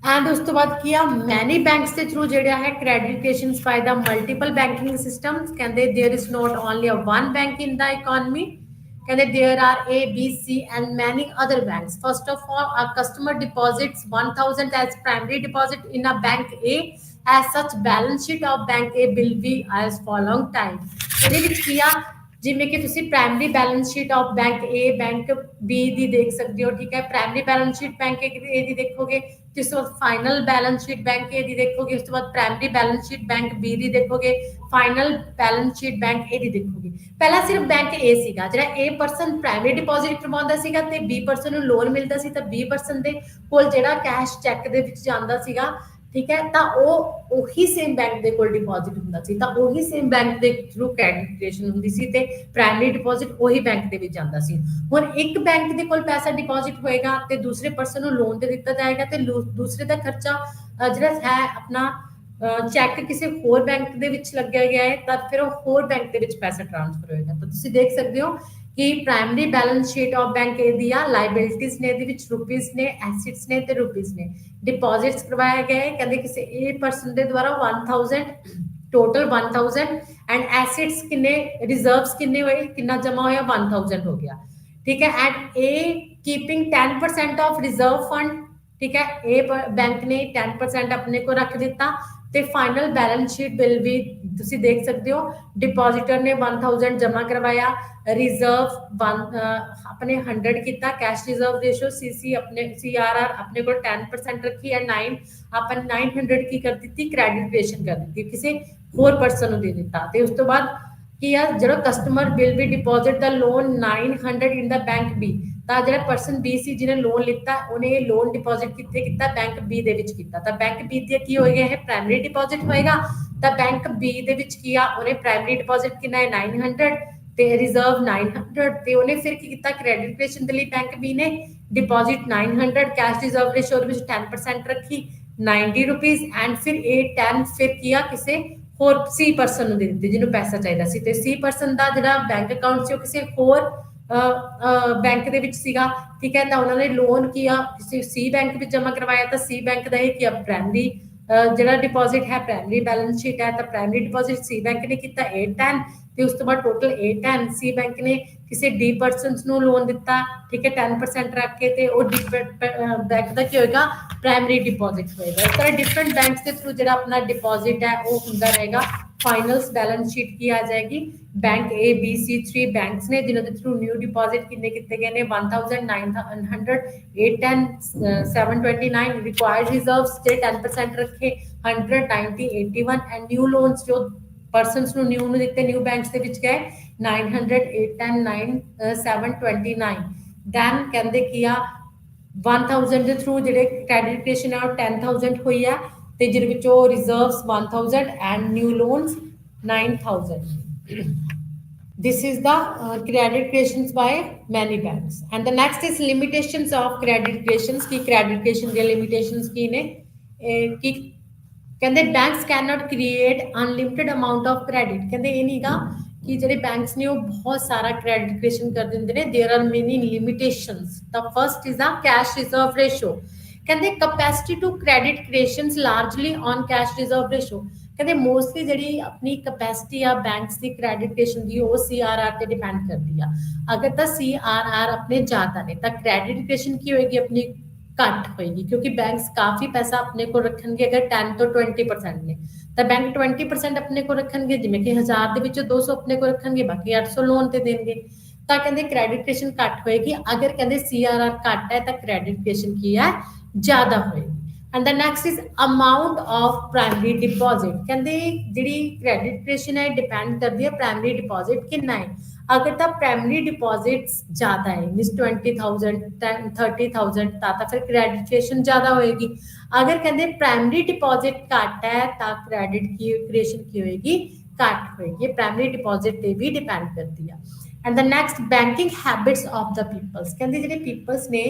ਐਂਡ ਉਸ ਤੋਂ ਬਾਅਦ ਕੀ ਆ ਮੈਨੀ ਬੈਂਕਸ ਦੇ ਥਰੂ ਜਿਹੜਾ ਹੈ ਕ੍ਰੈਡਿਟੇਸ਼ਨਸ ਬਾਈ ਦਾ ਮਲਟੀਪਲ ਬੈਂਕਿੰਗ ਸਿਸਟਮਸ ਕਹਿੰਦੇ there is not only one bank in the economy ਕਹਿੰਦੇ there are A, B, C and many other banks। First of all, a customer deposits 1000 as primary deposit in a bank A, as such balance sheet of bank A will be as following time। ਇਹਦੇ ਵਿੱਚ ਕੀ ਆ ਜਿਵੇਂ ਕਿ ਤੁਸੀਂ primary balance sheet of bank A bank B ਦੀ ਦੇਖ ਸਕਦੇ ਹੋ ਠੀਕ ਹੈ। Primary balance sheet bank A ਦੀ ਦੇਖੋਗੇ ਤੇ ਉਸ ਤੋਂ ਬਾਅਦ final balance sheet bank A ਦੀ ਦੇਖੋਗੇ ਉਸ ਤੋਂ ਬਾਅਦ primary balance sheet bank B ਦੀ ਦੇਖੋਗੇ final balance sheet bank A ਦੀ ਦੇਖੋਗੇ। ਪਹਿਲਾਂ ਸਿਰਫ ਬੈਂਕ A ਸੀਗਾ ਜਿਹੜਾ A ਪਰਸਨ ਪ੍ਰਾਇਮਰੀ ਡਿਪੋਜ਼ਿਟ ਕਰਵਾਉਂਦਾ ਸੀਗਾ ਤੇ B ਪਰਸਨ ਨੂੰ ਲੋਨ ਮਿਲਦਾ ਸੀ ਤਾਂ B ਪਰਸਨ ਦੇ ਕੋਲ ਜਿਹੜਾ ਕੈਸ਼ ਚੈੱਕ ਦੇ ਵਿੱਚ ਜਾਂਦਾ ਸੀਗਾ ਠੀਕ ਹੈ ਤਾਂ ਉਹ ਉਹੀ ਸੇਮ ਬੈਂਕ ਦੇ ਕੋਲ ਡਿਪੋਜ਼ਿਟ ਹੁੰਦਾ ਸੀ ਤਾਂ ਉਹੀ ਸੇਮ ਬੈਂਕ ਦੇ ਥਰੂ ਕ੍ਰੈਡਿਟੇਸ਼ਨ ਹੁੰਦੀ ਸੀ ਤੇ ਪ੍ਰਾਇਮਰੀ ਡਿਪੋਜ਼ਿਟ ਉਹੀ ਬੈਂਕ ਦੇ ਵਿੱਚ ਜਾਂਦਾ ਸੀ। ਹੁਣ ਇੱਕ ਬੈਂਕ ਦੇ ਕੋਲ ਪੈਸਾ ਡਿਪੋਜ਼ਿਟ ਹੋਏਗਾ ਤੇ ਦੂਸਰੇ ਪਰਸਨ ਨੂੰ ਲੋਨ ਤੇ ਦਿੱਤਾ ਜਾਏਗਾ ਤੇ ਦੂਸਰੇ ਦਾ ਖਰਚਾ ਜਿਹੜਾ ਹੈ ਆਪਣਾ ਚੈੱਕ ਕਿਸੇ ਹੋਰ ਬੈਂਕ ਦੇ ਵਿੱਚ ਲੱਗਿਆ ਗਿਆ ਹੈ ਤਾਂ ਫਿਰ ਉਹ ਹੋਰ ਬੈਂਕ ਦੇ ਵਿੱਚ ਪੈਸਾ ਟ੍ਰਾਂਸਫਰ ਹੋਏਗਾ। ਤਾਂ ਤੁਸੀਂ ਦੇਖ ਸਕਦੇ ਹੋ कि primary balance sheet of bank ए दिया लाइबिलिटीज ने ਇਹਦੇ ਵਿੱਚ ਰੁਪੀਸ ਨੇ ਐਸਿਟਸ ਨੇ ਤੇ ਰੁਪੀਸ ਨੇ ਡਿਪੋਜ਼ਿਟਸ ਕਰਵਾਏ ਗਏ ਕਹਿੰਦੇ ਕਿਸੇ ਏ ਪਰਸਨ ਦੇ ਦੁਆਰਾ 1000 टोटल 1000 एंड एसेट्स किन्ने रिजर्व्स किन्ने हुए कितना जमा होया 1000 हो गया ठीक है and A keeping 10% of reserve fund ठीक है ए बैंक ने 10% अपने को रख दिता ਤੇ ਫਾਈਨਲ ਬੈਲੈਂਸ ਸ਼ੀਟ ਬਿਲ ਵੀ ਤੁਸੀਂ ਦੇਖ ਸਕਦੇ ਹੋ ਡਿਪੋਜ਼ਿਟਰ ਨੇ 1000 ਜਮਾ ਕਰਵਾਇਆ ਰਿਜ਼ਰਵ अपने 100 ਕੀਤਾ कैश रिजर्व रेशो सीसी अपने सीआरआर अपने को 10% रखी है 9 अपन 900 की कर दी क्रेडिटेशन कर दी किसी होर पर्सन ਨੂੰ ਦੇ ਦਿੱਤਾ ਤੇ ਉਸ ਤੋਂ ਬਾਅਦ ਕੀ ਆ ਜਿਹੜਾ ਕਸਟਮਰ ਬਿਲ ਵੀ ਡਿਪੋਜ਼ਿਟ ਦਾ ਲੋਨ 900 ਇਨ ਦਾ ਬੈਂਕ ਬੀ ਤਾਂ ਜਿਹੜਾ ਪਰਸਨ ਬੀ ਸੀ ਜਿਹਨੇ ਲੋਨ ਲਿੱਤਾ ਉਹਨੇ ਇਹ ਲੋਨ ਡਿਪੋਜ਼ਿਟ ਕਿੱਥੇ ਕੀਤਾ ਬੈਂਕ ਬੀ ਦੇ ਵਿੱਚ ਕੀਤਾ ਤਾਂ ਬੈਂਕ ਬੀ ਦੇ ਕੀ ਹੋਏਗਾ ਇਹ ਪ੍ਰਾਇਮਰੀ ਡਿਪੋਜ਼ਿਟ ਹੋਏਗਾ ਤਾਂ ਬੈਂਕ ਬੀ ਦੇ ਵਿੱਚ ਕੀ ਆ ਉਹਨੇ ਪ੍ਰਾਇਮਰੀ ਡਿਪੋਜ਼ਿਟ ਕਿੰਨਾ ਹੈ 900 ਤੇ ਰਿਜ਼ਰਵ 900 ਤੇ ਉਹਨੇ ਫਿਰ ਕੀ ਕੀਤਾ ਕ੍ਰੈਡਿਟੇਸ਼ਨ ਦੇ ਲਈ ਬੈਂਕ ਬੀ ਨੇ ਡਿਪੋਜ਼ਿਟ 900 ਕੈਸ਼ ਰਿਜ਼ਰਵ ਰੇਸ਼ੋ ਵਿੱਚ 10% ਰੱਖੀ 90 ਰੁਪੀਸ ਐਂਡ ਫਿਰ ਇਹ 10 ਫਿਰ ਕੀਆ ਕਿਸੇ ਹੋਰ ਸੀ ਪਰਸਨ ਨੂੰ ਦੇ ਦਿੱਤੇ ਜਿਹਨੂੰ ਪੈਸਾ ਚਾਹੀਦਾ ਸੀ ਤੇ ਸੀ ਪਰਸਨ ਦਾ ਜਿਹੜਾ ਬੈਂਕ ਅਕਾਊਂਟ ਸੀ ਉਹ ਕਿਸੇ ਹੋਰ बैंक ਦੇ ਵਿੱਚ ਸੀਗਾ ਠੀਕ ਹੈ ਤਾਂ ਉਹਨਾਂ ਨੇ ਲੋਨ ਕੀਆ ਕਿਸੇ ਸੀ ਬੈਂਕ ਵਿੱਚ ਜਮਾ ਕਰਵਾਇਆ ਤਾਂ ਸੀ ਬੈਂਕ ਦਾ ਇਹ ਕੀ ਪ੍ਰਾਇਮਰੀ ਜਿਹੜਾ ਡਿਪੋਜ਼ਿਟ ਹੈ ਪ੍ਰਾਇਮਰੀ ਬੈਲੈਂਸ ਸ਼ੀਟ ਹੈ ਤਾਂ ਪ੍ਰਾਇਮਰੀ ਡਿਪੋਜ਼ਿਟ ਸੀ ਬੈਂਕ ਨੇ ਕੀਤਾ 810 ਤੇ ਉਸ ਤੋਂ ਬਾਅਦ ਟੋਟਲ 810 ਸੀ ਬੈਂਕ ਨੇ ਕਿਸੇ ਡੀ ਪਰਸਨਸ ਨੂੰ ਲੋਨ ਦਿੱਤਾ ਠੀਕ ਹੈ 10% ਰੱਖ ਕੇ ਤੇ ਉਹ ਬੈਂਕ ਦਾ ਕੀ ਹੋਏਗਾ ਪ੍ਰਾਇਮਰੀ ਡਿਪੋਜ਼ਿਟ ਹੋਏਗਾ ਇਸ ਤਰ੍ਹਾਂ ਡਿਫਰੈਂਟ ਬੈਂਕਸ ਦੇ ਥਰੂ ਜਿਹੜਾ ਆਪਣਾ ਡਿਪੋਜ਼ਿਟ ਹੈ ਉਹ ਹੁੰਦਾ ਰਹੇਗਾ फाइनल्स बैलेंस शीट की आ जाएगी bank A B C 3 banks ने जिन्होंने थ्रू न्यू डिपॉजिट कितने कितने गए ने 1000 900 810 729 रिक्वायर्ड रिजर्व्स जे 10% रखे 100 90 81 एंड न्यू लोन्स जो पर्सनस नु न्यू नु दिते न्यू बैंक्स ਦੇ ਵਿੱਚ ਗਏ 900 810 9 729 ਦੈਨ ਕਹਿੰਦੇ ਕੀਆ 1000 ਦੇ ਥਰੂ ਜਿਹੜੇ ਕ੍ਰੈਡਿਟੇਸ਼ਨ ਹੈ ਉਹ 10000 ਹੋਈ ਹੈ ਤੇ ਜਿਹਦੇ ਵਿੱਚੋਂ reserves 1000 and new loans 9000 this is the credit creations by many banks and the next is limitations of credit creations ki credit creation ਦੇ limitations ਕੀ ਨੇ ਕਿ ਕਹਿੰਦੇ banks cannot create unlimited amount of credit ਕਹਿੰਦੇ ਇਹ ਨਹੀਂਗਾ ਕਿ ਜਿਹੜੇ ਬੈਂਕਸ ਨੇ ਉਹ ਬਹੁਤ ਸਾਰਾ ਕ੍ਰੈਡਿਟ ਕ੍ਰੀਏਸ਼ਨ ਕਰ ਦਿੰਦੇ ਨੇ there are many limitations the first is the cash reserve ratio ਕਹਿੰਦੇ capacity to credit creations largely on cash reserve ratio ਕਹਿੰਦੇ ਮੋਸਟਲੀ ਜਿਹੜੀ ਆਪਣੀ ਕਪੈਸਿਟੀ ਆ ਬੈਂਕਸ ਦੀ ਕ੍ਰੈਡਿਟ ਕ੍ਰੀਏਸ਼ਨ ਦੀ ਉਹ ਸੀਆਰਆਰ ਤੇ ਡਿਪੈਂਡ ਕਰਦੀ ਆ ਅਗਰ ਤਾਂ ਸੀਆਰਆਰ ਆਪਣੇ ਜ਼ਿਆਦਾ ਨੇ ਤਾਂ ਕ੍ਰੈਡਿਟ ਕ੍ਰੀਏਸ਼ਨ ਕੀ ਹੋਏਗੀ ਆਪਣੀ ਘੱਟ ਹੋਏਗੀ ਕਿਉਂਕਿ ਬੈਂਕਸ ਕਾਫੀ ਪੈਸਾ ਆਪਣੇ ਕੋਲ ਰੱਖਣਗੇ ਅਗਰ 10 ਤੋਂ 20% ਨੇ ਤਾਂ ਬੈਂਕ 20% ਆਪਣੇ ਕੋਲ ਰੱਖਣਗੇ ਜਿਵੇਂ ਕਿ 1000 ਦੇ ਵਿੱਚੋਂ 200 ਆਪਣੇ ਕੋਲ ਰੱਖਣਗੇ ਬਾਕੀ 800 ਲੋਨ ਤੇ ਦੇਣਗੇ ਤਾਂ ਕਹਿੰਦੇ ਕ੍ਰੈਡਿਟ ਕ੍ਰੀਏਸ਼ਨ ਘੱਟ ਹੋਏਗੀ ਅਗਰ ਕਹਿੰਦੇ ਸੀਆਰਆਰ ਘੱਟ ਹੈ ਤਾਂ ਕ੍ਰੈਡਿਟ ਕ੍ਰੀਏਸ਼ਨ ਕੀ ਹੈ ਜ਼ਿਆਦਾ ਹੋਏਗੀ and the next is amount of primary deposit ਕਹਿੰਦੇ ਜਿਹੜੀ ਕ੍ਰੈਡਿਟ ਕ੍ਰੀਏਸ਼ਨ ਹੈ ਡਿਪੈਂਡ ਕਰਦੀ ਹੈ ਪ੍ਰਾਇਮਰੀ ਡਿਪੋਜ਼ਿਟ ਕਿੰਨਾ ਹੈ ਅਗਰ ਤਾਂ ਪ੍ਰਾਇਮਰੀ ਡਿਪੋਜ਼ਿਟਸ ਜ਼ਿਆਦਾ ਹੈ ਮੀਨਸ 20000 30000 ਤਾਂ ਫਿਰ ਕ੍ਰੈਡਿਟ ਕ੍ਰੀਏਸ਼ਨ ਜ਼ਿਆਦਾ ਹੋਏਗੀ ਅਗਰ ਕਹਿੰਦੇ ਪ੍ਰਾਇਮਰੀ ਡਿਪੋਜ਼ਿਟ ਘੱਟ ਹੈ ਤਾਂ ਕ੍ਰੈਡਿਟ ਕ੍ਰੀਏਸ਼ਨ ਕੀ ਹੋਏਗੀ ਘੱਟ ਹੋਏਗੀ ਪ੍ਰਾਇਮਰੀ ਡਿਪੋਜ਼ਿਟ ਤੇ ਵੀ ਡਿਪੈਂਡ ਕਰਦੀ ਹੈ and the next banking habits of the peoples ਕਹਿੰਦੇ ਜਿਹੜੇ ਪੀਪਲਸ ਨੇ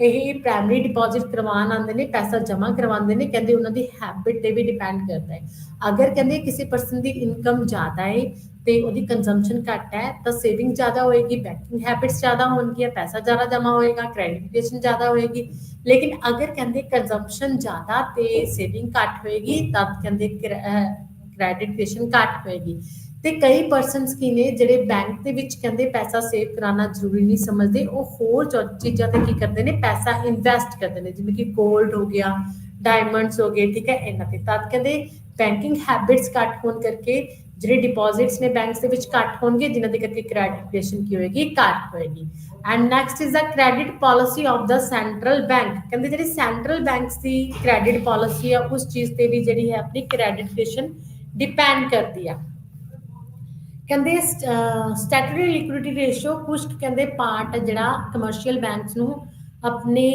ਇਹ ਪ੍ਰਾਇਮਰੀ ਡਿਪੋਜ਼ਿਟ ਕਰਵਾਉਣ ਆਉਂਦੇ ਨੇ ਪੈਸਾ ਜਮ੍ਹਾਂ ਕਰਵਾਉਂਦੇ ਨੇ ਕਹਿੰਦੇ ਉਹਨਾਂ ਦੀ ਹੈਬਿਟ ਤੇ ਵੀ ਡਿਪੈਂਡ ਕਰਦਾ ਹੈ ਅਗਰ ਕਹਿੰਦੇ ਕਿਸੇ ਪਰਸਨ ਦੀ ਇਨਕਮ ਜ਼ਿਆਦਾ ਹੈ ਤੇ ਉਹਦੀ ਕੰਜ਼ੰਪਸ਼ਨ ਘੱਟ ਹੈ ਤਾਂ ਸੇਵਿੰਗ ਜ਼ਿਆਦਾ ਹੋਏਗੀ ਬੈਂਕਿੰਗ ਹੈਬਿਟਸ ਜ਼ਿਆਦਾ ਹੋਣਗੀਆਂ ਪੈਸਾ ਜ਼ਿਆਦਾ ਜਮ੍ਹਾਂ ਹੋਏਗਾ ਕ੍ਰੈਡਿਟੇਸ਼ਨ ਜ਼ਿਆਦਾ ਹੋਏਗੀ ਲੇਕਿਨ ਅਗਰ ਕਹਿੰਦੇ ਕੰਜ਼ੰਪਸ਼ਨ ਜ਼ਿਆਦਾ ਤੇ ਸੇਵਿੰਗ ਘੱਟ ਹੋਏਗੀ ਤਾਂ ਕਹਿੰਦੇ ਕ੍ਰੈਡਿਟੇਸ਼ਨ ਘੱਟ ਹੋਏਗੀ ਤੇ ਕਈ ਪਰਸਨਸ ਕੀ ਨੇ ਜਿਹੜੇ ਬੈਂਕ ਦੇ ਵਿੱਚ ਕਹਿੰਦੇ ਪੈਸਾ ਸੇਵ ਕਰਾਉਣਾ ਜ਼ਰੂਰੀ ਨਹੀਂ ਸਮਝਦੇ ਉਹ ਹੋਰ ਚੀਜ਼ਾਂ ਤੇ ਕੀ ਕਰਦੇ ਨੇ ਪੈਸਾ ਇਨਵੈਸਟ ਕਰਦੇ ਨੇ ਜਿਵੇਂ ਕਿ ਗੋਲਡ ਹੋ ਗਿਆ ਡਾਇਮੰਡਸ ਹੋ ਗਏ ਠੀਕ ਹੈ ਇਹਨਾਂ ਤੇ ਤਾਂ ਕਹਿੰਦੇ ਬੈਂਕਿੰਗ ਹੈਬਿਟਸ ਘੱਟ ਹੋਣ ਕਰਕੇ ਜਿਹੜੇ ਡਿਪੋਜ਼ਿਟਸ ਨੇ ਬੈਂਕਸ ਦੇ ਵਿੱਚ ਘੱਟ ਹੋਣਗੇ ਜਿਨ੍ਹਾਂ ਦੇ ਕਰਕੇ ਕ੍ਰੈਡਿਟੇਸ਼ਨ ਕੀ ਹੋਏਗੀ ਘੱਟ ਹੋਏਗੀ and next is the credit policy of the central bank ਕਹਿੰਦੇ ਜਿਹੜੀ ਸੈਂਟਰਲ ਬੈਂਕਸ ਦੀ ਕ੍ਰੈਡਿਟ ਪਾਲਿਸੀ ਆ ਉਸ ਚੀਜ਼ ਤੇ ਵੀ ਜਿਹੜੀ ਹੈ ਆਪਣੀ ਕ੍ਰੈਡਿਟੇਸ਼ਨ ਡਿਪੈਂਡ ਕਰਦੀ ਆ ਕਹਿੰਦੇ ਸਟੈਟੂਟਰੀ ਲਿਕੁਇਡਿਟੀ ਰੇਸ਼ੋ ਕੁਝ ਕਹਿੰਦੇ ਪਾਰਟ ਜਿਹੜਾ ਕਮਰਸ਼ੀਅਲ ਬੈਂਕਸ ਨੂੰ ਆਪਣੇ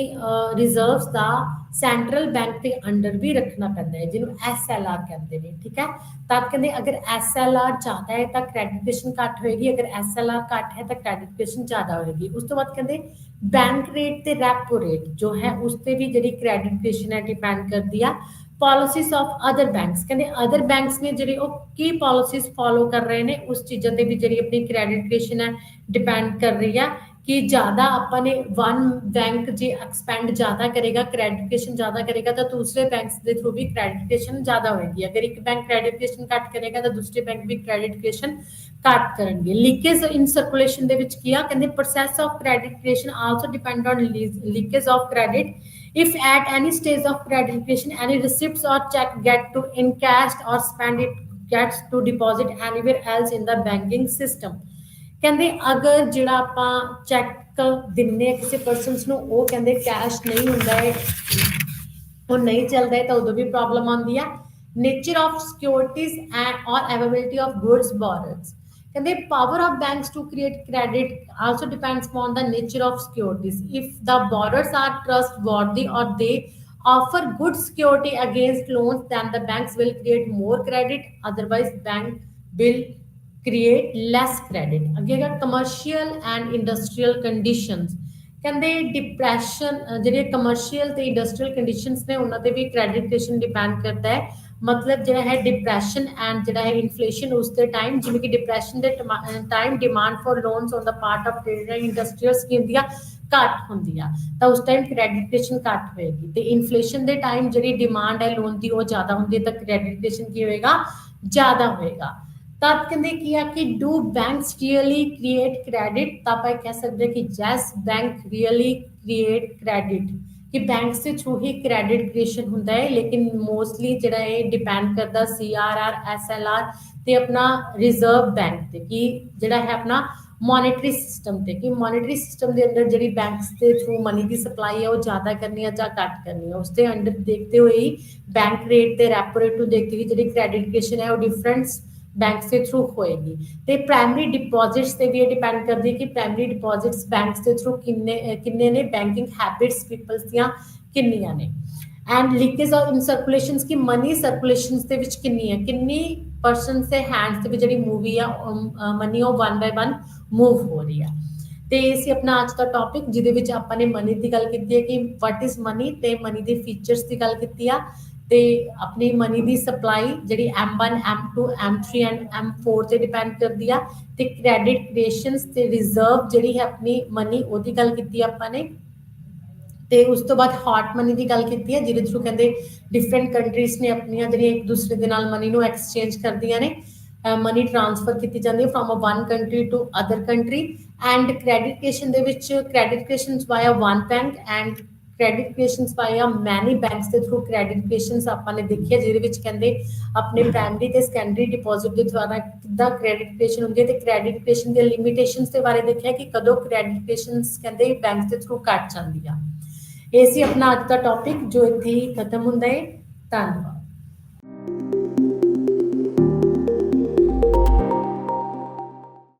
ਰਿਜ਼ਰਵਸ ਦਾ ਸੈਂਟਰਲ ਬੈਂਕ ਦੇ ਅੰਡਰ ਵੀ ਰੱਖਣਾ ਪੈਂਦਾ ਹੈ ਜਿਹਨੂੰ ਐਸਐਲਆਰ ਕਹਿੰਦੇ ਨੇ ਠੀਕ ਹੈ ਤਾਂ ਕਹਿੰਦੇ ਅਗਰ ਐਸਐਲਆਰ ਜ਼ਿਆਦਾ ਹੈ ਤਾਂ ਕ੍ਰੈਡਿਟੇਸ਼ਨ ਘੱਟ ਹੋਏਗੀ ਅਗਰ ਐਸਐਲਆਰ ਘੱਟ ਹੈ ਤਾਂ ਕ੍ਰੈਡਿਟੇਸ਼ਨ ਜ਼ਿਆਦਾ ਹੋਏਗੀ ਉਸ ਤੋਂ ਬਾਅਦ ਕਹਿੰਦੇ ਬੈਂਕ ਰੇਟ ਤੇ ਰੈਪੋ ਰੇਟ ਜੋ ਹੈ ਉਸ ਤੇ ਵੀ ਜਿਹੜੀ ਕ੍ਰੈਡਿਟੇਸ਼ਨ ਹੈ ਡਿਪੈਂਡ ਕਰਦੀ ਆ ਪੋਲਿਸੀਜ਼ ਆਫ ਅਦਰ ਬੈਂਕਸ, ਕਹਿੰਦੇ ਅਦਰ ਬੈਂਕਸ ਨੇ ਜਿਹੜੇ ਉਹ ਕੀ ਪੋਲਿਸੀਜ਼ ਫੋਲੋ ਕਰ ਰਹੇ ਨੇ, ਉਸ ਚੀਜ਼ਾਂ ਤੇ ਵੀ ਜਿਹੜੀ ਆਪਣੀ ਕ੍ਰੈਡਿਟ ਕ੍ਰੀਏਸ਼ਨ ਹੈ ਡਿਪੈਂਡ ਕਰ ਰਹੀ ਹੈ ਕਿ ਜ਼ਿਆਦਾ ਆਪਾਂ ਨੇ ਵਨ ਬੈਂਕ ਜੇ ਐਕਸਪੈਂਡ ਜ਼ਿਆਦਾ ਕਰੇਗਾ, ਕ੍ਰੈਡਿਟੇਸ਼ਨ ਜ਼ਿਆਦਾ ਕਰੇਗਾ ਤਾਂ ਦੂਸਰੇ ਬੈਂਕਸ ਦੇ ਥਰੂ ਵੀ ਕ੍ਰੈਡਿਟੇਸ਼ਨ ਜ਼ਿਆਦਾ ਹੋਏਗੀ। ਅਗਰ ਇੱਕ ਬੈਂਕ ਕ੍ਰੈਡਿਟੇਸ਼ਨ ਘੱਟ ਕਰੇਗਾ ਤਾਂ ਦੂਸਰੇ ਬੈਂਕ ਵੀ ਕ੍ਰੈਡਿਟੇਸ਼ਨ ਘੱਟ ਕਰਨਗੇ। ਲੀਕੇਜ ਇਨ ਸਰਕੂਲੇਸ਼ਨ ਦੇ ਵਿੱਚ ਕੀ ਆ, ਕਹਿੰਦੇ process of credit creation also depend on leakage of credit. If at any stage of credit creation, any receipts or check get to encashed or spent, it gets to deposit anywhere else in the banking system। ਕਹਿੰਦੇ ਅਗਰ ਜਿਹੜਾ ਆਪਾਂ ਚੈੱਕ ਦਿੰਨੇ ਕਿਸੇ ਪਰਸਨਸ ਨੂੰ, ਉਹ ਕਹਿੰਦੇ ਕੈਸ਼ ਨਹੀਂ ਹੁੰਦਾ ਹੈ, ਉਹ ਨਹੀਂ ਚੱਲਦਾ ਹੈ, ਤਾਂ ਉਦੋਂ ਵੀ ਪ੍ਰੋਬਲਮ ਆਉਂਦੀ ਆ। ਨੇਚਰ ਆਫ ਸਿਕਿਉਰਿਟੀਜ਼ ਐਂਡ ਔਰ ਅਵੇਲੇਬਿਲਿਟੀ ਆਫ ਗੁਡਸ ਬੋਰਡਰਸ, ਕਹਿੰਦੇ power of banks to create credit also depends upon the nature of securities। If the borrowers are trustworthy or they offer good security against loans, then the banks will create more credit, otherwise bank will create less credit। ਅੱਗੇ ਹੈਗਾ commercial and industrial conditions, ਕਹਿੰਦੇ ਡਿਪਰੈਸ਼ਨ ਜਿਹੜੇ ਕਮਰਸ਼ੀਅਲ ਤੇ ਇੰਡਸਟਰੀਅਲ ਕੰਡੀਸ਼ਨਸ ਨੇ ਉਹਨਾਂ ਤੇ ਵੀ ਕ੍ਰੈਡਿਟੇਸ਼ਨ ਡਿਪੈਂਡ ਕਰਦਾ ਹੈ। ਮਤਲਬ ਜਿਹੜਾ ਹੈ ਡਿਪਰੈਸ਼ਨ ਐਂਡ ਜਿਹੜਾ ਹੈ ਇਨਫਲੇਸ਼ਨ ਉਸ ਦੇ ਟਾਈਮ, ਜਿਵੇਂ ਕਿ ਡਿਪਰੈਸ਼ਨ ਦੇ time demand for loans on the part of industrial scheme ਦੀਆਂ ਘੱਟ ਹੁੰਦੀ ਆ, ਤਾਂ ਉਸ ਟਾਈਮ ਕ੍ਰੈਡਿਟੇਸ਼ਨ ਘੱਟ ਹੋਏਗੀ। ਤੇ ਇਨਫਲੇਸ਼ਨ ਦੇ ਟਾਈਮ ਜਿਹੜੀ ਡਿਮਾਂਡ ਹੈ ਲੋਨ ਦੀ ਉਹ ਜ਼ਿਆਦਾ ਹੁੰਦੀ ਹੈ, ਤਾਂ ਕ੍ਰੈਡਿਟੇਸ਼ਨ ਕੀ ਹੋਏਗਾ, ਜ਼ਿਆਦਾ ਹੋਏਗਾ। ਤਾਂ ਕਹਿੰਦੇ ਕੀ ਆ ਕਿ do banks really create credit, ਤਾਂ ਆਪਾਂ ਕਹਿ ਸਕਦੇ ਕਿ yes bank really create credit, ਕਿ ਬੈਂਕਸ ਦੇ ਥਰੂ ਹੀ ਕ੍ਰੈਡਿਟ ਕ੍ਰੀਏਸ਼ਨ ਹੁੰਦਾ ਹੈ। ਲੇਕਿਨ ਮੋਸਟਲੀ ਜਿਹੜਾ ਇਹ ਡਿਪੈਂਡ ਕਰਦਾ CRR SLR ਤੇ ਆਪਣਾ ਰਿਜ਼ਰਵ ਬੈਂਕ ਤੇ, ਕਿ ਜਿਹੜਾ ਹੈ ਆਪਣਾ ਮੋਨਿਟਰੀ ਸਿਸਟਮ ਤੇ, ਕਿ ਮੋਨਿਟਰੀ ਸਿਸਟਮ ਦੇ ਅੰਦਰ ਜਿਹੜੀ ਬੈਂਕਸ ਦੇ ਥਰੂ ਮਨੀ ਦੀ ਸਪਲਾਈ ਹੈ ਉਹ ਜ਼ਿਆਦਾ ਕਰਨੀ ਹੈ ਜਾਂ ਘੱਟ ਕਰਨੀ ਹੈ, ਉਸ ਦੇ ਅੰਡਰ ਦੇਖਦੇ ਹੋਏ ਹੀ ਬੈਂਕ ਰੇਟ ਤੇ ਰੈਪੋ ਰੇਟ ਨੂੰ ਦੇਖਦੇ ਹੋਏ ਜਿਹੜੀ ਕ੍ਰੈਡਿਟ ਕ੍ਰੀਏਸ਼ਨ ਹੈ ਉਹ ਡਿਫਰੈਂਸ ਬੈਂਕਸ ਦੇ ਥਰੂ ਹੋਏਗੀ। ਤੇ ਪ੍ਰਾਇਮਰੀ ਡਿਪੋਜ਼ਿਟਸ ਤੇ ਵੀ ਇਹ ਡਿਪੈਂਡ ਕਰਦੀ ਹੈ ਕਿ ਪ੍ਰਾਇਮਰੀ ਡਿਪੋਜ਼ਿਟਸ ਬੈਂਕਸ ਦੇ ਥਰੂ ਕਿੰਨੇ ਨੇ, ਬੈਂਕਿੰਗ ਹੈਬਿਟਸ ਪੀਪਲਸ ਦੀਆਂ ਕਿੰਨੀਆਂ ਨੇ। ਐਂਡ ਲੀਕੇਜ ਆਫ ਇਨ ਸਰਕੂਲੇਸ਼ਨਸ, ਕਿ ਮਨੀ ਸਰਕੂਲੇਸ਼ਨਸ ਦੇ ਵਿੱਚ ਕਿੰਨੀ ਹੈ, ਕਿੰਨੀ ਪਰਸਨਸ ਦੇ ਹੈਂਡਸ ਦੇ ਵਿੱਚ ਜਿਹੜੀ ਮੂਵੀ ਆ ਮਨੀ ਉਹ 1 by 1 ਮੂਵ ਹੋ ਰਹੀ ਆ। ਤੇ ਇਹ ਸੀ ਆਪਣਾ ਅੱਜ ਦਾ ਟੌਪਿਕ, ਜਿਹਦੇ ਵਿੱਚ ਆਪਾਂ ਨੇ ਮਨੀ ਦੀ ਗੱਲ ਕੀਤੀ ਹੈ ਕਿ ਵਾਟ ਇਜ਼ ਮਨੀ, ਤੇ ਮਨੀ ਦੇ ਫੀਚਰਸ ਦੀ ਗੱਲ ਕੀਤੀ ਆ, ਤੇ ਆਪਣੀ ਮਨੀ ਦੀ ਸਪਲਾਈ ਜਿਹੜੀ M1 M2 M3 and M4 ਤੇ ਡਿਪੈਂਡ ਕਰਦੀ ਆ, ਤੇ ਕ੍ਰੈਡਿਟ ਕ੍ਰੀਏਸ਼ਨਸ ਤੇ ਰਿਜ਼ਰਵ ਜਿਹੜੀ ਹੈ ਆਪਣੀ ਮਨੀ ਉਹਦੀ ਗੱਲ ਕੀਤੀ ਆਪਾਂ ਨੇ। ਤੇ ਉਸ ਤੋਂ ਬਾਅਦ ਹੌਟ ਮਨੀ ਦੀ ਗੱਲ ਕੀਤੀ ਹੈ, ਜਿਹਦੇ ਥਰੂ ਕਹਿੰਦੇ ਡਿਫਰੈਂਟ ਕੰਟਰੀਜ਼ ਨੇ ਆਪਣੀਆਂ ਜਿਹੜੀਆਂ ਇੱਕ ਦੂਸਰੇ ਦੇ ਨਾਲ ਮਨੀ ਨੂੰ ਐਕਸਚੇਂਜ ਕਰਦੀਆਂ ਨੇ, ਮਨੀ ਟ੍ਰਾਂਸਫਰ ਕੀਤੀ ਜਾਂਦੀ ਹੈ from one country to other country. And credit creation ਦੇ ਵਿੱਚ credit creation via one bank and credit creation via many banks ਦੇ ਥਰੂ ਕ੍ਰੈਡਿਟੇਸ਼ਨ ਆਪਾਂ ਨੇ ਦੇਖਿਆ, ਜਿਹਦੇ ਵਿੱਚ ਕਹਿੰਦੇ ਆਪਣੇ ਪ੍ਰਾਇਮਰੀ ਤੇ ਸੈਕੰਡਰੀ ਡਿਪੋਜ਼ਿਟ ਦੇ ਦੁਆਰਾ ਕਿੱਦਾਂ ਕ੍ਰੈਡਿਟੇਸ਼ਨ ਹੁੰਦੀ ਹੈ, ਤੇ ਕ੍ਰੈਡਿਟੇਸ਼ਨ ਦੇ ਲਿਮਿਟੇਸ਼ਨਸ ਦੇ ਬਾਰੇ ਦੇਖਿਆ ਕਿ ਕਦੋਂ ਕ੍ਰੈਡਿਟੇਸ਼ਨਸ ਕਹਿੰਦੇ ਬੈਂਕ ਦੇ ਥਰੂ ਘੱਟ ਜਾਂਦੀ ਆ। ਇਹ ਸੀ ਆਪਣਾ ਅੱਜ ਦਾ ਟੌਪਿਕ ਜੋ ਇੱਥੇ ਹੀ ਖਤਮ ਹੁੰਦਾ ਹੈ। ਧੰਨਵਾਦ।